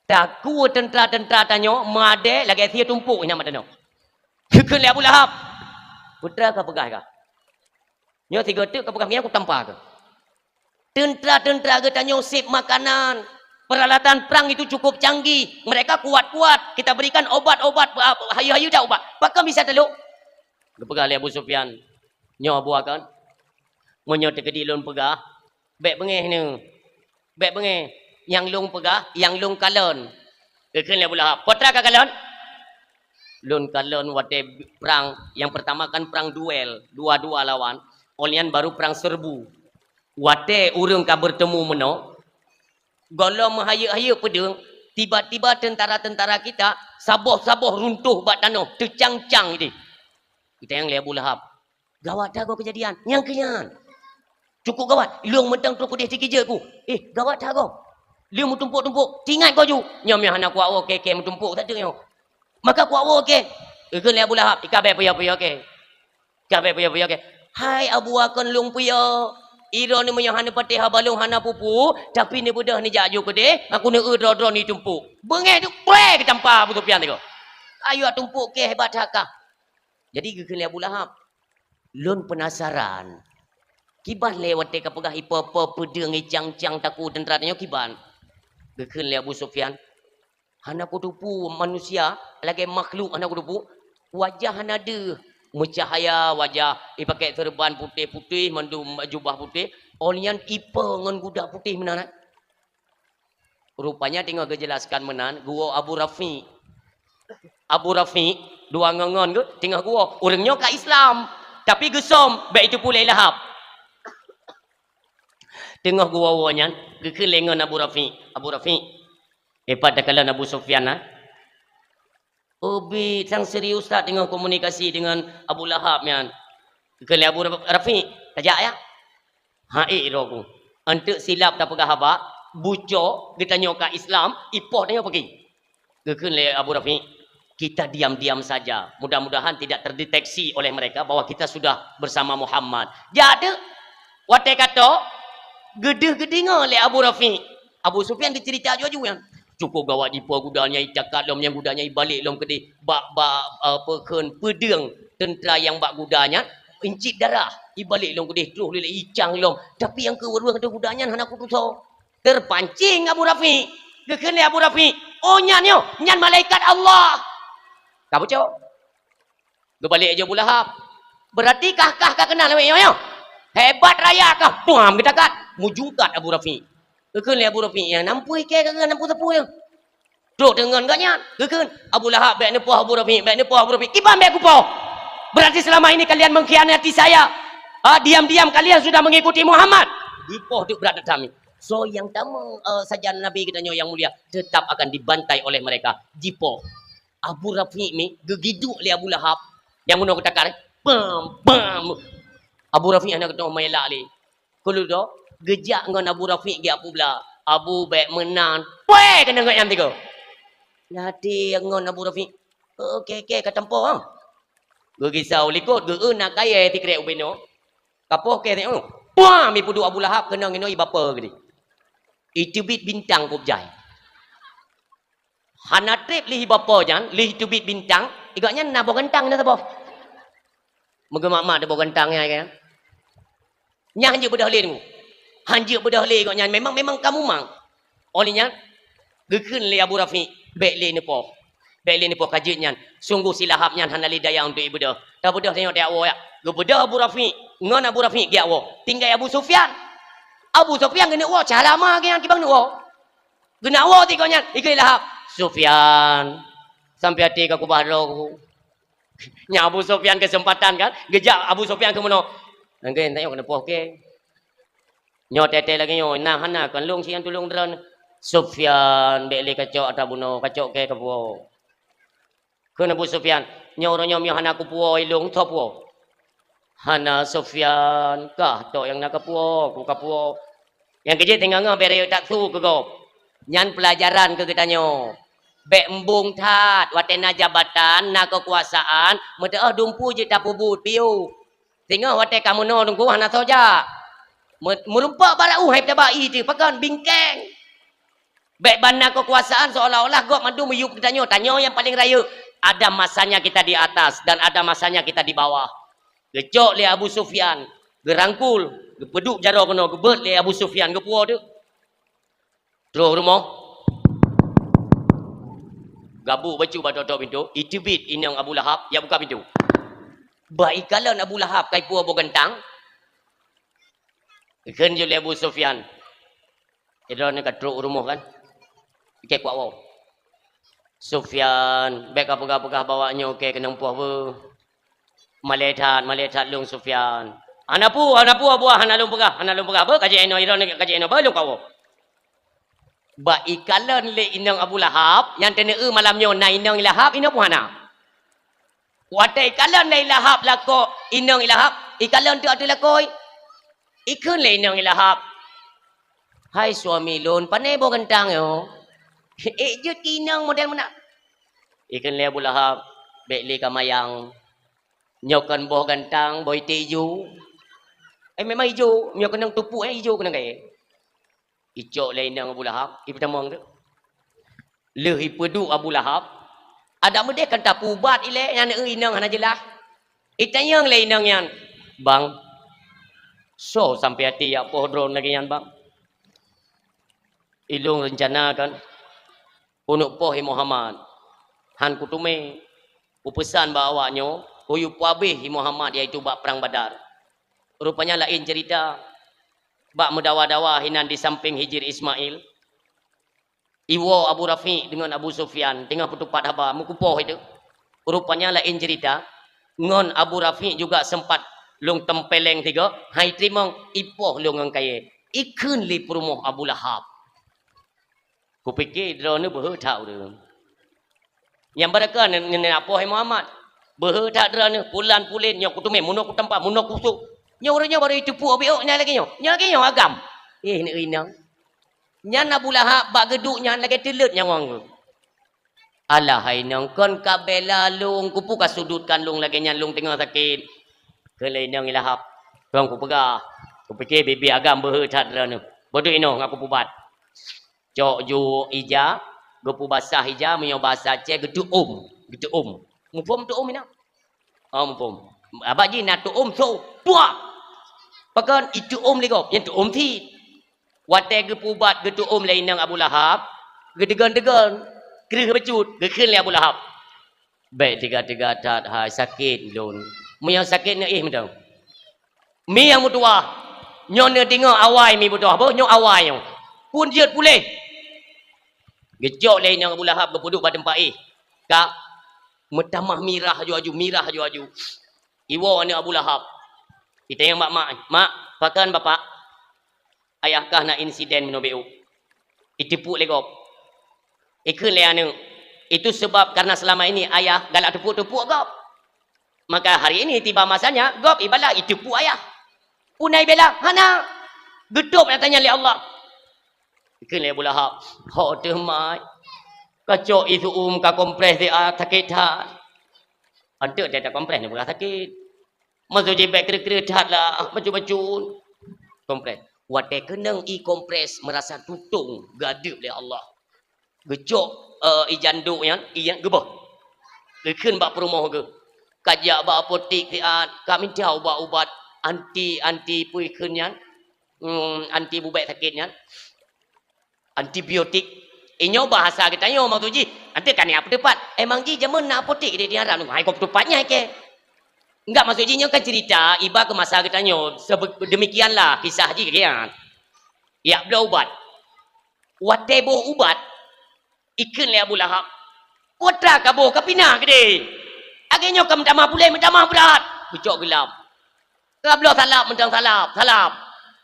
Taku tentera-tentera tanyo made lagi sia tumpuk ina madano. Ke le Abu Lahab. Putra ka pegah ka. Nyo tiga tu ka pegah aku tampar ke. Tentera-tentera ke tanyo sip makanan. Peralatan perang itu cukup canggih. Mereka kuat-kuat. Kita berikan obat-obat. Hayu-hayu dah obat. Pakam bisa teluk. Kepegah le Abu Sufyan. Nyo abu akan. Monyo tekedi lun pegah. Bek bengeh ni. Bek bengeh. Yang lung pegah. Yang lung kalon. Kekun le Abu Lahab. Potra ka kalon? Lun kalon wate perang. Yang pertama kan perang duel. Dua-dua lawan. Olian baru perang serbu. Wate urung ka bertemu meno. Golong menghayuk-hayuk pedang, tiba-tiba tentara-tentara kita saboh-saboh runtuh bak tanah, tercang-cang ini. Kita yang le Abu Lahab. Gawat dah kau kejadian. Yang kenyan. Cukup gawat. Liung mentang tu putih sikit je aku. Gawat dah kau. Liung mutumpuk-tumpuk. Tingat kau ju. Nyom yang anak kuat ke mutumpuk tak ada. Maka kuat ke. Ikut le Abu Lahab. Ikabe puya-puya ke. Ikabe puya-puya ke. Hai Abu akan liung puya. Iro ni menyang hana patih balung hana pupu, tapi ni budak ni jaju ke deh, aku ni dro ni tumpuk. Bengeh tu pleh ke tampar Abu Sufyan tu. Ayo tumpuk ke hebat hakah. Jadi ke Abu Lahab. Lun penasaran. Kiban lewat ke pegah ipa-apa pedang cang-cang taku tentera tanya kiban. Ke Abu Sufyan. Hana kutupu manusia, lagi makhluk hana kutupu, wajah hana ada. Mencahaya wajah, pakai serban putih-putih, mandum jubah putih. Olian ipa dengan kuda putih menan. Rupanya tinggal kejelaskan menan, gua Abu Rafi. Abu Rafi, dua ngongon ke, tinggal gua. Orangnya ke Islam, tapi gesom, baik itu pula Lahab. Tengah gua wanyan, kekelengan Abu Rafi. Abu Rafi, pada kalian Abu Sufyan. Obi sang serius tak dengan komunikasi dengan Abu Lahab yan. Kali Abu Rafiq tajak ya. Hai roku. Untuk silap tak pegah haba, bucok kita nyoka Islam, ipoh dia pergi. Kekali Abu Rafiq, kita diam-diam saja. Mudah-mudahan tidak terdeteksi oleh mereka bahwa kita sudah bersama Muhammad. Jadi, watai kata, gede-gede oleh Abu Rafiq. Abu Sufyan dicerita juga yang cukup gawat jipo gudanya cakap lom yang gudanya balik lom kedai bak pekeun pedeng tentera yang bak gudanya incip darah ibalik lom kedai terus lele icang lom tapi yang kedua ada gudanya hana aku tu terpancing Abu Rafiq gekene Abu Rafiq oh nyan malaikat Allah kamu cok gebalik aja Abu Lahab berarti kah kenal yo hebat raya kah puam kita kat mujungkat Abu Rafiq gekene Abu Rafiq yang nampui ke kagak nampu tepu yang duk dengan gaknya gekene Abu Lahab baik nepuh Abu Rafiq ibam baik kupo berarti selama ini kalian mengkhianati saya diam-diam kalian sudah mengikuti Muhammad ipoh duk berat kami so yang tamu saja Nabi kita yang mulia tetap akan dibantai oleh mereka jipo Abu Rafiq ni gegiduk oleh Abu Lahab yang muno ketakar pam Abu Rafiq anak ketemu melak li kalau do gejak ngan Abu Rafiq dia apa pula Abu baik menang weh kena ngat yang tiga jadi ngan Abu Rafiq okey ke tempoh ah ge risau likut ge nak kaya tikrek ubeno kapoh ke tengok wah mi pudu Abu Lahab kena ngino i bapa gedi itu bit bintang kubjai hana trip li bapa jan li itu bit bintang igaknya na bo gentang na sabo megemak-mak de bo gentang ya kan nyah je bedah leh hanjir bedah le kau nyan memang kamu mang olehnya gekun le Abu Rafiq baik le nepo kajit nyan sungguh silahap nyan hanali daya untuk ibu dah tak bedah tengok dia awak ya gebedah Abu Rafiq ngon Abu Rafiq dia awak tinggal Abu Sufyan kena awak cara lama ke yang kibang awak kena awak ti kau nyan ikut lahap Sufyan sampai hati aku baharo nya Abu Sufyan kesempatan kan gejak Abu Sufyan ke mana nggen tengok kena poh ke nyo tete lagi nyo nah hana kan lung sian tulung dron Sufyan beli kacok ata buno kacok ke kapuo kena Bu Sufyan nyo ro nyo hana kupuo ilung topuo hana Sufyan kah tok yang nak kapuo ku kapuo yang keje tengah ngah bere tak su ke go nyan pelajaran ke kita nyo bek embung tat watena jabatan na kekuasaan mete dumpu je tapubut piu tengah wate kamu no dungku hana soja merumpak barau hai tabai tu pakan bingkeng baik bana kekuasaan seolah-olah gok madu meyup kita tanyo yang paling raya ada masanya kita di atas dan ada masanya kita di bawah gecok le Abu Sufyan gerangkul gepeduk jaro kono gebet le Abu Sufyan gepuo tu terus rumah gabu baju badodo pintu itibit inang Abu Lahab ya buka pintu baik kalau Abu Lahab kai puo bo gentang ikan je Abu Sufyan kira ni kat truk rumah kan ikut kuat wow Sufyan baik apa-apa bawanya okey kena puah apa maletat lung Sufyan anapu buah analung pegah apa kaji eno ira ni kaji eno balung kau ba ikalan le inang Abu Lahab yang tena malamnya na inang Lahab ina puana watai ikalan le Lahab lako inang Lahab ikalan tu atu lakoi ikun le inang Lahab hai suami lon panai bo gentang yo je kinang model mana ikun le Abu Lahab bek le kamayang nyokan bo gentang boy tiju memang hijau nyokan nang tupu hijau kena gaya ijo le inang Abu Lahab ibu tamang tu lehi pedu Abu Lahab ada mudeh kan tapubat ile yang inang hana jelah itanyang le inang yan bang so sampai hati ya pohdron lagi yan bang ilung rencana kan untuk pohi Muhammad han kutume upesan bawanya huyu puabih Muhammad iaitu bak perang Badar rupanya lain cerita bak mendawa-dawa hinan di samping Hijir Ismail iwo Abu Rafiq dengan Abu Sufyan tengah petupat haba mukupoh itu rupanya lain cerita ngon Abu Rafiq juga sempat lung tempeleng tiga hai trimong ipoh lung ngkaya ikun li perumuh Abu Lahab kupikir drone berhutau tu Yang mereka nak apa hai Muhammad. Berdak derana pulan pulin nyo kutume muno ku tempat muno kusuk. Nyo orangnya baru itu pu obiok nya lagi nyo. Nya lagi nyo agam. Ni inang. Nya Abu Lahab bak geduk nya lagi telut nya wang. Alah hai nang kon kabela lung kupu ka sudutkan lung lagi nya lung tengah sakit. Kelai nang Lahab. Kong ku pegah. Ku fikir bibi agam berdak derana. Bodoh ino ngaku pubat. Cok ju ija, gopu basah ija menyo basah ce geduk geduk Mufum tu ina. Oh mufum. Abak ji nak tu so puak. Pakan itu lego, yang tu ti. Wate ge pubat ge tu lain nang Abu Lahab, ge degan-degan, kerih becut, ge keun le Abu Lahab. Baik tiga-tiga tat hai sakit lun. Mu yang sakit ni mendang. Mi yang mutua. Nyo ne tengok awai mi mutua, apa nyo awai nyo. Pun jeut pulih. Gejok lain yang Abu Lahab berpuduk pada tempat Kak, metamah mirah aju. Iwo ni Abu Lahab. Kita yang mak, pakan bapak. Ayahkah nak insiden menobeu. Itipuk legop. Ikun leanu. Itu sebab karena selama ini ayah galak tepuk-tepuk gop. Maka hari ini tiba masanya gop ibalah itipuk ayah. Punai bela, hana. Gedup nak tanya oleh Allah. Ikun le Abu Lahab. Hok demai. Kacok itu ka kompres dia sakit dah. Ada dia tak kompres ni bukan sakit. Masuk je beg kira-kira dah lah. Baju-baju. Kompres. Watai kenang kompres merasa tutung gadup oleh Allah. Gecok ijanduk yang iyan gebah. Gekun bak perumah ke. Kajak bak apotik dia. Kami tahu bak ubat anti pui kenyan. Anti bubek sakitnya. Antibiotik. Inyo bahasa kita nyo mak tu ji. Nanti kan ni apa tepat. Emang ji jaman nak apotik dia diharap nu. Hai kau tepatnya ke. Enggak maksud ji nyo kan cerita iba ke masa kita nyo demikianlah kisah ji kian. Ya bela ubat. Watebo ubat ikun le Abu Lahab. Kotra kabo kapina gede. Agenyo kam tamah pulai mentamah berat. Bicok gelap. Kablo salap mentang salap.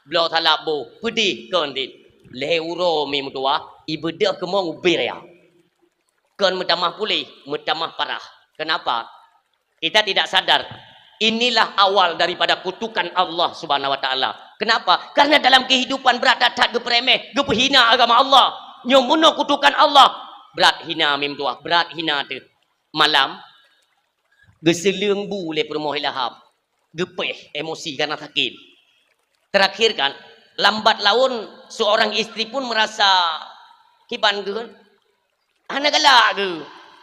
Blo salap bo. Pedih kon dit. Leuro mi mutua. Ibadah kemong ubir ya. Kon mentamah pulih, mentamah parah. Kenapa? Kita tidak sadar. Inilah awal daripada kutukan Allah Subhanahu Wa Taala. Kenapa? Karena dalam kehidupan berat tak gepremeh, gepehina agama Allah. Nyomuno kutukan Allah. Berat hina mim tua, berat hina tu. Malam geselung bu le permoh Lahab. Gepeh emosi karena sakit. Terakhir kan, lambat laun seorang istri pun merasa kiban ke. Hana galak ke.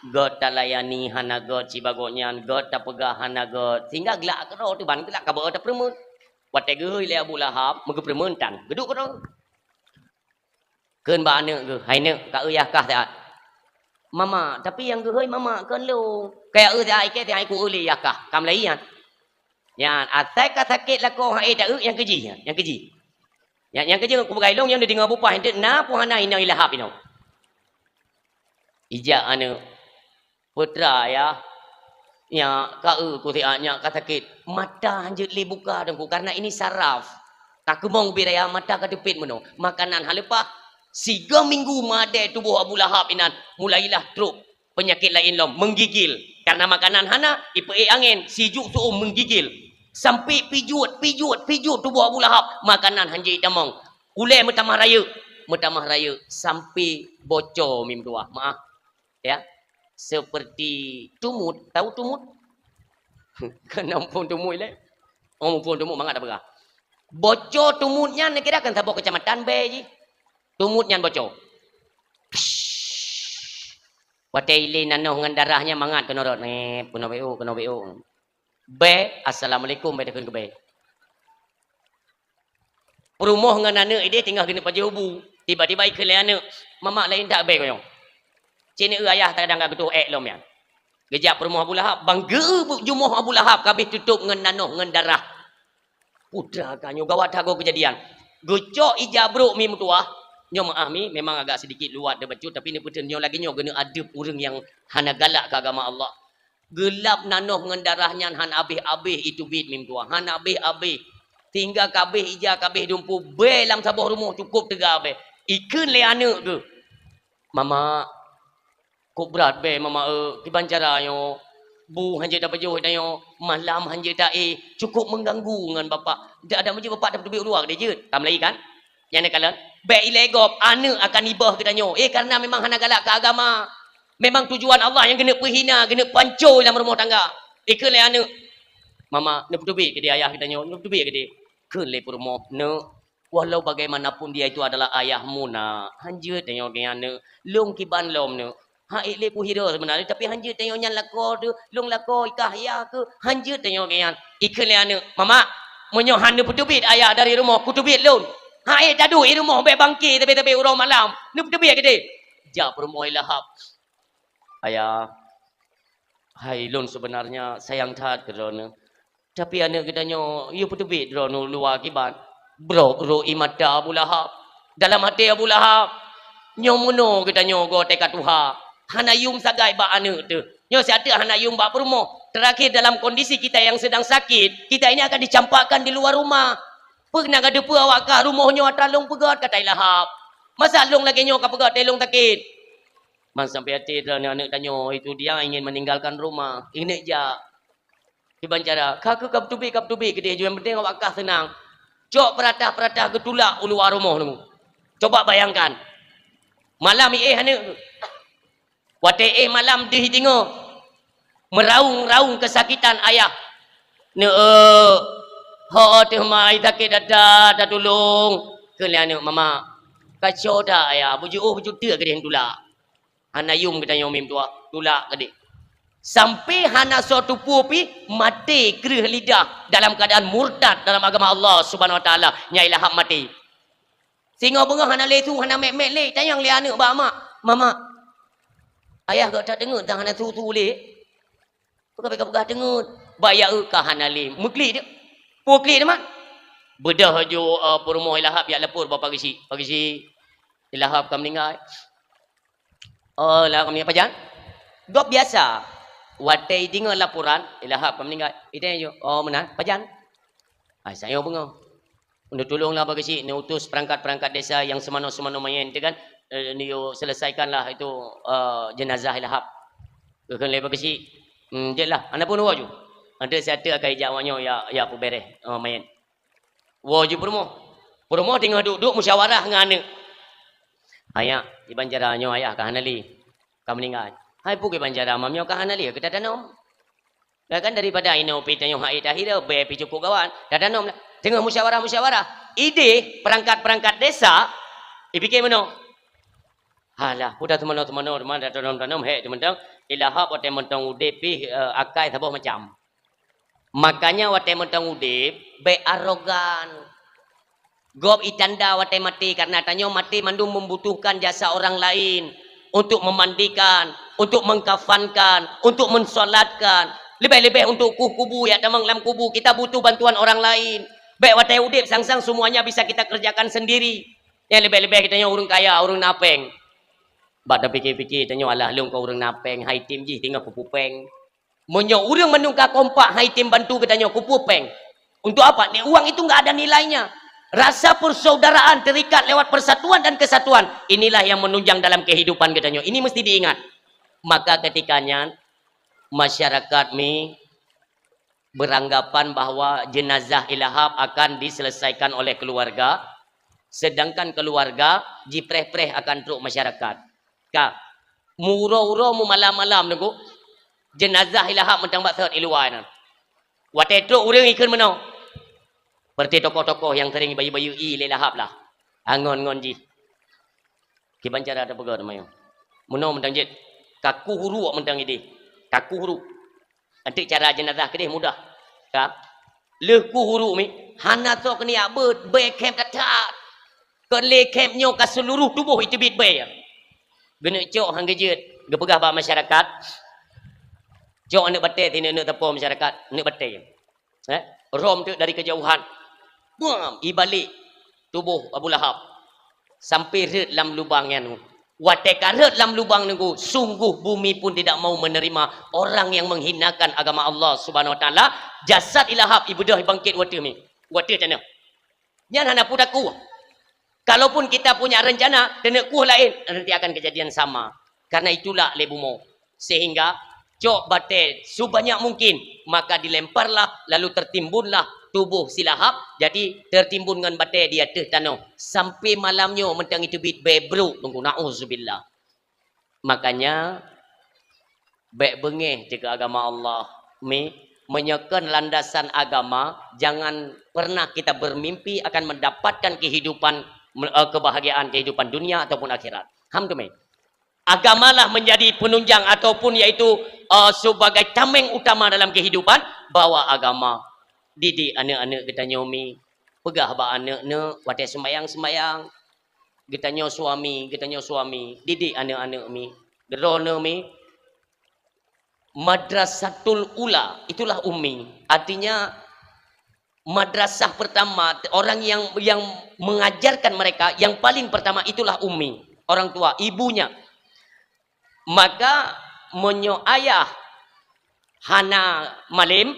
God tak layani hana God cibagonyan. God tak pegah hana God. Sehingga gelak ke roh tu ban gelak kabar tak permun. Watai ge le Abu Lahab mege permun tan. Geduk ke roh. Keun ba aneuk ke. Hai neuk ka euyah kah tak? Mama, tapi yang ge heuy mama keun lu. Kayak ai ke ai ku euli yah kah. Kam laian. Yan, atai ka sakit la ko hai tak yang keji. Yang keji. Yang keji ku bagailong yang dengar bupah hendak na pu hana ina Lahab ino. Ijak anu putra ya kau ku tiaknya kata sakit mata hanjut li buka dengku karena ini saraf tak kemong biraya mata ka depit meno makanan halepah 3 minggu made tubuh Abu Lahab inan mulailah truk penyakit lain lom menggigil karena makanan hana ipei angin sijuk tu menggigil sampai pijut tubuh Abu Lahab makanan hanjit damong ule metamah raya sampai bocor mim dua maaf ya seperti tumut, tahu tumut? Kenampun tumut le. Oh, mumpun tumut mangat apa? Bocor tumutnya ni kira kan sabok kecamatan beji. Tumutnya bocor. Watai ile nanoh ngan darahnya mangat kenorot ni, kena BO. Be, assalamualaikum be dekun ke be. Perumoh ngan aneuk ide tinggal kena paju hubu. Tiba-tiba ikut le aneuk. Mamak lain tak be koyong. Cina ayah tak ada betul lom ya. Gejak perumah Abu Lahab. Bangga jumuh Abu Lahab. Kabeh tutup dengan nanoh, dengan darah. Putra kanyo gawat hago kejadian. Gecok ijabruk mi mutua. Nyo maahmi memang agak sedikit luat dia baca. Tapi ni betul nyo lagi nyo kena adab orang yang hana galak ke agama Allah. Gelap nanoh dengan darahnya. Han abih-abih itu bid mi mutua. Han abih-abih. Tinggal kabeh ija kabeh dumpu. Belam sabuh rumah cukup tegak abih. Ikun le anak ke. Mama. Kok berat be mama kiban cara yo. Bu hanje dah baju dah yo. Malam hanje dah cukup mengganggu dengan bapak. Dah ada macam bapak dah duduk luar dia je. Tam lagi kan? Yang nak kalian be ilegop anak akan ibah ke danyo. Karena memang hana galak ke agama. Memang tujuan Allah yang kena perhina, kena pancur dalam rumah tangga. Kele anak. Mama, nak duit ke dia ayah kita nyo, nak duit ke dia. Kele rumah nak. Walau bagaimanapun dia itu adalah ayahmu nak. Hanje tengok dia anak. Long kiban lom nak. Le ku hira sebenarnya tapi hanje tengok nyan lako tu, long lako ikah ya ke. Hanje tengok dia. Kele anak. Mama, monyo hana duit ayah dari rumah, ku duit lon. Dah duit rumah be bangki tapi urang malam. Nak duit ke dia. Ja rumah lahap. Ayah, hai lon sebenarnya sayang tat kerana. Tapi anak kita nyo, ia pun tebik kerana luar kibat. Bro imada Abu Lahab. Dalam hati Abu Lahab, nyo muno kita nyo go tekad Tuhan. Hanayum sagai ba anak tu. Nyo siata hanayum ba rumah. Terakhir dalam kondisi kita yang sedang sakit, kita ini akan dicampakkan di luar rumah. Pernah ada apa awak kah rumah nyo atalong pegat kata Lahab. Masa long lagi nyo ka pegat telong takit. Man sampai hati kerana anak tanya, itu dia ingin meninggalkan rumah. Ingat je. Iban cara, kau kap tubi ke dia. Yang penting awak kah senang. Cok peratah ketulak luar rumah tu. Coba bayangkan. Malam anak. Wate malam dia tengok. Meraung-raung kesakitan ayah. Tu mai sakit dah tolong. Kena anak mama. Kacau dah ayah. Bujuk dia ke dia yang tulak. Hanayum kita yomim tua tulak ke dia. Sampai hana suatu pupi mati kerih lidah dalam keadaan murtad dalam agama Allah Subhanahu wa taala. Nyai Lahab mati. Singa bengah hana le tu hana mek le tayang le anak ba mak. Mama. Ayah gak tak dengar dah hana tu le. Pegah dengar. Bayak ka hana le. Mukli dia. Pukli dia mak. Bedah jo rumah Lahab ya lepur bapa gisi. Pagi Lahab kam meninggal. Oh lah kami apa jangan? Dok biasa. Watai dengar laporan, Lahab meninggal. Itu aja. Oh benar, apa jangan? Saya bengah. Untuk tolonglah bagi si, utus perangkat-perangkat desa yang semano-semano main, itu kan? Ni selesaikanlah itu jenazah Lahab. Kan lepas bagi si, jelah. Anda pun wajib. Ada satu akan jawabnya ya apa beres main. Wajib Perumo tinggal duduk musyawarah dengan anak. Ayah, di banjarannya ayah kahanali. Kamu meninggal. Hai puki banjara mamnya kahanali. Kita tanam. Kan daripada ini opitnya yang hai tahir be pi cukup kawan. Dah tanam. Tengok musyawarah. Ide perangkat-perangkat desa dipikir mana? Halah, udah teman-teman dah tanam he teman-teman. Ilahap wate mentang udip pi akai sabah macam. Makanya wate mentang udip be arogan. Gob itanda wate mati karena tanya mati mandum membutuhkan jasa orang lain untuk memandikan, untuk mengkafankan, untuk mensolatkan. Lebih-lebih untuk kubu ya tamang lam kubu kita butuh bantuan orang lain. Baik wate udip sang-sang semuanya bisa kita kerjakan sendiri. Yang lebih-lebih kita urang kaya, urang napeng. Bak dah fikir-fikir tanya alah lung kau urang napeng, hai tim ji tinggal kupupeng. Monyo urang menungka kompak hai tim bantu katanya kupupeng. Untuk apa? Ni uang itu enggak ada nilainya. Rasa persaudaraan terikat lewat persatuan dan kesatuan. Inilah yang menunjang dalam kehidupan katanya. Ini mesti diingat. Maka ketikanya masyarakat beranggapan bahwa jenazah Lahab akan diselesaikan oleh keluarga. Sedangkan keluarga jipreh-preh akan truk masyarakat. Kak, muro-uro mu malam-malam nunggu. Jenazah Lahab mentang baksat iluan. Wate truk urang ikut menau. Seperti tokoh-tokoh yang sering bayu-bayu Lahab lah. Angon-ngon ji. Kiban cara ada pegar mayo. Muno mentang jet. Kaku huru mentang ide. Kaku huru. Nanti cara jenazah kedih mudah. Kak. Leku huru mi. Hana so keni abet. Bekem tatat. Kele kemnyo ka seluruh tubuh itu bit be. Gena cok hang gejet. Gepegah ba masyarakat. Cok anak batai tina anak tepo masyarakat. Anak batai. Rom tu dari kejauhan. Buang ibalik tubuh Abu Lahab sampai ret dalam lubangnya nu. Wate karet dalam lubang nunggu, sungguh bumi pun tidak mau menerima orang yang menghinakan agama Allah Subhanahu wa taala. Jasad Lahab ibadah bangkit wate mi. Wate macam mana? Nyan hana pudaku. Kalaupun kita punya rencana kena kuh lain, nanti akan kejadian sama. Karena itulah lebumo. Sehingga cok batil sebanyak mungkin maka dilemparlah lalu tertimbunlah tubuh silahap jadi tertimbun dengan batil di atas tanah sampai malamnya mentang itu bit bebruk tunggu nauzubillah. Makanya baik bengih jaga agama Allah menyekan landasan agama, jangan pernah kita bermimpi akan mendapatkan kehidupan kebahagiaan kehidupan dunia ataupun akhirat. Hamdulillah. Agamalah menjadi penunjang ataupun yaitu sebagai tameng utama dalam kehidupan. Bawa agama didik anak-anak kita nyomi pegah ba anak-anak watai sembayang kita nyo suami didik anak-anak mi derona mi madrasatul ula itulah ummi, artinya madrasah pertama orang yang mengajarkan mereka yang paling pertama itulah ummi, orang tua ibunya. Maka menyo ayah hana malim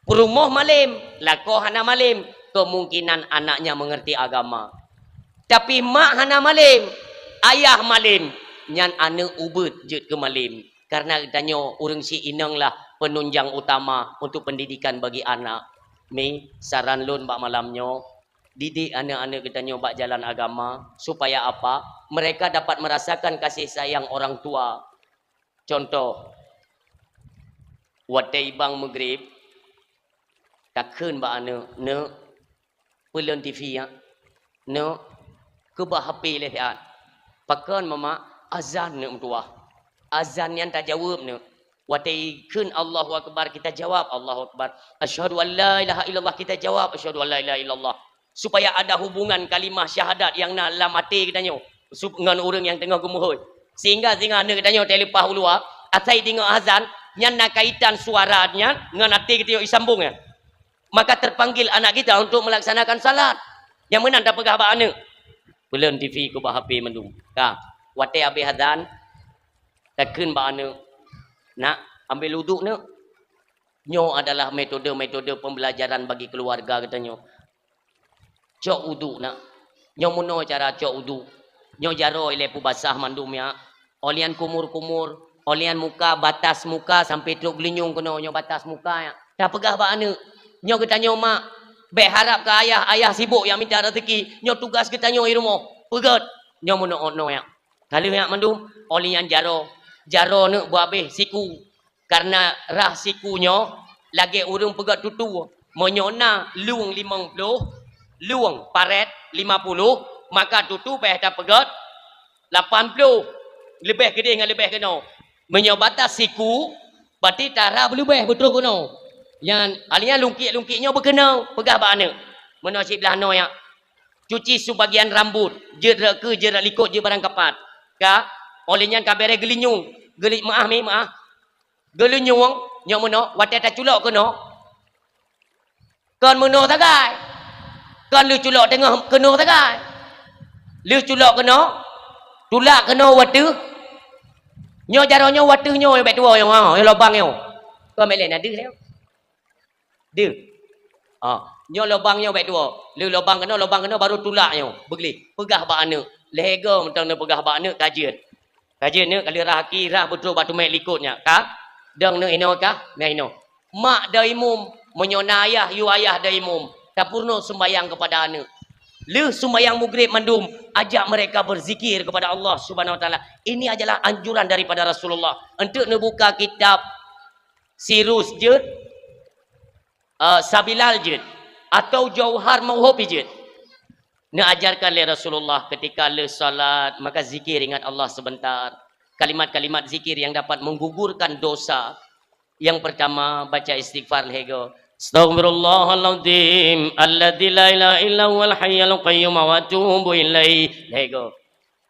perumoh malim lako hana malim kemungkinan anaknya mengerti agama. Tapi mak hana malim ayah malim nyan anak ubet jet ke malim. Karena tanya urang si inang lah penunjang utama untuk pendidikan bagi anak. Mi saran lun bak malamnya didik anak-anak kita nyoba jalan agama supaya apa? Mereka dapat merasakan kasih sayang orang tua. Contoh watai bang maghrib takkan bak anak ne pelon TV ya ne ke bah HP lihat pakan mama azan ne tua azan yang tak jawab ni. Watai kun Allahu Akbar kita jawab Allahu Akbar. Asyhadu an la ilaha illallah kita jawab asyhadu an la ilaha illallah. Supaya ada hubungan kalimah syahadat yang nak dalam hati kita nyo dengan orang yang tengah gemuhoi. Sehingga anak kita nyo telepah ulua atai tengok azan yang nak kaitan suaranya dengan hati kita yo isambung ya. Maka terpanggil anak kita untuk melaksanakan salat. Yang mana dah pegah ba anak. Belum TV ku bah HP mendung. Ka, watai habis azan takkan ba anak nak ambil wuduk nak nyo adalah metode-metode pembelajaran bagi keluarga katanya. Cok wuduk nak nyo muno cara cok wuduk nyo jaro lepu basah mandum ya olian kumur-kumur olian muka batas muka sampai truk gelinyung kono nyo batas muka ya dah pegah ba anak nyo katanya mak be harap ke ayah sibuk yang minta rezeki nyo tugas katanya di rumah pegat nyo muno ono ya kalau yang mandum olian jaro ne buat habis siku karena rah sikunya lagi urung pegat tutu menyona luang 50 luang paret 50 maka tutu peh dah pegat 80 lebih gede dengan lebih kena menyobatas siku berarti tara berlebih betul kena yang alian lungkit-lungkitnya berkena pegah ba anak mana sebelah no ya cuci sebagian rambut jerak ke jerak likut je barang kapat ka olehnya kabere gelinyung gelik maaf gelinyung nyok mono watai ta culok keno kon mono tagai kon lu culok tengah keno tagai lu culok keno tulak keno watu nyo jaronyo watu nyo bet tua yang lobang yo kon mele na deu deu nyo lobang nyo bet tua lu lobang keno baru tulak nyo begli pegah ba anak lego mentang ne pegah ba anak kajian ni kalau rahaki rah betul batu mek likutnya ka dang ne ino ka ne ino mak daimum menyona ayah yu ayah daimum tapurno sembayang kepada anak le sembayang maghrib mandum ajak mereka berzikir kepada Allah Subhanahu wa taala. Ini adalah anjuran daripada Rasulullah untuk ne buka kitab Sirus je Sabilal je atau Jauhar Mauhubi je nak ajarkan oleh Rasulullah ketika le salat maka zikir ingat Allah sebentar. Kalimat-kalimat zikir yang dapat menggugurkan dosa. Yang pertama baca istighfar lego. Astaghfirullahaladzim alladzi la ilaha illa huwal hayyul qayyum wa atubu ilaihi lego.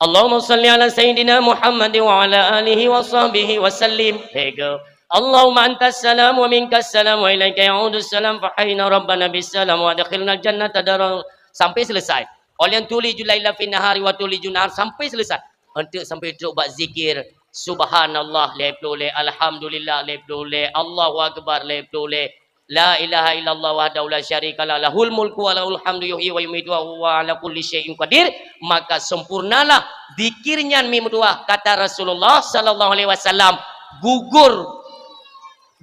Allahumma salli ala sayyidina Muhammad wa ala alihi wa sahbihi wa sallim lego. Allahumma antas salam wa minkas salam wa ilaika ya'udus salam fa hayna rabbana bis salam wa adkhilnal jannata daral sampai selesai. Oleh yang tulis julaila fi nahari wa tulis junar sampai selesai. Untuk sampai duduk buat zikir subhanallah lebih boleh, alhamdulillah lebih boleh, Allahu akbar lebih boleh, La ilaha illallah wahdahu la syarikalah lahul mulku wa lahul hamdu yuhyi wa yumiitu wa huwa ala kulli syai'in qadir. Maka sempurnalah zikirnya mimduah, kata Rasulullah sallallahu alaihi wasallam, gugur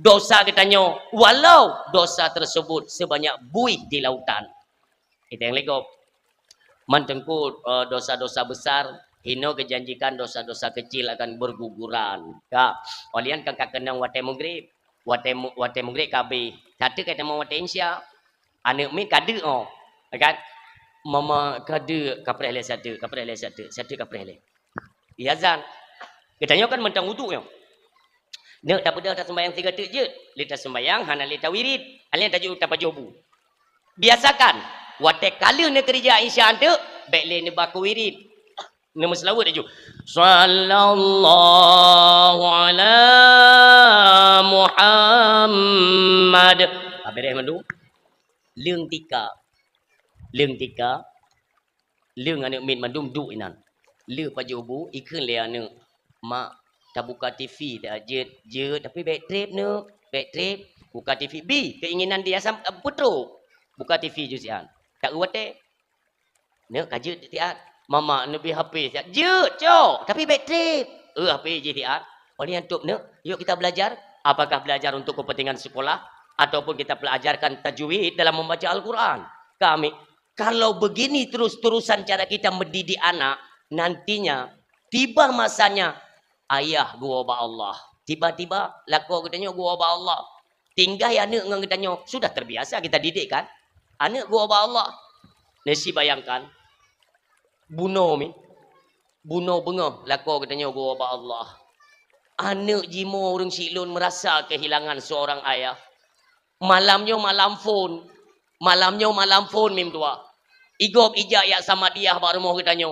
dosa katanya, walau dosa tersebut sebanyak buih di lautan. Itu yang legop. Mantengku dosa-dosa besar, hino kejanjikan dosa-dosa kecil akan berguguran. Ya, olian kakak kenang wate mugrib. Wate mugrib kabe. Kata kata mau wate insya. Anak mi kade oh. Kan? Mama kade kaprele satu kaprele. Iya zan. Katanya kan mentang wudu yo. Nek tak pada tak sembahyang 3 detik je. Lita sembahyang hana lita wirid. Alian tajuk tak pajobu. Biasakan wate kala ne kerja insya ante baik le ne baku wirid. Nama selawat dia juga. Sallallahu ala Muhammad. Habis dah mandu. Leung tika. Leung anak min mandum duk inan. Leung pajobu ikun le anak. Mak tak buka TV dah je tapi baik trip ne. Baik trip buka TV B keinginan dia sam putro. Buka TV jusian. Tak wate. Ne kaje tiat. Mama nabi HP siap. Je, cok. Tapi baik trip. HP je tiat. Oleh yang tuk ne, yuk kita belajar. Apakah belajar untuk kepentingan sekolah ataupun kita belajarkan tajwid dalam membaca Al-Quran. Kami kalau begini terus-terusan cara kita mendidik anak, nantinya tiba masanya ayah gua ba Allah. Tiba-tiba laku katanya gua ba Allah. Tinggal anak dengan katanya sudah terbiasa kita didik kan? Anak gua ba Allah. Nasi bayangkan bunuh bengah laku katanya gua ba Allah. Anak jimo orang silun merasa kehilangan seorang ayah. Malamnya malam phone mim tua. Igop ijak ya sama dia baru mau katanya.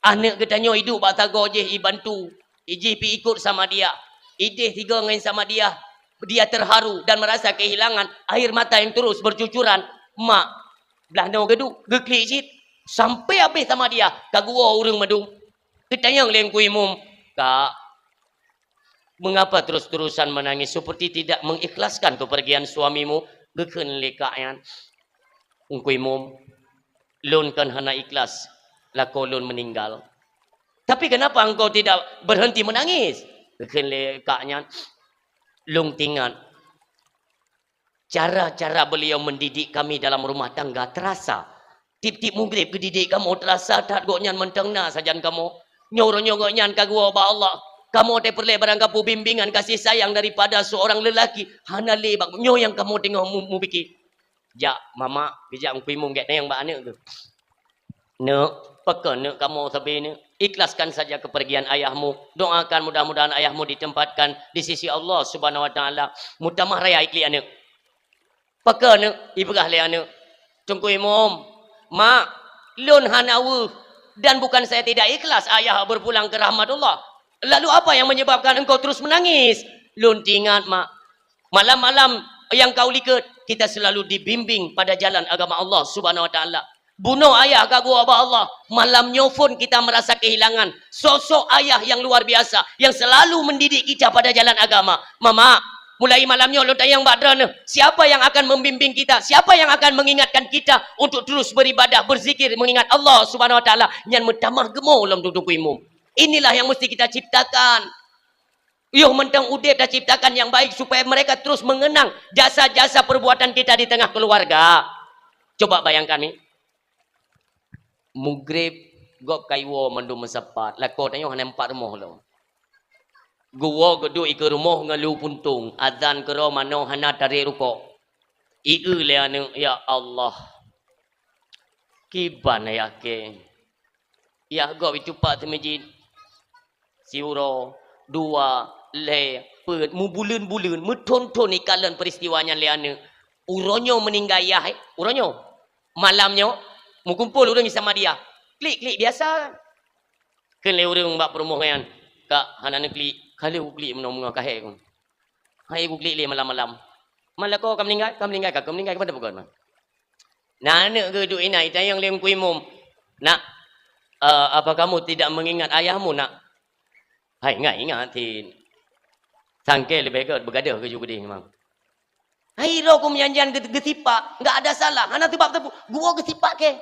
Anak katanya hidup batago je ibantu. Iji pi ikut sama dia. Ideh tiga dengan sama dia. Dia terharu dan merasa kehilangan. Air mata yang terus bercucuran. Mak belah no geduk geklik sit sampai habis sama dia. Kagua urang madung. Katanya leng kuimum. Kak, mengapa terus-terusan menangis seperti tidak mengikhlaskan kepergian suamimu? Geken lekayan. Ungkuimum. Lun kan hana ikhlas. Lako lun meninggal. Tapi kenapa engkau tidak berhenti menangis? Geken lekanya. Lung tingat. Cara-cara beliau mendidik kami dalam rumah tangga terasa. Tip-tip mugrib kedidik kamu terasa tak goknyan mentengna sajan kamu. Nyoro-nyoroknyan kagua ba Allah. Kamu te perle barang kapu bimbingan kasih sayang daripada seorang lelaki. Hana lebak nyo yang kamu tengok mu pikir. Ja, mama, bijak ngkuimung get yang ba anak tu. Nek, peka nek kamu sabi ni. Ikhlaskan saja kepergian ayahmu. Doakan mudah-mudahan ayahmu ditempatkan di sisi Allah Subhanahu wa taala. Mutamah raya ikli anak. Peka nek ibrah le anak. Tungku imam. Mak, lun hanawu dan bukan saya tidak ikhlas ayah berpulang ke rahmat Allah. Lalu apa yang menyebabkan engkau terus menangis? Lun tingat mak. Malam-malam yang kau liket, kita selalu dibimbing pada jalan agama Allah Subhanahu wa taala. Bunuh ayah kagu abah Allah. Malam nyofun kita merasa kehilangan sosok ayah yang luar biasa yang selalu mendidik kita pada jalan agama. Mama, mulai malamnya lo tayang badran. Siapa yang akan membimbing kita? Siapa yang akan mengingatkan kita untuk terus beribadah, berzikir, mengingat Allah Subhanahu wa taala yang mentamah gemau dalam duduk imum. Inilah yang mesti kita ciptakan. Yuh mentang udep dah ciptakan yang baik supaya mereka terus mengenang jasa-jasa perbuatan kita di tengah keluarga. Coba bayangkan ni. Mugrib gop kaiwo mandum mesepat. Lako tanya hanya 4 rumah lo. Gua geduk ke rumah ngalu puntung. Azan ke rumah mano hana tarik rukuk. Iu le anu ya Allah. Kiban ya ke. Ya gop itu pak di masjid. Siuro 2 le pet mu bulan-bulan mu tonton ikalan peristiwanya le anu. Uronyo meninggal ya uronyo. Malamnya mu kumpul urang sama dia. Klik biasa. Kan le urang bak perumahan. Kak hanana klik kali uklik menong kahek. Hai uklik le malam-malam. Malam kau meninggal kau meninggal kepada pukul. Nah anak ke duk inai tayang lem kuimum. Nak apa kamu tidak mengingat ayahmu nak? Hai ingat thì thằng kia lebih ke begaduh ke juga dia memang. Hai ro ku menyanjian gesipak, enggak ada salah. Ana tebak tepu, gua gesipak ke.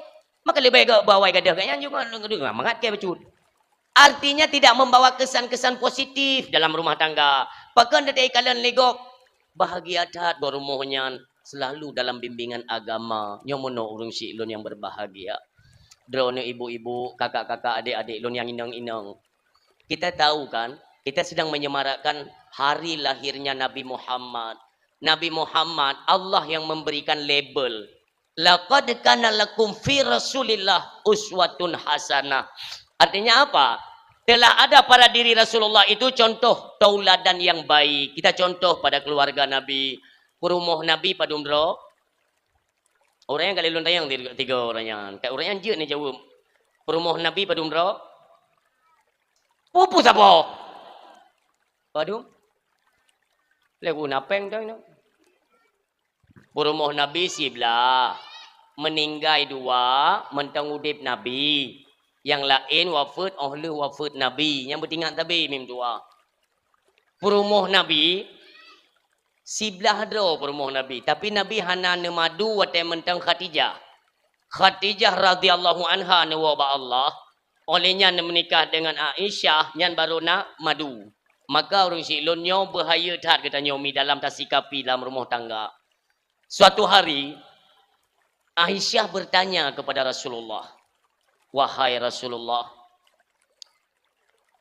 Maka lebih baik bawai gadah kayaknya juga mangat ke becut. Artinya tidak membawa kesan-kesan positif dalam rumah tangga. Pakan dari kalian legok bahagia tat berumuhnya selalu dalam bimbingan agama. Nyomono urung si ilun yang berbahagia. Drone ibu-ibu, kakak-kakak, adik-adik ilun yang inang-inang. Kita tahu kan, kita sedang menyemarakkan hari lahirnya Nabi Muhammad. Nabi Muhammad, Allah yang memberikan label. Laqad kana lakum fi Rasulillah uswatun hasanah. Artinya apa? Telah ada pada diri Rasulullah itu contoh tauladan yang baik. Kita contoh pada keluarga Nabi, perumuh Nabi pada umrah. Orang yang kali lu tayang tiga orang yang. Kat orang yang je ni jawab. Perumuh Nabi pada umrah. Pupu siapa? Padu. Lagu napeng dah ni. Perumuh Nabi sebelah. Meninggai dua, mentang udip Nabi. Yang lain wafat oleh wafat Nabi. Yang bertingat Nabi mim tua. Perumuh Nabi sebelah ada perumuh Nabi. Tapi Nabi hana nemadu watai mentang Khadijah. Khadijah radhiyallahu anha ne waba Allah. Olehnya menikah dengan Aisyah yang baru nak madu. Maka orang silun nyo bahaya tat kata nyomi dalam tasikapi dalam rumah tangga. Suatu hari Aisyah bertanya kepada Rasulullah, wahai Rasulullah,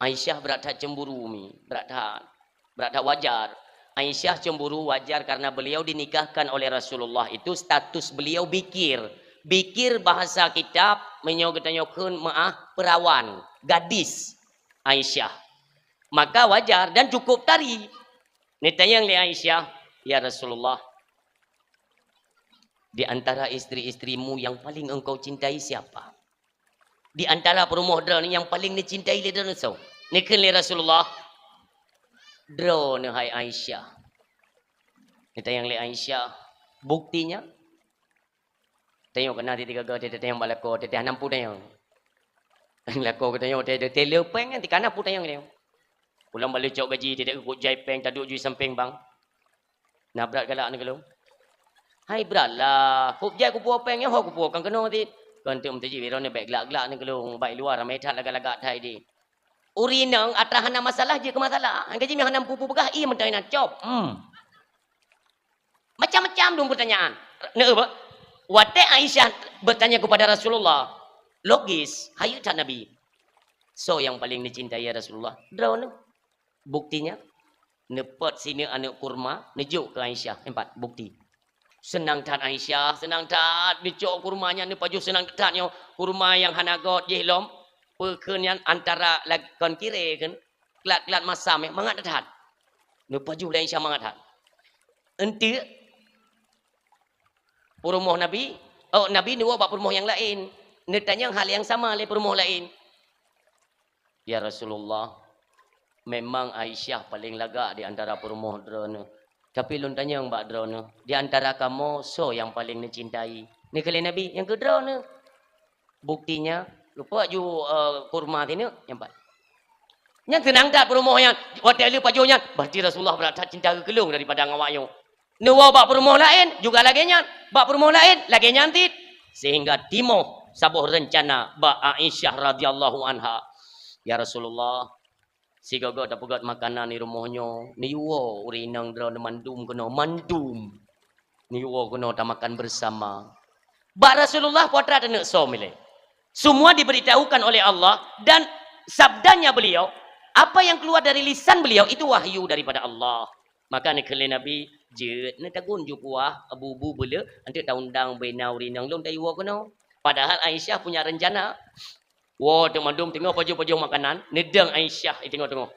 Aisyah berat cemburu mi, berat wajar. Aisyah cemburu wajar karena beliau dinikahkan oleh Rasulullah itu status beliau bikir. Bikir bahasa kitab menyoketanyokun maaf perawan, gadis Aisyah. Maka wajar dan cukup tari. Nitanya yang Aisyah, ya Rasulullah, di antara istri-istrimu yang paling engkau cintai siapa? Di antara perumuh drone yang paling dicintai oleh drone so. Niken le Rasulullah. Drone hai Aisyah. Kita yang le Aisyah. Buktinya tengok kena tiga gak tengok balako teteh nampu tengok. Lako tengok teteh telepeng kan tikana pu tengok tengok. Pulang balik cok gaji teteh kut jai peng taduk jui samping bang. Nabrak galak ni kalau. Hai beratlah. Kup jai kupu peng yang ho kupu kan kena ti. Kan tu mesti wiro ni baik gelak-gelak ni kalau baik luar ramai tat lagak-lagak thai di. Urinang atrah hana masalah je ke masalah. Gaji mi hanam pupu begah i mentai nak cop. Macam-macam dong pertanyaan. Ne apa? Wate Aisyah bertanya kepada Rasulullah. Logis, hayu tak Nabi. So yang paling dicintai Rasulullah. Drone. Buktinya nepot sini anak kurma, nejuk ke Aisyah. Empat bukti. Senang tat Aisyah, senang tat dicok kurmanya ni paju senang tatnya kurma yang hanagot jehlom pekeun yang antara lakon kire kan kelat-kelat masam mangat tat. Ni paju Aisyah mangat tat. Enti perumuh Nabi, Nabi ni buat perumuh yang lain. Ni tanya hal yang sama le perumuh lain. Ya Rasulullah, memang Aisyah paling lagak di antara perumuh drone. Tapi lun tanya mbak drone, di antara kamu so yang paling dicintai. Ni kali Nabi yang ke drone. Buktinya lupa ju kurma ini yang pak. Yang tenang tak perumuh yang hotel pajunya. Berarti Rasulullah berat cinta ke kelung daripada ngawaknya. Nuwa bak perumuh lain juga lagi nyat. Bak perumuh lain lagi nyantit. Sehingga timo sabuh rencana bak Aisyah radhiyallahu anha. Ya Rasulullah, si gagak dah pegat makanan di rumahnya. Ni yuwa urinang drone mandum kena mandum. Ni yuwa kena tak makan bersama. Bak Rasulullah potrat anak somile. Semua diberitahukan oleh Allah dan sabdanya beliau, apa yang keluar dari lisan beliau itu wahyu daripada Allah. Maka ni kele Nabi je ni tagun ju kuah abu-abu bela nanti taundang bena urinang lom dai yuwa kena. Padahal Aisyah punya rencana. Wah, mandum tengok paju-paju makanan. Nedang Aisyah, tengok-tengok.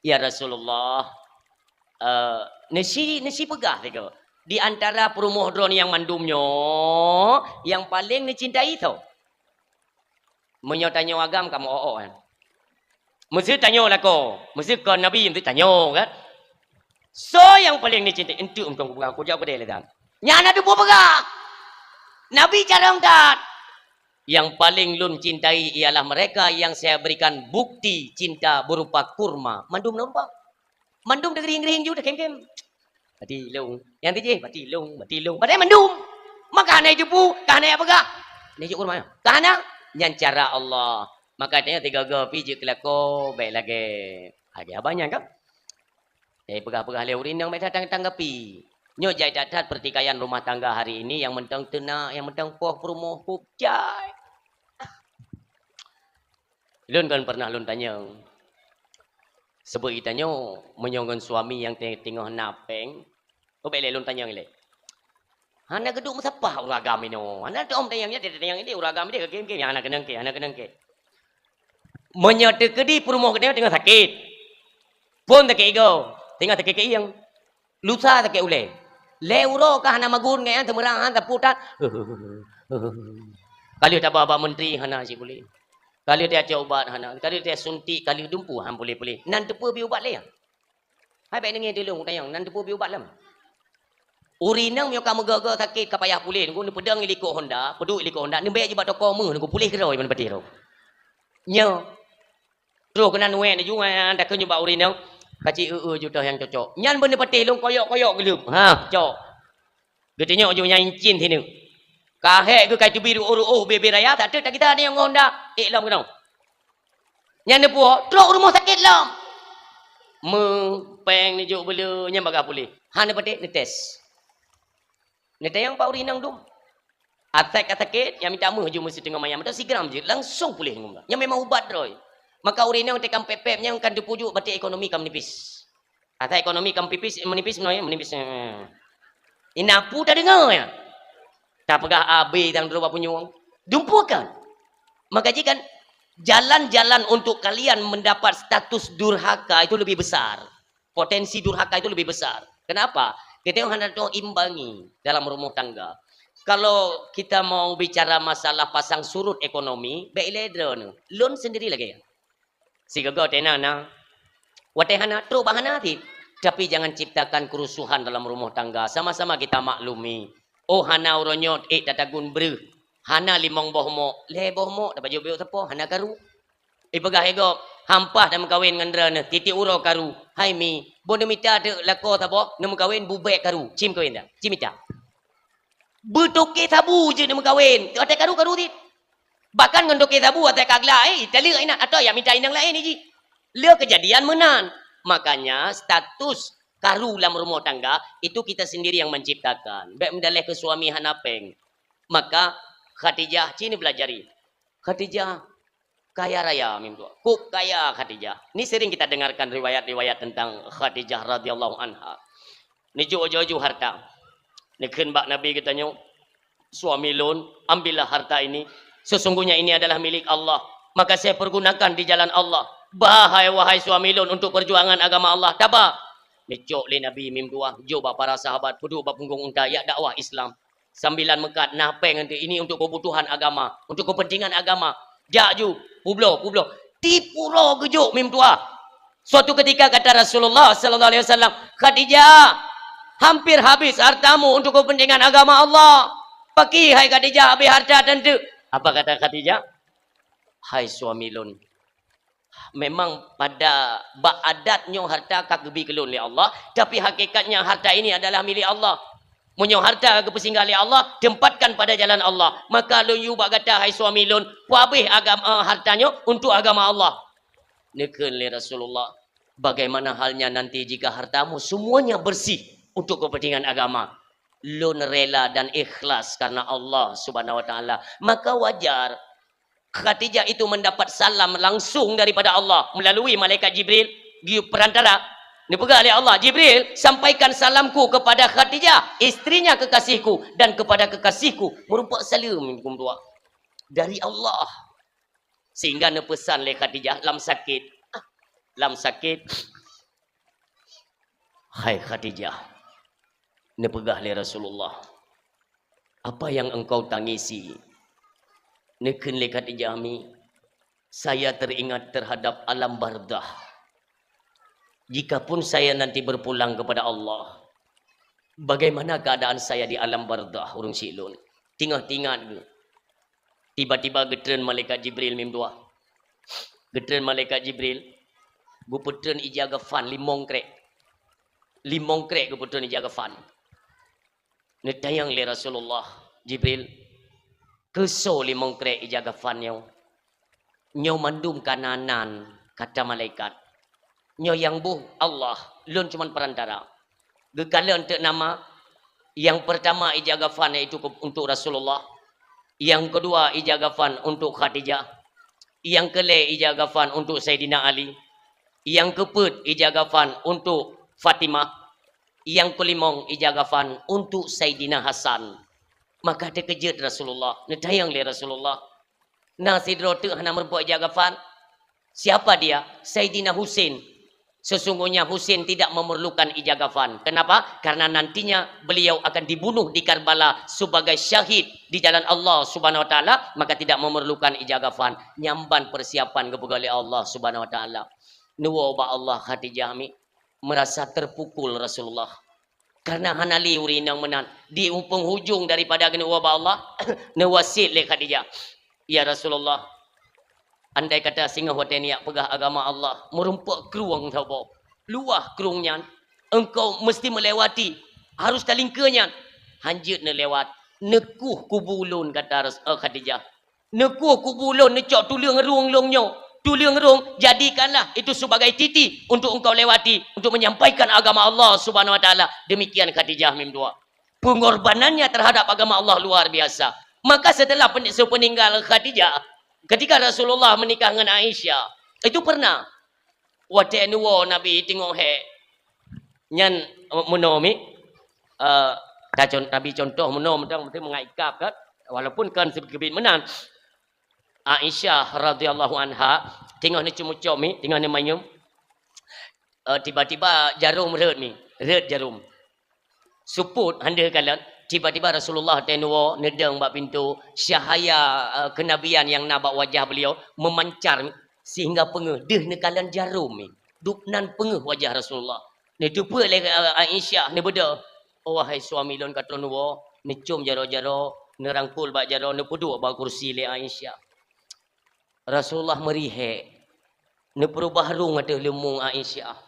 Ya Rasulullah, nasi pegah tengok. Di antara perumuh drone yang mandumnya, yang paling dicintai tu. Menyo tanya agam kamu kan. Mesti tanya lah kau. Mesti ke Nabi mesti tanya kan. So yang paling dicintai itu untuk aku jawab dia lah. Nyana tu pegah. Nabi jarang tak. Yang paling lun cintai ialah mereka yang saya berikan bukti cinta berupa kurma. Mandum nampak? Mandum dah gering-gering juga kem-kem. batilung. Yang tiji batilung. Padahal mendum. Maka hana jupu, kahana apa gak? Ni jupu mana? Kahana yang cara Allah. Maka tanya tiga gapi je kelako baik lagi. Ada banyak kan? Pegah-pegah lewat ini yang mereka tanggapi. Nyo jai dadat pertikaian rumah tangga hari ini yang mentang tenak, yang mentang poh perumoh jai. Lun kan pernah lun tanya. Sebab itanya menyonggon suami yang tengah napeng. Kau boleh lun tanya ni. Hana geduk mesapah uragam ini. Hana tu om tayangnya dia tayang ini uragam dia ke game yang anak kenang ke. Menyata kedi perumoh kena tengah sakit. Pun tak ego. Tengah tak yang lusa tak ule. Leuro kah hana magun ngaya temerang han putat. Kali tak baba menteri hana si boleh. Kali dia ubat hana, kali dia suntik, kali dumpu han boleh. Nan tepu bi ubat le. Hai baik dengar tolong tayang nan tepu bi ubat lam. Urinang mio kamu gagal sakit ka payah pulih ngu pedang iliko Honda, peduk iliko Honda ni bayar jebat toko mu ngu pulih keroi man pati ro. Nyo. Terus kena nuek ni juga anda ke nyoba urinang. Kaci juta yang cocok. Nyan benda pati long koyok gelum. Ha, cok. Getenya ojo nyain cin sini. Kahek ke kai tu biru bebe raya tak ada kita ni yang Honda. Lam kenau. Nyan depu, terus rumah sakit lam. Peng ni juk bela nyam baga pulih. Han pati ni test. Ni tayang pak urinang tu. Atak sakit yang minta mu je mesti tengah mayam. Tak sigram je langsung pulih ngum. Yang memang ubat roy. Maka urinang tekam pepep yang kan dipujuk batik ekonomi kam nipis. Atak ekonomi kam pipis menipis menipis. Inapu tak dengar ya. Tak pegah AB tang dulu punya wang. Dumpukan. Maka jika jalan-jalan untuk kalian mendapat status durhaka itu lebih besar. Potensi durhaka itu lebih besar. Kenapa? Kita hendak imbangi dalam rumah tangga. Kalau kita mau bicara masalah pasang surut ekonomi, baik ledron. Loan sendiri lagi ya. Si gagal tenana. Watehana terus bahana ti. Tapi jangan ciptakan kerusuhan dalam rumah tangga. Sama-sama kita maklumi. Oh hana uronyot tatagun ber. Hana limong bohmo. Le bohmo dapat jauh tepo hana karu. Pegah ego hampah dan kawin ngandrana titi uro karu. Hai mi, bondo mita de lako tapo nem kawin bubek karu. Cim kawin dah. Cimita. Betuke tabu je nem kawin. Ada karu ti. Bahkan ngendoke tabu atai kagla tali ina atau yang minta inang lain ni ji. Le kejadian menan. Makanya status karu dalam rumah tangga itu kita sendiri yang menciptakan. Baik mendalih ke suami hanapeng. Maka Khadijah sini belajari. Khadijah kaya raya mimpi. Kuk kaya Khadijah. Ini sering kita dengarkan riwayat-riwayat tentang Khadijah radhiyallahu anha. Ni jo harta. Ni bak Nabi katanya suami lun ambillah harta ini. Sesungguhnya ini adalah milik Allah. Maka saya pergunakan di jalan Allah. Bahai wahai suami lun untuk perjuangan agama Allah. Tabak. Mecok le Nabi mim dua. Jawab para sahabat. Peduk bak punggung unta. Ya dakwah Islam. Sambilan mekat. Napeng nanti. Ini untuk kebutuhan agama. Untuk kepentingan agama. Jak ju. Publo. Tipu roh gejuk mim dua. Suatu ketika kata Rasulullah sallallahu alaihi wasallam. Khadijah. Hampir habis hartamu untuk kepentingan agama Allah. Pakai hai Khadijah habis harta tentu. Apa kata Khadijah? Hai suami lun. Memang pada bak adatnya harta kak gebi kelun oleh Allah. Tapi hakikatnya harta ini adalah milik Allah. Munyo harta ke pesinggal oleh Allah. Tempatkan pada jalan Allah. Maka lun yu bak kata hai suami lun. Habis agama hartanya untuk agama Allah. Nekun oleh Rasulullah. Bagaimana halnya nanti jika hartamu semuanya bersih untuk kepentingan agama. Lun rela dan ikhlas karena Allah subhanahu wa ta'ala. Maka wajar Khadijah itu mendapat salam langsung daripada Allah melalui malaikat Jibril di perantara. Dipegang oleh Allah. Jibril, sampaikan salamku kepada Khadijah, istrinya kekasihku, dan kepada kekasihku merupakan salam dari Allah. Sehingga nepesan oleh Khadijah lam sakit. Hai Khadijah. Nepegah oleh Rasulullah. Apa yang engkau tangisi? Nekun le Khadijah mi. Saya teringat terhadap alam bardah. Jikapun saya nanti berpulang kepada Allah. Bagaimana keadaan saya di alam bardah urung silun? Tinggal-tinggal. Tiba-tiba getren malaikat Jibril mim dua. Getren malaikat Jibril. Gupetren ijaga fan limong krek. limong krek ke betul ni jaga fan. Ni tayang le Rasulullah Jibril. Keso limong krek jaga fan yang. Nyo mandum kananan kata malaikat. Nyo yang buh Allah, lun cuman perantara. Gekala untuk nama yang pertama ijaga fan iaitu untuk Rasulullah. Yang kedua ijaga fan untuk Khadijah. Yang kelima ijaga fan untuk Sayyidina Ali. Yang keempat ijaga fan untuk Fatimah. Yang kelima ijaga fan untuk Sayyidina Hasan. Maka terkejut Rasulullah. Netayang le Rasulullah. Nah sidro tu hana merbuat ijaga fan. Siapa dia? Sayyidina Husain. Sesungguhnya Husain tidak memerlukan ijagafan. Kenapa? Karena nantinya beliau akan dibunuh di Karbala sebagai syahid di jalan Allah Subhanahu wa taala, maka tidak memerlukan ijagafan. Nyamban persiapan kepada Allah Subhanahu wa taala. Nuwa ba Allah Khadijah mi merasa terpukul Rasulullah. Karena hanali urinang menan di penghujung daripada nuwa ba Allah nawasil le Khadijah. Ya Rasulullah, andai kata singa hotel ni pegah agama Allah, merumpak keruang tau. Luah kerungnya, engkau mesti melewati, harus talingkanya. Hanjut ne lewat, nekuh kubulun kata Khadijah. Nekuh kubulun, necok tulang rung-lungnyo. Tulang rung, jadikanlah itu sebagai titi untuk engkau lewati, untuk menyampaikan agama Allah Subhanahu wa taala. Demikian Khadijah mimdua. Pengorbanannya terhadap agama Allah luar biasa. Maka setelah sepeninggal Khadijah, ketika Rasulullah menikah dengan Aisyah, itu pernah. Waktu nuwa Nabi tengok nyan menomi, Nabi contoh menom betul mengaikap kan, walaupun kan sebegini menan. Aisyah radhiyallahu anha tengok ni cumucok mi, tengok ni manyum. Tiba-tiba jarum red jarum. Suput handa kalan. Tiba-tiba Rasulullah tenua nedang bak pintu, syahaya kenabian yang nabak wajah beliau memancar sehingga pengeh deh nekalan jarum ni. Duknan pengeh wajah Rasulullah. Ni tupa le Aisyah ni beda. Oh wahai suami lon kata nuwa, ni cum jaro-jaro, nerangkul bak jaro, ni puduk bak kursi le Aisyah. Rasulullah merihek. Ni perubah rung ada lemung Aisyah.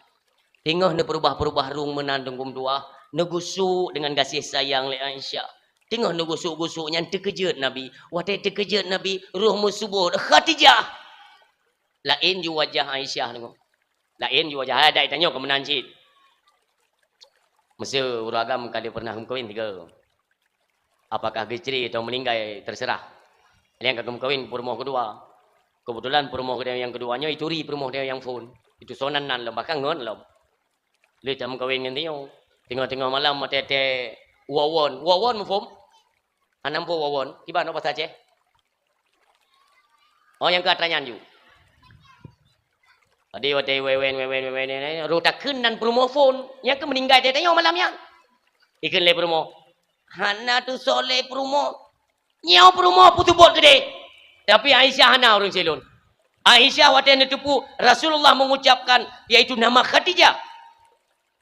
Tengah ni perubah-perubah rung menandung dua. Negusuk dengan kasih sayang le Aisyah. Tengok negusuk-gusuknya terkejut Nabi. Waktu terkejut Nabi, roh musubur Khadijah. Lain ju wajah Aisyah tengok. Lain ju wajah ada tanya ke menan cik. Masa uragam kali pernah kahwin tiga. Apakah geceri atau meninggal terserah. Yang kagum kahwin perumah kedua. Kebetulan perumah yang keduanya itu ri perumah dia yang phone. Itu sonanan lah bahkan ngon lah. Le jam kahwin ngantiyo. Tengok-tengok malam tete wawon mufum. Anam po wawon. Iba no pasal ceh. Oh yang katanya ju. Adi wate wewen rotakeun dan promofon. Yang ke meninggal tete tengok malamnya. Ikan le promo. Hana tu soleh promo. Nyau promo putu bot gede. Tapi Aisyah hana orang selon. Aisyah wate netupu Rasulullah mengucapkan yaitu nama Khadijah.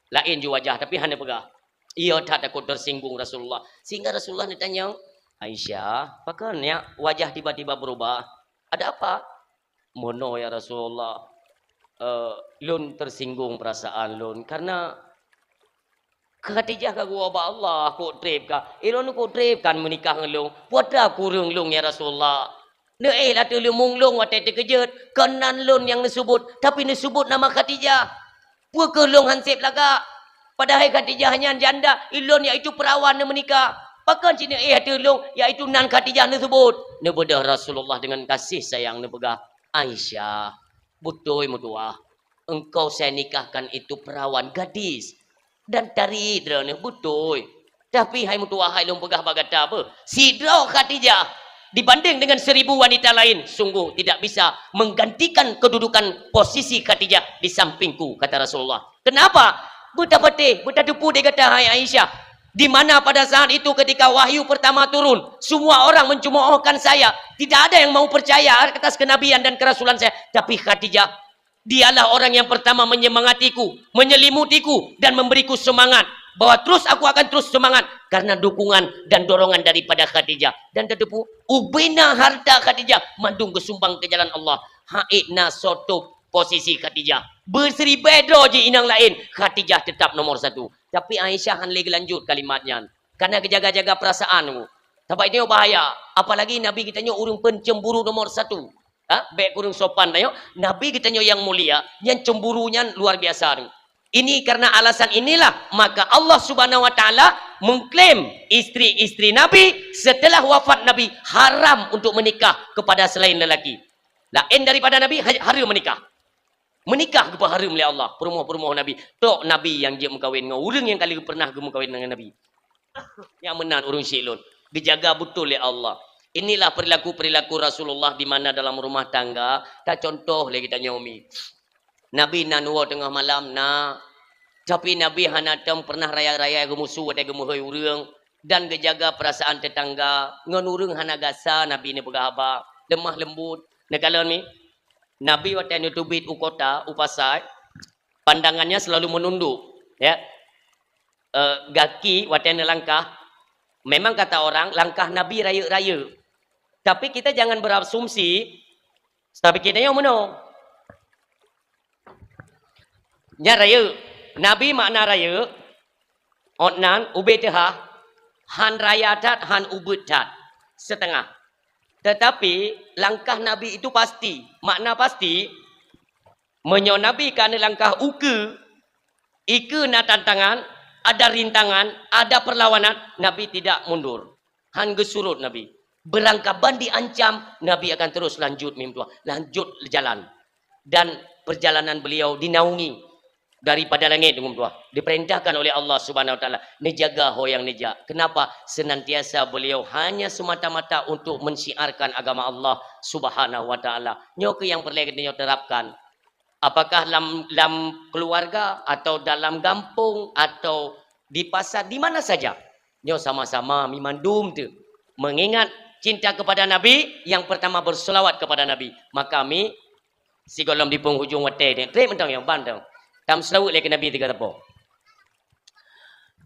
Lain ju wajah tapi hanya pegah. Ia tak takut tersinggung Rasulullah. Sehingga Rasulullah ditanya, Aisyah, pakainya wajah tiba-tiba berubah. Ada apa? Mono ya Rasulullah. Lun tersinggung perasaan lun karena Khadijah ka gua ba Allah ko trip ka. Ilon ko trip kan menikah ngelung. Pada kurung lung ya Rasulullah. Ne lah tu lumung lung watai terkejut. Kenan lun yang disebut tapi disebut nama Khadijah. Pua kelong hansip laga. Padahal Khadijah hanya janda. Ilon iaitu perawan yang menikah. Pakan sini telung iaitu nan Khadijah disebut. Ni bedah Rasulullah dengan kasih sayang ni pegah. Aisyah. Betul mutuah. Engkau saya nikahkan itu perawan gadis. Dan taridra ni betul. Tapi hai mutuah hai long pegah bagata apa? Sidra Khadijah. Dibanding dengan 1000 wanita lain, sungguh tidak bisa menggantikan kedudukan posisi Khadijah di sampingku, kata Rasulullah. Kenapa? Betapa depu dia kata, hai Aisyah. Di mana pada saat itu ketika wahyu pertama turun, semua orang mencemoohkan saya. Tidak ada yang mau percaya atas kenabian dan kerasulan saya. Tapi Khadijah, dialah orang yang pertama menyemangatiku, menyelimutiku, dan memberiku semangat. Bahwa terus aku akan terus semangat karena dukungan dan dorongan daripada Khadijah. Dan terdepu ubina harta Khadijah mandung kesumbang ke jalan Allah. Haidna sotup posisi Khadijah. Berseri bedro je inang lain, Khadijah tetap nomor 1. Tapi Aisyah han lagi lanjut kalimatnya. Karena jaga-jaga perasaan tu. Sebab ini bahaya. Apalagi Nabi kita nyo urung pencemburu nomor 1. Baik kurung sopan tayo. Nabi kita nyo yang mulia, yang cemburunya luar biasa tu. Ini karena alasan inilah maka Allah Subhanahu wa taala mengklaim isteri-isteri Nabi setelah wafat Nabi haram untuk menikah kepada selain lelaki. Lain daripada Nabi haram menikah. Menikah kepada haram oleh Allah. Perumuh-perumuh Nabi. Tok Nabi yang dia mengkawin dengan orang yang kali pernah mengkawin dengan Nabi. Yang menan urung silun. Dijaga betul oleh Allah. Inilah perilaku-perilaku Rasulullah di mana dalam rumah tangga. Tak contoh lagi kita nyomi. Nabi nanwa tengah malam na. Tapi Nabi hanatam pernah raya-raya gemusuh ada gemuhoi urang dan gejaga perasaan tetangga. Ngan urang hanagasa Nabi ni begahaba, lemah lembut. Negala ni Nabi waktu nutubit ukota, upasai, pandangannya selalu menunduk, ya. Gaki waktu langkah. Memang kata orang langkah Nabi raya-raya. Tapi kita jangan berasumsi tapi kita yang mana? Nya raya. Nabi makna raya. Otnan ubet ha. Han raya tat, han ubet tat. Setengah. Tetapi langkah Nabi itu pasti. Makna pasti. Menyo Nabi kerana langkah uke. Ike nak tantangan. Ada rintangan. Ada perlawanan. Nabi tidak mundur. Han gesurut Nabi. Berangkaban diancam. Nabi akan terus lanjut mimpi. Lanjut jalan. Dan perjalanan beliau dinaungi. Daripada langit dengan tuah diperintahkan oleh Allah Subhanahu wa taala nejaga hoyang neja. Kenapa? Senantiasa beliau hanya semata-mata untuk mensyiarkan agama Allah Subhanahu wa taala. Nyo ke yang perlu kita terapkan. Apakah dalam keluarga atau dalam kampung atau di pasar di mana saja. Nyo sama-sama mimandum tu mengingat cinta kepada Nabi, yang pertama berselawat kepada Nabi. Maka kami si golom di penghujung wate ni trek mentang yang bandang. Tam selawat lagi Nabi tiga tepo.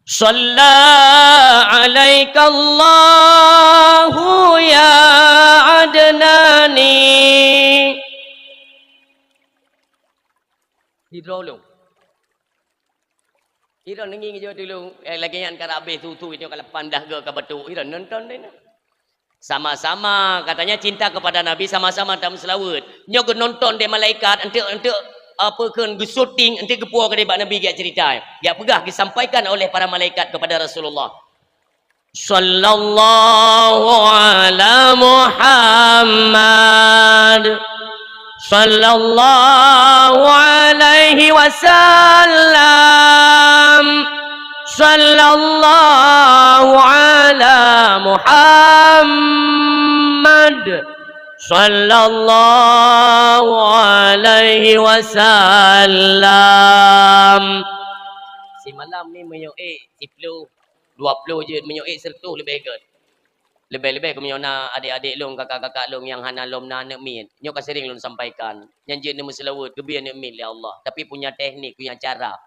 Shalla alaika Allahu ya adnani. Hidrolong. Hidro nengi je dulu. Lagi yang karabe tu itu kalau pandah ke batu. Hidro nonton dia. Sama-sama katanya cinta kepada Nabi, sama-sama tam selawat. Nyo ke nonton dia malaikat untuk apa kan syuting nanti kepuar ke debat Nabi dia cerita dia pegah disampaikan oleh para malaikat kepada Rasulullah sallallahu ala Muhammad sallallahu alaihi wasallam sallallahu ala Muhammad sallallahu alaihi wasallam. Si malam ni menyoek 10 20 je menyoek 100 lebih ke. Lebih-lebih ke menyona adik-adik long, kakak-kakak long yang hana lom na nak min. Nyo ka sering long sampaikan. Yang je ni selawat ke biar nak min ya Allah. Tapi punya teknik, punya cara.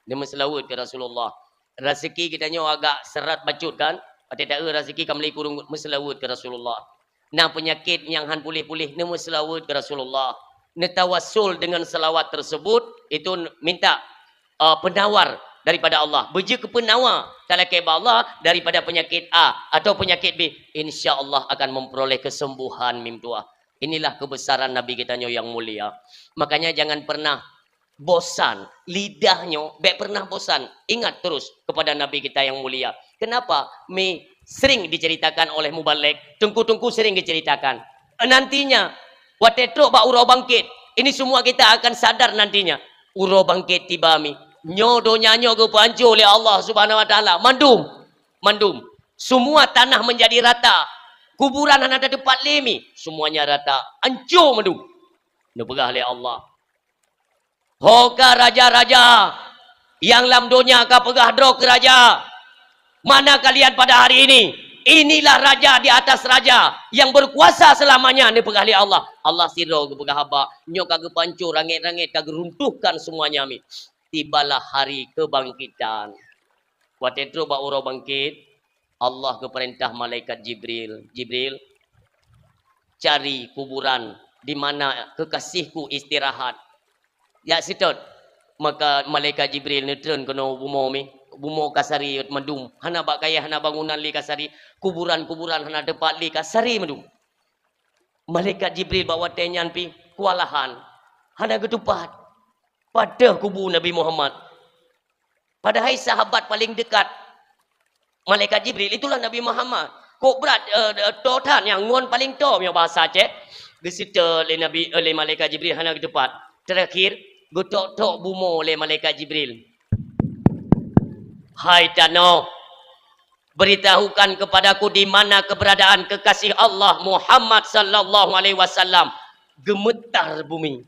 Dia selawat ke Rasulullah. Rezeki kita nyo agak serat bacut kan? Pada tak rezeki kami kurung selawat ke Rasulullah. Nah penyakit yang han pulih-pulih ni selawat ke Rasulullah. Ni tawassul dengan selawat tersebut itu minta penawar daripada Allah. Beja ke penawar talakai Allah daripada penyakit A atau penyakit B, insya-Allah akan memperoleh kesembuhan mimtua. Inilah kebesaran Nabi kita yang mulia. Makanya jangan pernah bosan lidahnya, baik pernah bosan. Ingat terus kepada Nabi kita yang mulia. Kenapa? Sering diceritakan oleh Mubalik, tengku-tengku sering diceritakan. Nantinya, watetro ba uro bangkit. Ini semua kita akan sadar nantinya. Uro bangkit tiba mi. Nyodo nyanyo ke pancur oleh Allah Subhanahu wa taala. Mandum. Mandum. Semua tanah menjadi rata. Kuburan ada tempat lemi. Semuanya rata. Hancur mandum. Nepegah oleh Allah. Hoka raja-raja. Yang lam dunia ka pegah dro ke raja. Mana kalian pada hari ini? Inilah raja di atas raja yang berkuasa selamanya. Ini pegahli Allah. Allah siro ke pegah haba. Nyok kagak pancur, rangit-rangit kagak runtuhkan semuanya. Tibalah hari kebangkitan. Waktu itu ba uro bangkit. Allah keperintah malaikat Jibril. Jibril, cari kuburan di mana kekasihku istirahat. Ya sitot. Maka malaikat Jibril ni turun kena bumo mi. Bumo kasari madum. Hana bak kaya hana bangunan li kasari. Kuburan-kuburan hana depat li kasari madum. Malaikat Jibril bawa tenyan pi kualahan. Hana getupat. Pada kubu Nabi Muhammad. Padahal sahabat paling dekat malaikat Jibril itulah Nabi Muhammad. Kok berat totan yang ngon paling to yang bahasa Aceh. Gesita oleh Nabi oleh malaikat Jibril hana getupat. Terakhir gotok-tok bumo oleh malaikat Jibril. Hai Tano, beritahukan kepadaku di mana keberadaan kekasih Allah Muhammad sallallahu alaihi wasallam. Gemetar bumi.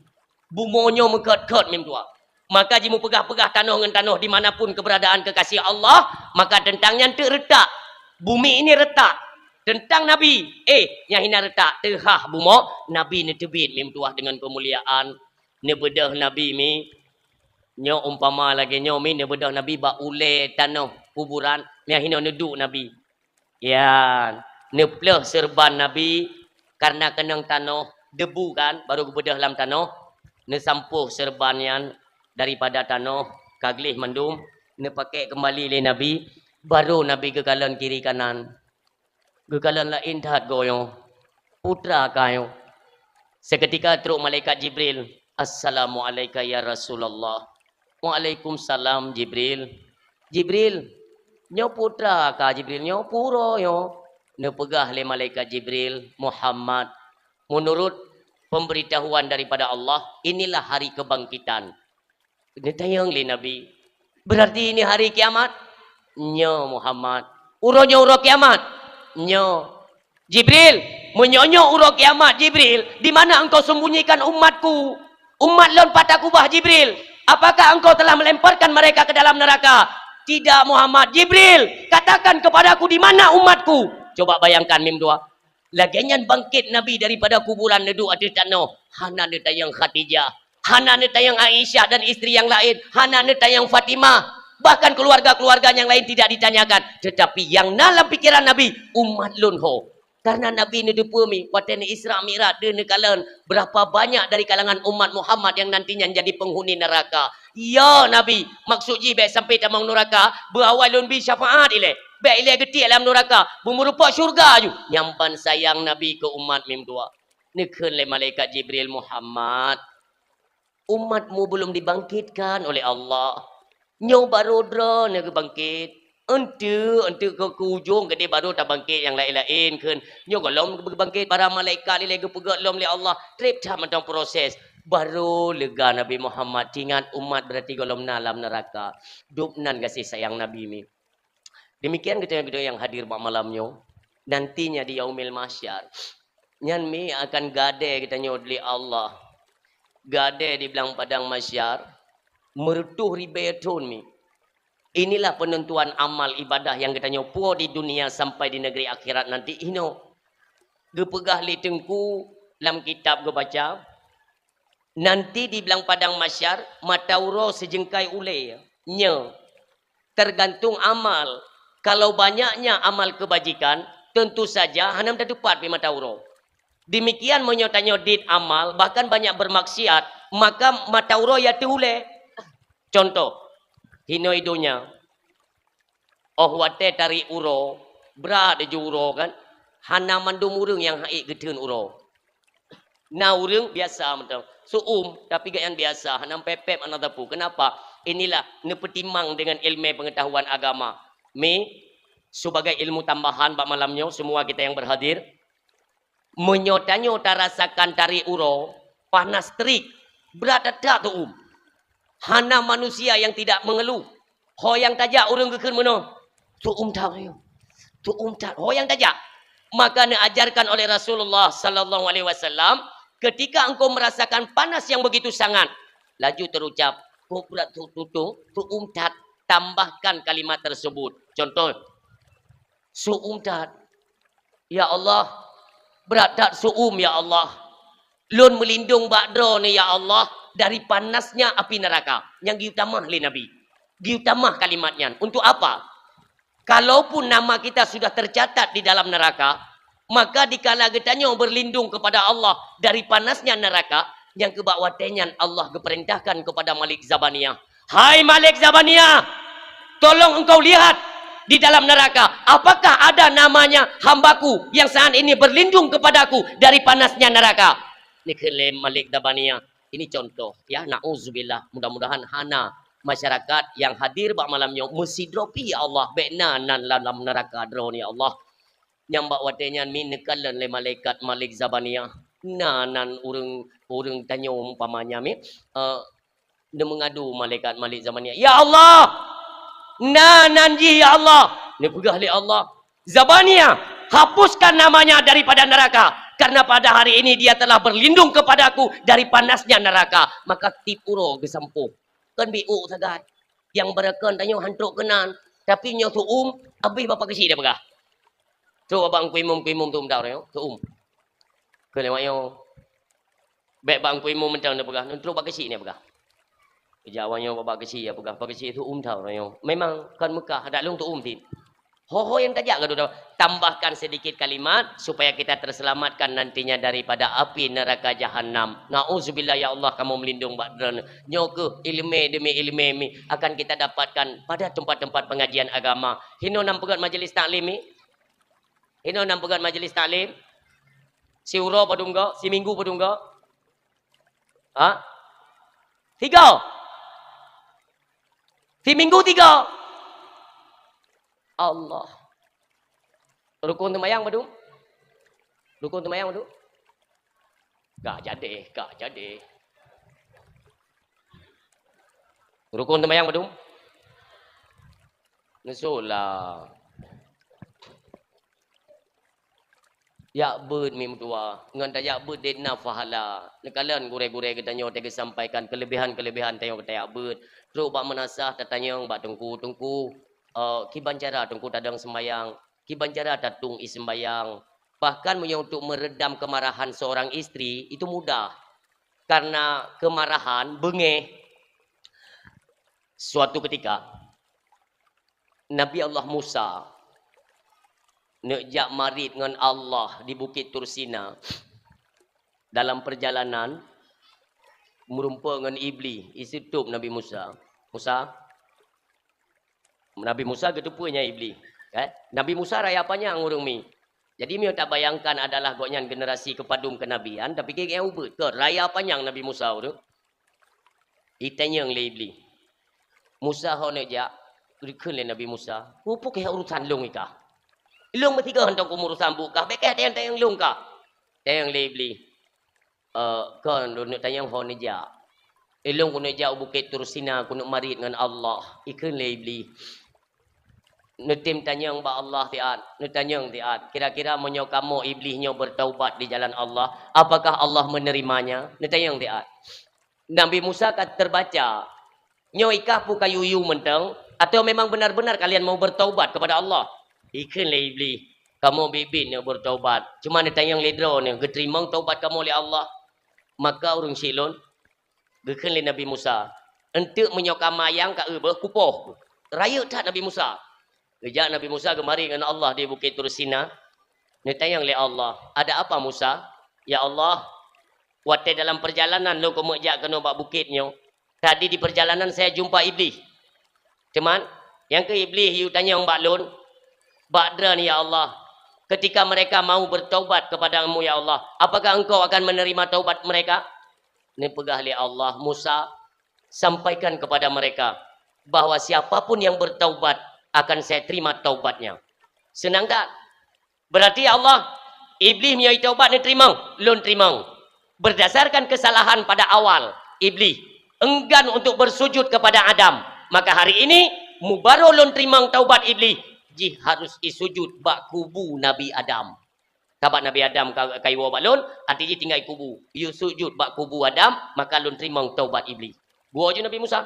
Bumonyo mengkot-kot mem tua. Maka jimu pegah-pegah tanah dengan tanah dimanapun keberadaan kekasih Allah, maka tentangnya retak. Bumi ini retak. Tentang Nabi, yang hina retak tehah bumo, Nabi ni tebit mem tua dengan kemuliaan. Ni bedah Nabi mi, nyo umpama lagi nyo mi ni bedah Nabi ba ule tanah kuburan, yang hina neduk Nabi. Ya, ni pleh serban Nabi karena kenang tanah debu kan, baru bedah dalam tanah. Ni sampuh serbannya daripada tanah kaglih mandum, ni pakai kembali le Nabi, baru Nabi ke kalan kiri kanan. Ke kalan lain dah goyo. Putra kayo. Seketika teruk malaikat Jibril, Assalamualaikum ya Rasulullah. Waalaikumsalam Jibril. Jibril, nyo putra ka Jibril, nyo puro yo. Ne pegah le malaikat Jibril, Muhammad. Menurut pemberitahuan daripada Allah, inilah hari kebangkitan. Ini tayang le Nabi. Berarti ini hari kiamat? Nyo Muhammad. Uronya uro kiamat? Nyo. Jibril, menyonyo uro kiamat Jibril. Di mana engkau sembunyikan umatku? Umat lon patakubah Jibril. Apakah engkau telah melemparkan mereka ke dalam neraka? Tidak Muhammad. Jibril, katakan kepadaku di mana umatku? Coba bayangkan mim dua. Lagian bangkit Nabi daripada kuburan neduk ada tanah. Hana ni tayang Khadijah. Hana ni tayang Aisyah dan isteri yang lain. Hana ni tayang Fatimah. Bahkan keluarga-keluarga yang lain tidak ditanyakan. Tetapi yang dalam pikiran Nabi, umat lunho. Karena Nabi ni dupumi, waktu ni Isra Mi'raj dia ni kalan berapa banyak dari kalangan umat Muhammad yang nantinya jadi penghuni neraka. Ya Nabi, maksud je baik sampai tamang neraka, berawal lun bi syafaat ile. Baik ile getik dalam neraka, merupa syurga ju. Nyampan sayang Nabi ke umat mim dua. Nikun le malaikat Jibril, Muhammad. Umatmu belum dibangkitkan oleh Allah. Nyo baru dra ni bangkit. Ente ke ujung ke dia baru tak bangkit yang lain-lain kan. Nyo golom bangkit para malaikat lagi pegat lom le Allah. Trip dah macam proses. Baru lega Nabi Muhammad ingat umat berarti golom dalam neraka. Dupnan kasih sayang Nabi ni. Demikian kita yang hadir malamnya. Nantinya di yaumil mahsyar. Nyan mi akan gade kita nyodli Allah. Gade di belang padang mahsyar. Mertuh ribayatun mi. Inilah penentuan amal ibadah yang kita nyopo di dunia sampai di negeri akhirat nanti. Ino. Gepegah li tengku dalam kitab gue baca. Nanti di belang padang mahsyar matauro sejengkai ule. Nya. Tergantung amal. Kalau banyaknya amal kebajikan, tentu saja hanam dah tepat di matauro. Demikian menyotanyodit amal, bahkan banyak bermaksiat, maka matauro ya teule. Contoh. Hino idunya. Oh wate tarik uro. Berat je uro kan. Hana mandum urang yang haik gedun uro. Na urang biasa macam. Tapi gak yang biasa. Hana pepep anak tapu. Kenapa? Inilah nepetimang dengan ilmu pengetahuan agama. Sebagai ilmu tambahan bak malamnya. Semua kita yang berhadir. Menyotanya rasakan tarik uro. Panas terik. Berat tak tu Hana manusia yang tidak mengeluh. Ho yang tajak urang kekeun mano. Tu tak yo. Tu tak. Ho yang tajak. Maka diajarkan oleh Rasulullah sallallahu alaihi wasallam, ketika engkau merasakan panas yang begitu sangat, laju terucap, "Ko berat tu tak." Tambahkan kalimat tersebut. Contoh. Tak. Ya Allah, berat tak ya Allah. Lun melindung bakdro ni ya Allah. Dari panasnya api neraka. Yang diutamah oleh Nabi. Diutamah kalimatnya. Untuk apa? Kalaupun nama kita sudah tercatat di dalam neraka. Maka dikala kita berlindung kepada Allah. Dari panasnya neraka. yang kebawatenya Allah keperintahkan kepada Malik Zabaniyah. Hai Malik Zabaniyah, tolong engkau lihat di dalam neraka, apakah ada namanya hambaku yang saat ini berlindung kepadaku dari panasnya neraka. Ini klaim Malik Zabaniyah. Ini contoh ya, na'udzubillah. Mudah-mudahan hana masyarakat yang hadir bak malamnya mesidropi ya Allah bekna nan dalam neraka drone ya Allah. Yang bak watenya min nekalan le malaikat Malik Zabaniyah. Nan urang tanya umpamanya mi dia mengadu malaikat Malik Zabaniyah. Ya Allah, nanji ya Allah. Ni pegah li Allah. Zabaniyah, hapuskan namanya daripada neraka. Karena pada hari ini dia telah berlindung kepadaku dari panasnya neraka. Maka tipuro gesampuh. Kan biu sagat. Yang berakan tanya hantruk kenan. Tapi nyo tu habis bapa kecil dia pegah. Tu abang kuimum tu mdau reo. Tu ke lewat yo. Baik bang kuimum mentang dia pegah. Hantruk bapa kecil dia pegah. Jawabannya bapa kecil dia pegah. Bapa kecil tu tau reo. Memang kan Mekah ada long tu tin. Ho yang tajak gaduh. Tambahkan sedikit kalimat supaya kita terselamatkan nantinya daripada api neraka jahanam. Nauzubillah ya Allah, kamu melindung badran. Nyoke ilmu demi ilmu akan kita dapatkan pada tempat-tempat pengajian agama. Hino nam pegat majlis taklim ni. Hino nam pegat majlis taklim. Si uro padungga, si minggu padungga. Ha? 3. Si minggu 3. Allah. Rukun temayang padu? Rukun temayang padu? Gak jadi. Rukun temayang padu? Nusulah. Ya bud mim tua. Ngan tak ya bud dedna fahala. Nekalan gure-gure kita nyo tega sampaikan kelebihan-kelebihan tayo kita ya bud. Terus bak menasah tatanya bak tungku. Kibanjara tungku tadang sembayang, kibanjara tatung isembayang. Bahkan untuk meredam kemarahan seorang istri itu mudah. Karena kemarahan bengeh. Suatu ketika Nabi Allah Musa nejak marit dengan Allah di Bukit Tursina. Dalam perjalanan merumpa dengan iblis, isitup Nabi Musa. Nabi Musa ketupunya iblis. Nabi Musa raya panjang urung mi. Jadi mi tak bayangkan adalah goknyan generasi kepadum kenabian, tapi kaya ubet ke raya panjang Nabi Musa urung. Itanya le iblis. Musa ho nak jak rikun le Nabi Musa. Rupa kaya urusan long ika. Long bertiga hendak urusan buka. Bekah tayang long ka. Tayang le iblis. Kan nak tayang ho nak jak. Elong ku nak jak Bukit Tursina ku nak marit dengan Allah. Ikun le iblis. Nutim tanyang ba Allah tiat, nutanyang tiat. Kira-kira menyo kamu iblisnya bertaubat di jalan Allah, apakah Allah menerimanya? Nutanyang tiat. Nabi Musa kat terbaca, nyo ikah pu kayuyu menteng atau memang benar-benar kalian mau bertaubat kepada Allah? Ikan le iblis, kamu bibin yang bertaubat. Cuma nutanyang ledro ni, geterimang taubat kamu oleh Allah. Maka urang silon, gekan le Nabi Musa. Entuk menyo kamayang ka eueuh kupoh. Raya tak Nabi Musa. Kejak Nabi Musa kemari dengan Allah di Bukit Tursina. Ditayang oleh Allah. Ada apa Musa? Ya Allah, waktu dalam perjalanan lo kemujak kena bak bukitnya. Tadi di perjalanan saya jumpa iblis. Cuman, yang ke iblis you tanya yang bak lun. Bakdran ya Allah. Ketika mereka mau bertaubat kepadamu ya Allah. Apakah engkau akan menerima taubat mereka? Ini pegah oleh Allah. Musa, sampaikan kepada mereka. Bahwa siapapun yang bertaubat akan saya terima taubatnya. Senang tak? Berarti ya Allah, iblis punya taubat ni terima, lun terima. Berdasarkan kesalahan pada awal, iblis enggan untuk bersujud kepada Adam. Maka hari ini, mubaro lun terima taubat iblis, ji harus isujud bak kubu Nabi Adam. Tabat Nabi Adam kayu bak lun, artinya tinggal kubu. You sujud bak kubu Adam, maka lun terima taubat iblis. Gua je Nabi Musa.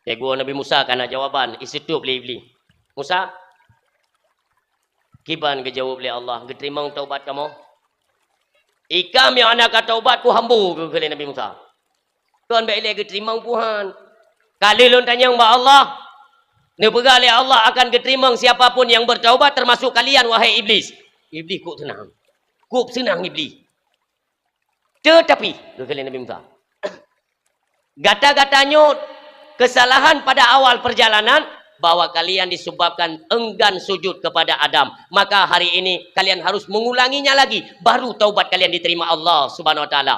Gua Nabi Musa kena jawaban isitup le iblis. Musa, kiban ke jawab oleh Allah, geterima taubat kamu? Ikam yang anak taubat ku hambu ke Nabi Musa. Tuan baik le geterima Tuhan. Kali lon tanya mbak Allah, ne bergalih Allah akan geterima siapapun yang bertaubat termasuk kalian wahai iblis. Iblis kok tenang. Kok senang iblis. Tetapi kalian Nabi Musa, gata-gatanya kesalahan pada awal perjalanan bahwa kalian disebabkan enggan sujud kepada Adam. Maka hari ini kalian harus mengulanginya lagi, baru taubat kalian diterima Allah Subhanahu wa taala.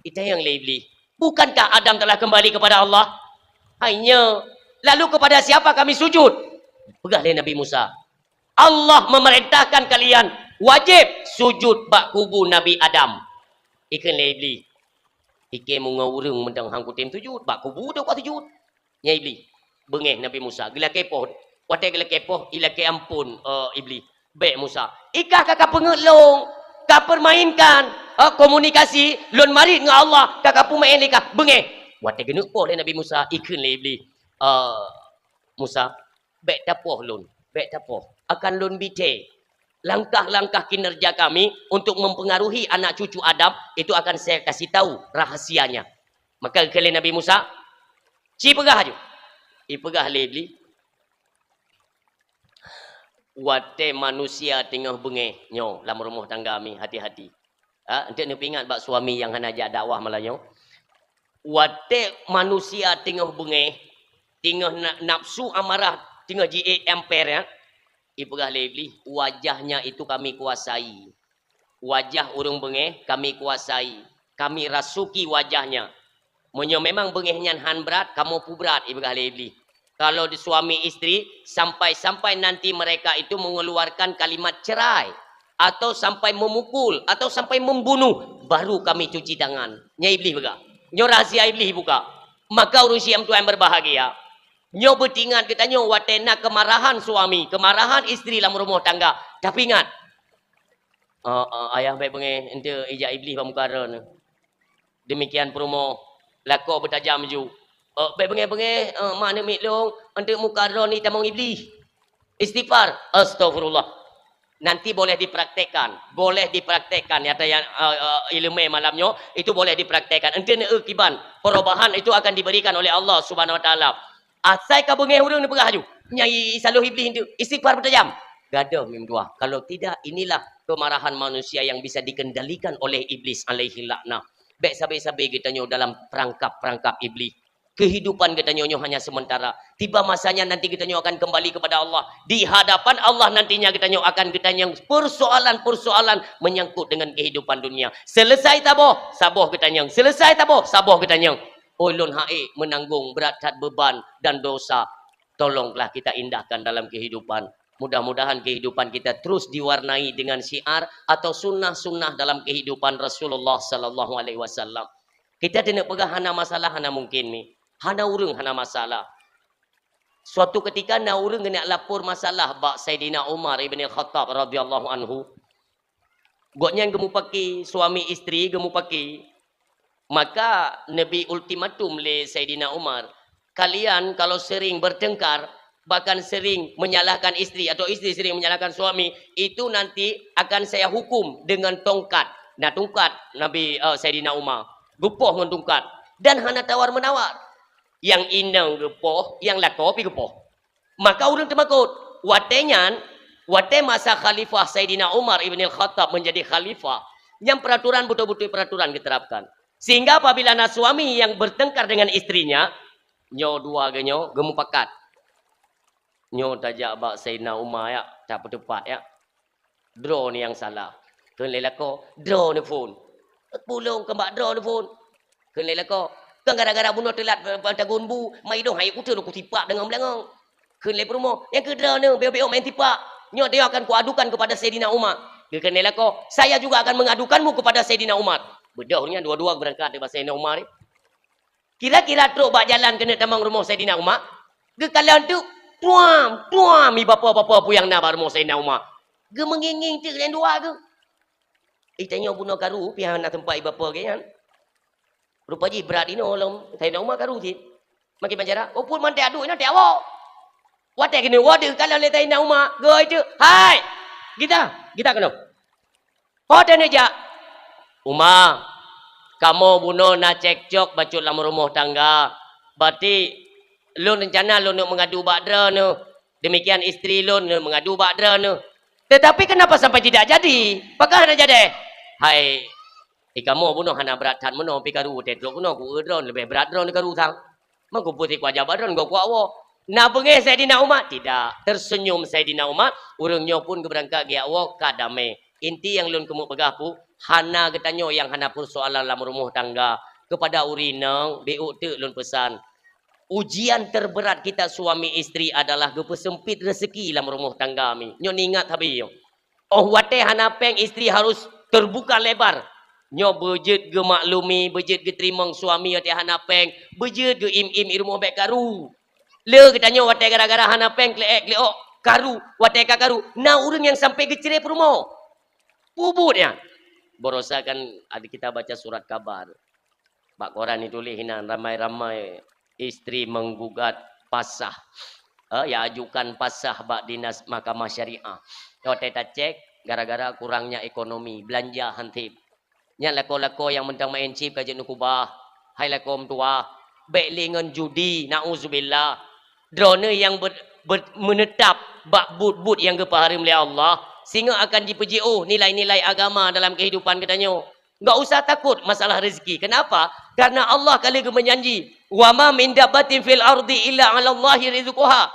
Itu yang lebih. Bukankah Adam telah kembali kepada Allah? Hanya lalu kepada siapa kami sujud? Pegahlah Nabi Musa. Allah memerintahkan kalian wajib sujud bak kubu Nabi Adam. Ikan lebih. Ikan mengurung mendang hang kutim sujud bak kubu dah kuat sujud. Nya iblis. Bengeh Nabi Musa. Gila kepoh. Watai gila kepoh. Ila ke ampun iblis. Baik Musa. Ikah kakak pengelong. Kak permainkan. Komunikasi. Lon marit dengan Allah. Kakak pemain lekah. Bengeh. Watai genuk poh Nabi Musa. Ikan le iblis. Musa. Baik tapoh lon. Baik tapoh. Akan lon bite. Langkah-langkah kinerja kami untuk mempengaruhi anak cucu Adam. Itu akan saya kasih tahu rahasianya. Maka kalian Nabi Musa. Pegah aja. Pegah lebli. Wate manusia tengah bengeh nyo dalam rumah tangga kami, hati-hati. Nanti ni ingat bak suami yang hana ajak dakwah malahnya. Wate manusia tengah bengeh, tengah nafsu amarah, tengah GA ampere ya. Pegah lebli, wajahnya itu kami kuasai. Wajah urung bengeh kami kuasai. Kami rasuki wajahnya. Menyo memang bengehnya han berat, kamu pu berat ibgah lebli. Kalau di suami istri sampai nanti mereka itu mengeluarkan kalimat cerai atau sampai memukul atau sampai membunuh, baru kami cuci tangan. Nya iblis buka. Nyo rahasia iblis buka. Maka urusiam Tuhan berbahagia. Nyo bertingat kita nyo watena kemarahan suami, kemarahan istri dalam rumah tangga. Tapi ingat, ayah baik bengeh ente ijak iblis pamukara. Demikian promo. Lako bertajam ju. Bengeh-bengeh, mana mitlong, untuk muka ni tamang iblis. Istighfar. Astagfirullah. Nanti boleh dipraktekkan. Boleh dipraktekkan. Yata yang ilmu malamnya, itu boleh dipraktekkan. Nanti kiban. Perubahan itu akan diberikan oleh Allah Subhanahu wa taala. Asai ka bengeh hurung ni pegah ju. Nyai saluh iblis itu. Istighfar bertajam. Gaduh mim dua. Kalau tidak, inilah kemarahan manusia yang bisa dikendalikan oleh iblis alaihi laknah. Baik sabai-sabai kita nyo dalam perangkap-perangkap iblis. Kehidupan kita nyo hanya sementara. Tiba masanya nanti kita nyo akan kembali kepada Allah. Di hadapan Allah nantinya kita nyo akan kita nyo persoalan-persoalan menyangkut dengan kehidupan dunia. Selesai taboh, saboh kita nyo. Selesai taboh, saboh kita nyo. Ulun hae menanggung berat beban dan dosa. Tolonglah kita indahkan dalam kehidupan. Mudah-mudahan kehidupan kita terus diwarnai dengan syiar atau sunnah-sunnah dalam kehidupan Rasulullah sallallahu alaihi wasallam. Kita tidak pegah hana masalah hana mungkin ni. Hana urung hana masalah. Suatu ketika na urung kena lapor masalah bak Saidina Umar ibn Khattab radhiyallahu anhu. Goknya gemu paki suami isteri gemu paki. Maka Nabi ultimatum le Saidina Umar, kalian kalau sering bertengkar bahkan sering menyalahkan istri atau istri sering menyalahkan suami, itu nanti akan saya hukum dengan tongkat. Nah tongkat Nabi Saidina Umar gepoh dengan tongkat dan hana tawar menawar. Yang inang gepoh, yang lako pi gepoh. Maka urang temakut. Wate masa khalifah Saidina Umar ibn al-Khattab menjadi khalifah, yang peraturan betul-betul peraturan diterapkan. Sehingga apabila na suami yang bertengkar dengan istrinya, nyo dua genyo gemu pakat. Nyo tajak bak Saidina Umar ya, tak tepat ya. Draw ni yang salah. Kan lelako, draw ni phone. Pulung kembak draw ni phone. Kan lelako, kan gara-gara bunuh telat pada gunbu, mai dong hai kutu ku tipak dengan belangang. Kan le promo, yang ke draw ni beo-beo main tipak. Nyo dia akan kuadukan kepada Saidina Umar. Kan lelako, saya juga akan mengadukanmu kepada Saidina Umar. Bedahnya dua-dua berangkat dengan Saidina Umar ni. Kira-kira truk bak jalan kena tamang rumah Saidina Umar. Ke kalian tu tuam mi bapa-bapa puyang na bar rumah Saidina Umar. Ge menginging tu kalian dua ke. Tanya bunuh karu pian nak tempat bapa ke kan. Rupanya berat ini olom Saidina Umar karu ti. Makin panjara, oh pun mantai adu ini awak. Wate kene wade kalau le Saidina Umar, ge itu. Hai. Kita kena. Hoda ni ja. Umar, kamu bunuh nak cekcok bacut dalam rumah tangga. Berarti lu rencana lu nak mengadu Badra ni. Demikian isteri lu nak mengadu Badra ni. Tetapi kenapa sampai tidak jadi? Apakah nak jadi? Hai Ikamu bunuh hana berat tan meno pikaru tetro bunuh ku dron lebih berat dron karu thang. Mangku putih ku aja badron go ku awo. Na bengeh Sayyidina Umar tidak. Tersenyum Sayyidina Umar, urangnya pun keberangkat ge awo kadame. Inti yang lun kemu pegapu hana getanyo yang hana persoalan dalam rumah tangga kepada urinang beuk te lun pesan. Ujian terberat kita suami isteri adalah gepesempit rezeki dalam rumah tangga mi. Nyo ingat habi yo. Oh wate hana peng isteri harus terbuka lebar. Nyo bejet ge maklumi, bejet ge terimang suami ate hana peng, bejet ge im-im irmo bek karu. Le kita nyo wate gara-gara hana peng kleok karu, wate ka karu. Na urang yang sampai ge cerai rumah. Pubutnya. Borosakan ada kita baca surat kabar. Pak koran ditulis hina ramai-ramai istri menggugat pasah. Ya ajukan pasah bak dinas mahkamah syariah. Wate ta cek gara-gara kurangnya ekonomi, belanja hantip. Nya lako-lako yang mentang main chip kajian nukubah. Hai lakom tua. Beklingan judi, na'uzubillah. Drone yang menetap bak but-but yang kepaharim oleh Allah. Sehingga akan dipuji nilai-nilai agama dalam kehidupan katanya. Enggak usah takut masalah rezeki. Kenapa? Karena Allah kali menjanji. Wa ma min dabbatin fil ardi illa 'ala Allahi rizquha.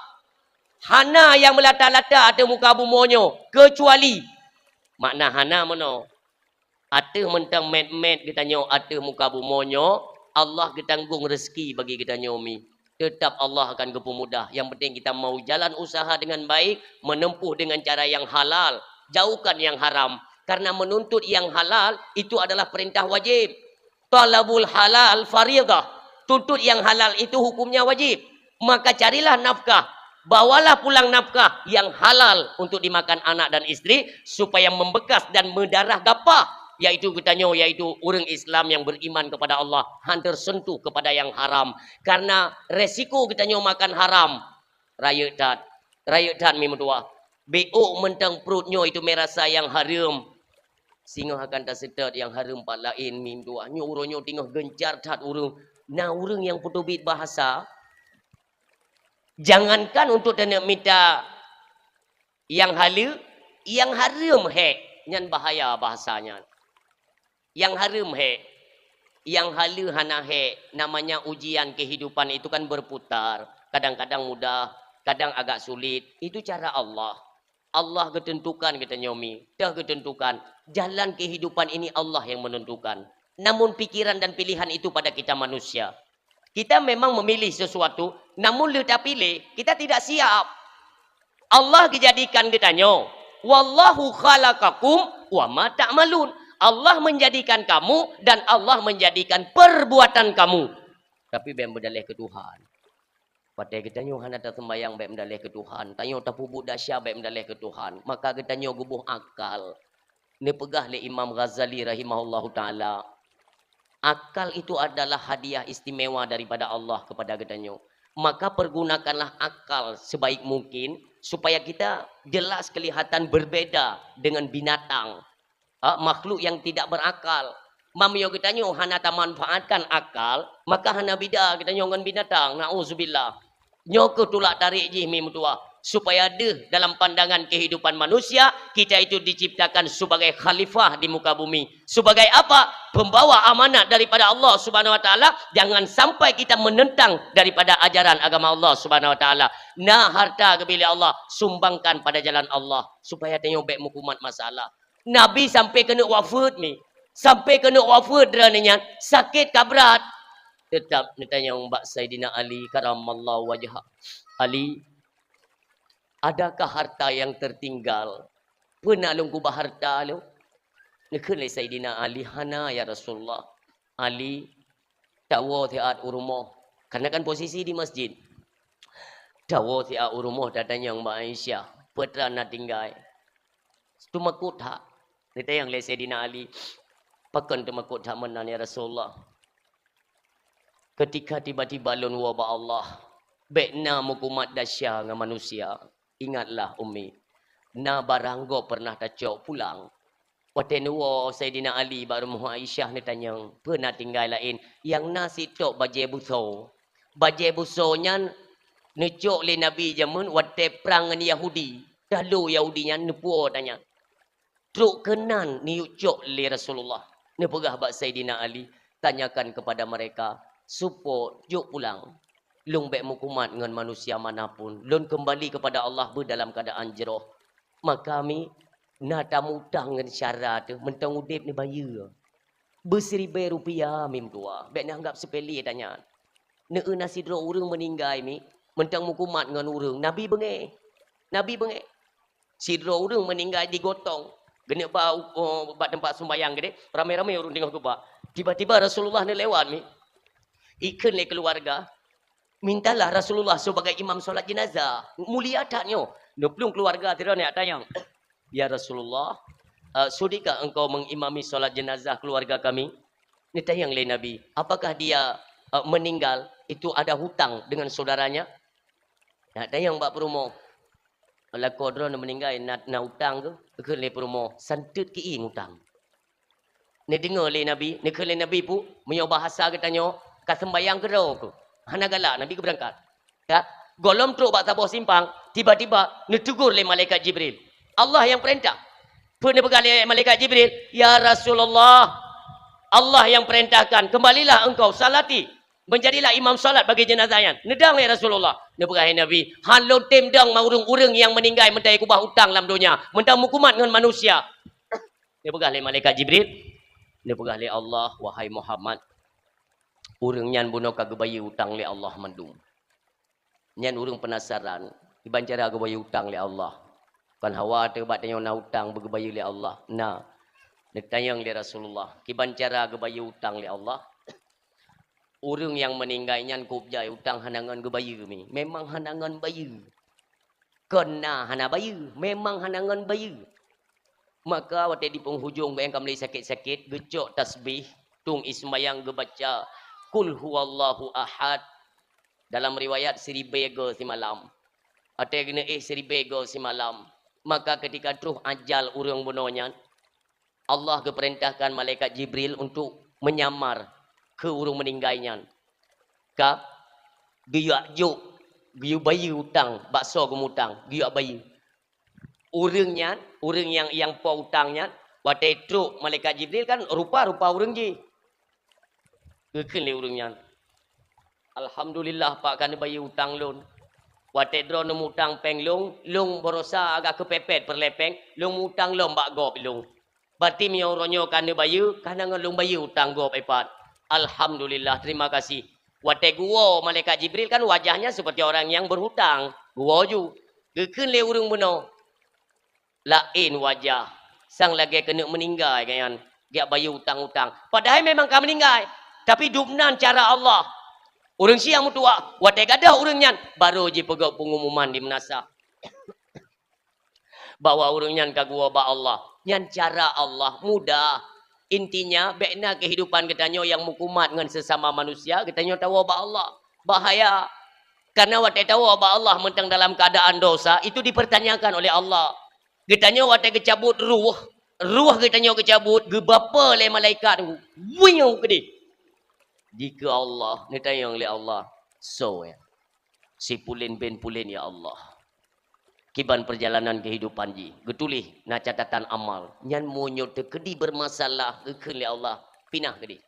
Hana yang melata-lata ada muka bumonyo kecuali makna hana mana? Ada mentang med-med kita nyo ada muka bumonyo, Allah ketanggung rezeki bagi kita nyomi. Tetap Allah akan kepemudah. Yang penting kita mau jalan usaha dengan baik, menempuh dengan cara yang halal, jauhkan yang haram. Karena menuntut yang halal itu adalah perintah wajib. Talabul halal faridah. Tuntut yang halal itu hukumnya wajib. Maka carilah nafkah. Bawalah pulang nafkah yang halal untuk dimakan anak dan istri supaya membekas dan mendarah gapah. Yaitu katanya, yaitu orang Islam yang beriman kepada Allah hampir sentuh kepada yang haram. Karena resiko katanya makan haram. Raya tat mimudua. BO mentang perutnya itu merasa yang haram. Sehingga akan tersedot yang haram pak lain mimudua. Nyuruhnya tinggal gencar tat urung. Nah urung yang putubit bahasa. Jangankan untuk nak minta yang halal, yang haram he. Nyan bahaya bahasanya. Yang haram he, yang halal hana he. Namanya ujian kehidupan itu kan berputar. Kadang-kadang mudah, kadang agak sulit. Itu cara Allah. Allah ketentukan kita nyomi. Dah ketentukan. Jalan kehidupan ini Allah yang menentukan. Namun pikiran dan pilihan itu pada kita manusia. Kita memang memilih sesuatu. Namun kita pilih, kita tidak siap. Allah dijadikan kita nyo. Wallahu khalaqakum wa ma ta'malun. Allah menjadikan kamu dan Allah menjadikan perbuatan kamu. Tapi bem berdalih ke Tuhan. Pada kita nyo hana tak sembayang bem berdalih ke Tuhan. Tanyo tak pubuk dahsyat bem berdalih ke Tuhan. Maka kita nyo gubuh akal. Ni pegah le Imam Ghazali rahimahullahu taala. Akal itu adalah hadiah istimewa daripada Allah kepada kita nyo. Maka pergunakanlah akal sebaik mungkin supaya kita jelas kelihatan berbeda dengan binatang. Makhluk yang tidak berakal. Mamiyo kita nyo hana ta manfaatkan akal, maka hana bida kita nyo dengan binatang. Nauzubillah. Nyo ke tulak tarik ji mim tua supaya deh dalam pandangan kehidupan manusia kita itu diciptakan sebagai khalifah di muka bumi. Sebagai apa? Pembawa amanat daripada Allah Subhanahu wa taala. Jangan sampai kita menentang daripada ajaran agama Allah Subhanahu wa taala. Nah harta kebila Allah sumbangkan pada jalan Allah supaya tengok baik mukumat masalah. Nabi sampai kena wafat ni. Sampai kena wafat deraninya. Sakit kabrat. Tetap ditanya Mbak Sayyidina Ali karamallahu wajhah. Ali, adakah harta yang tertinggal? Pernah lu kubah harta lu? Nekele Sayyidina Ali, hana ya Rasulullah. Ali, dawa tiat urumoh. Karena kan posisi di masjid. Dawa tiat urumoh datanya Mbak Aisyah. Putra nak tinggal. Tumakut hak. Kita yang le Sayyidina Ali. Pakan tumakut hak menan ya Rasulullah. Ketika tiba-tiba lun wabak Allah. Bekna mukumat dahsyat dengan manusia. Ingatlah Umi. Na baranggo pernah tacok pulang. Waktu nuwa Sayyidina Ali baru Muhammad Aisyah ni tanya. Pernah tinggal lain. Yang nasi tok bajai buso. Bajai busonya necok le Nabi jamun. Waktu perang dengan Yahudi. Lalu Yahudinya nepuo tanya. Truk kenan ni cok le Rasulullah. Ne pegah bak Saidina Ali, tanyakan kepada mereka, supo juk pulang. Lung bek mukumat dengan manusia manapun, lun kembali kepada Allah dalam keadaan jeroh. Maka kami nak tamutang dengan syarat tu, mentang udip ni bayar. Ber1,000 rupiah mim tua. Bek ni anggap sepele tanya. Ne nasi dro urang meninggal mi, mentang mukumat dengan urang. Nabi bengek. Nabi bengek. Sidro urang meninggal digotong. Genek bak tempat sembahyang gede, ramai-ramai orang tengok kubak. Tiba-tiba Rasulullah ni lewat mi. Ikan le keluarga. Mintalah Rasulullah sebagai imam solat jenazah. Mulia adatnya. Nepelung keluarga tidak nak tanya. Ya Rasulullah, sudikah engkau mengimami solat jenazah keluarga kami? Ni tayang le Nabi. Apakah dia meninggal itu ada hutang dengan saudaranya? Nak tayang bak perumo. Kalau kodron meninggal nak hutang ke le perumo. Santut ki hutang. Ni dengar le Nabi, ni ke le Nabi pu menyo bahasa katanya ka sembayang ke ro. Hana galak Nabi ke berangkat. Ya, golom truk bak tabah simpang, tiba-tiba ni tegur le malaikat Jibril. Allah yang perintah. Pun dia pegang malaikat Jibril, ya Rasulullah, Allah yang perintahkan, kembalilah engkau salati, menjadilah imam salat bagi jenazahnya. Nedang ya Rasulullah. Dia pegang Nabi, han lo tem dang urang-urang yang meninggal mentai kubah hutang dalam dunia, mentang mukumat dengan manusia. Dia pegang malaikat Jibril. Dia pegang Allah, wahai Muhammad, urang nyan buno kagak bayar hutang le Allah mandung. Nyan urang penasaran, iban cara kagak bayar hutang le Allah. Kan hawa tu bat tanya na hutang berbayar le Allah. Nah. Dia tanya le Rasulullah, kiban cara kagak bayar hutang le Allah. Urang yang meninggal nyan kubjai hutang hanangan kagak bayar mi. Memang hanangan bayar. Kena hana bayar, memang hanangan bayar. Maka waktu di penghujung bayang kami sakit-sakit, gecok tasbih, tung ismayang gebaca Kul huwallahu ahad. Dalam riwayat 1,000 si malam. Atau kena 1,000 si malam. Maka ketika truh ajal urang bunonya, Allah keperintahkan malaikat Jibril untuk menyamar ke urang meninggalnya. Ka giyak juk, giyu bayi hutang, bakso gemutang, giyak bayi. Urangnya, urang yang po hutangnya, waktu truh malaikat Jibril kan rupa-rupa urang je. Kekin le urangnya. Alhamdulillah pak kan bayi hutang lon. Waktu dro nemu hutang peng long berosa agak kepepet perlepeng, long hutang long bak gop long. Berarti mi oronyo kan bayi, kan long bayi hutang gop epat. Alhamdulillah, terima kasih. Waktu gua malaikat Jibril kan wajahnya seperti orang yang berhutang. Gua ju. Kekin le urang beno. Lain wajah. Sang lagi kena meninggal kan. Dia bayi hutang-hutang. Padahal memang kan meninggal. Tapi dubnan cara Allah. Orang siang mutua, watai gadah orangnya baru je pegak pengumuman di menasa. Bawa orangnya kagua ba Allah. Nyan cara Allah mudah. Intinya bekna kehidupan katanya yang mukumat dengan sesama manusia, katanya tahu ba Allah. Bahaya. Karena watai tahu ba Allah mentang dalam keadaan dosa, itu dipertanyakan oleh Allah. Katanya watai kecabut ruh katanya kecabut, gebapa le malaikat. Wiyong gede. Jika Allah, ni tanya oleh Allah, so ya, si pulin ben pulin ya Allah. Kiban perjalanan kehidupan ji, getulih na catatan amal. Nyan monyo tekedi bermasalah, geken le Allah, pinah kedi.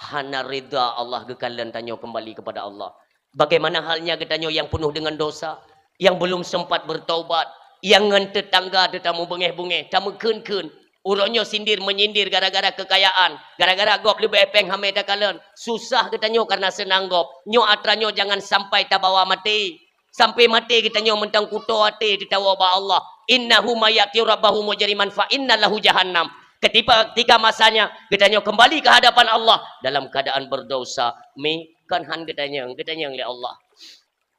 Hana rida Allah gekalan tanya kembali kepada Allah. Bagaimana halnya getanyo yang penuh dengan dosa, yang belum sempat bertaubat, yang ngan tetangga tetamu bengeh-bengeh, tamu kun-kun. Urangnya sindir menyindir gara-gara kekayaan. Gara-gara gop lebih epeng hamai dakalan. Susah kita nyo karena senang gop. Nyo atranyo jangan sampai tabawa mati. Sampai mati kita nyo mentang kuto hati ditawa ba Allah. Innahu mayati rabbahu mujriman fa innalahu jahannam. Ketika masanya kita nyo kembali ke hadapan Allah dalam keadaan berdosa. Mi kan han kita nyo oleh Allah.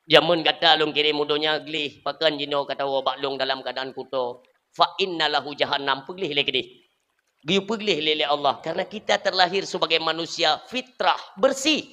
Jamun kata long kirim mudonya glih pakan jino kata wa baklong dalam keadaan kuto. Fa innalahu jahannam, peglih lagi deh. Giu peglih lele Allah karena kita terlahir sebagai manusia fitrah bersih.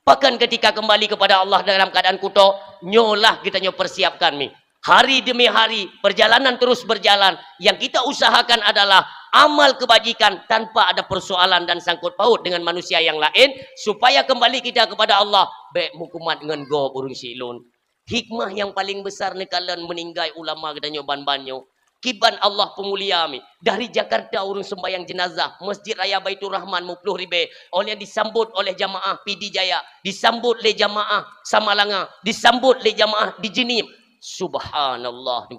Bahkan ketika kembali kepada Allah dalam keadaan kuto, nyolah kita persiapkan mi. Hari demi hari perjalanan terus berjalan. Yang kita usahakan adalah amal kebajikan tanpa ada persoalan dan sangkut paut dengan manusia yang lain supaya kembali kita kepada Allah. Baik hukumat dengan go burung silun. Hikmah yang paling besar nekalan meninggai ulama kita ban-banyo. Kiban Allah pemulia mi. Dari Jakarta urung sembahyang jenazah. Masjid Raya Baitur Rahman Mupluh Ribe. Oleh disambut oleh jamaah PD Jaya. Disambut oleh jamaah Samalanga. Disambut oleh jamaah di Jinim. Subhanallah.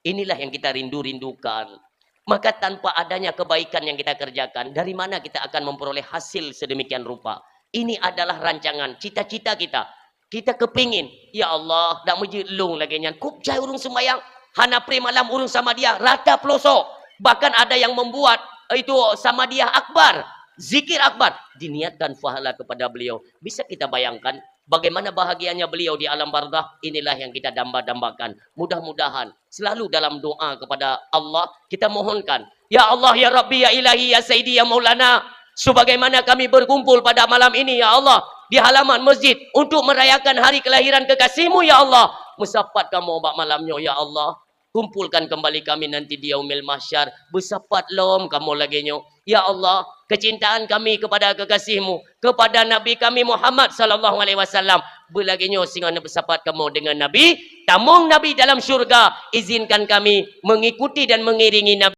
Inilah yang kita rindu-rindukan. Maka tanpa adanya kebaikan yang kita kerjakan, dari mana kita akan memperoleh hasil sedemikian rupa? Ini adalah rancangan, cita-cita kita. Kita kepingin, ya Allah, dak menjelung lagi nyan. Kup jai urung sembayang. Hana pre malam urung sama dia rata pelosok. Bahkan ada yang membuat itu sama dia akbar, zikir akbar, diniatkan pahala kepada beliau. Bisa kita bayangkan bagaimana bahagianya beliau di alam barzakh? Inilah yang kita damba-dambakan. Mudah-mudahan selalu dalam doa kepada Allah kita mohonkan, ya Allah, ya Rabbi, ya Ilahi, ya Sayyidi, ya Maulana, sebagaimana kami berkumpul pada malam ini, ya Allah, di halaman masjid untuk merayakan hari kelahiran kekasihmu, ya Allah, musapat kamu obat malamnya, ya Allah. Kumpulkan kembali kami nanti di yaumil mahsyar. Bersapat lom kamu lagi nyo. Ya Allah, kecintaan kami kepada kekasihmu, kepada Nabi kami Muhammad sallallahu alaihi wasallam. Berlagi nyo sehingga bersapat kamu dengan Nabi. Tamung Nabi dalam syurga. Izinkan kami mengikuti dan mengiringi Nabi.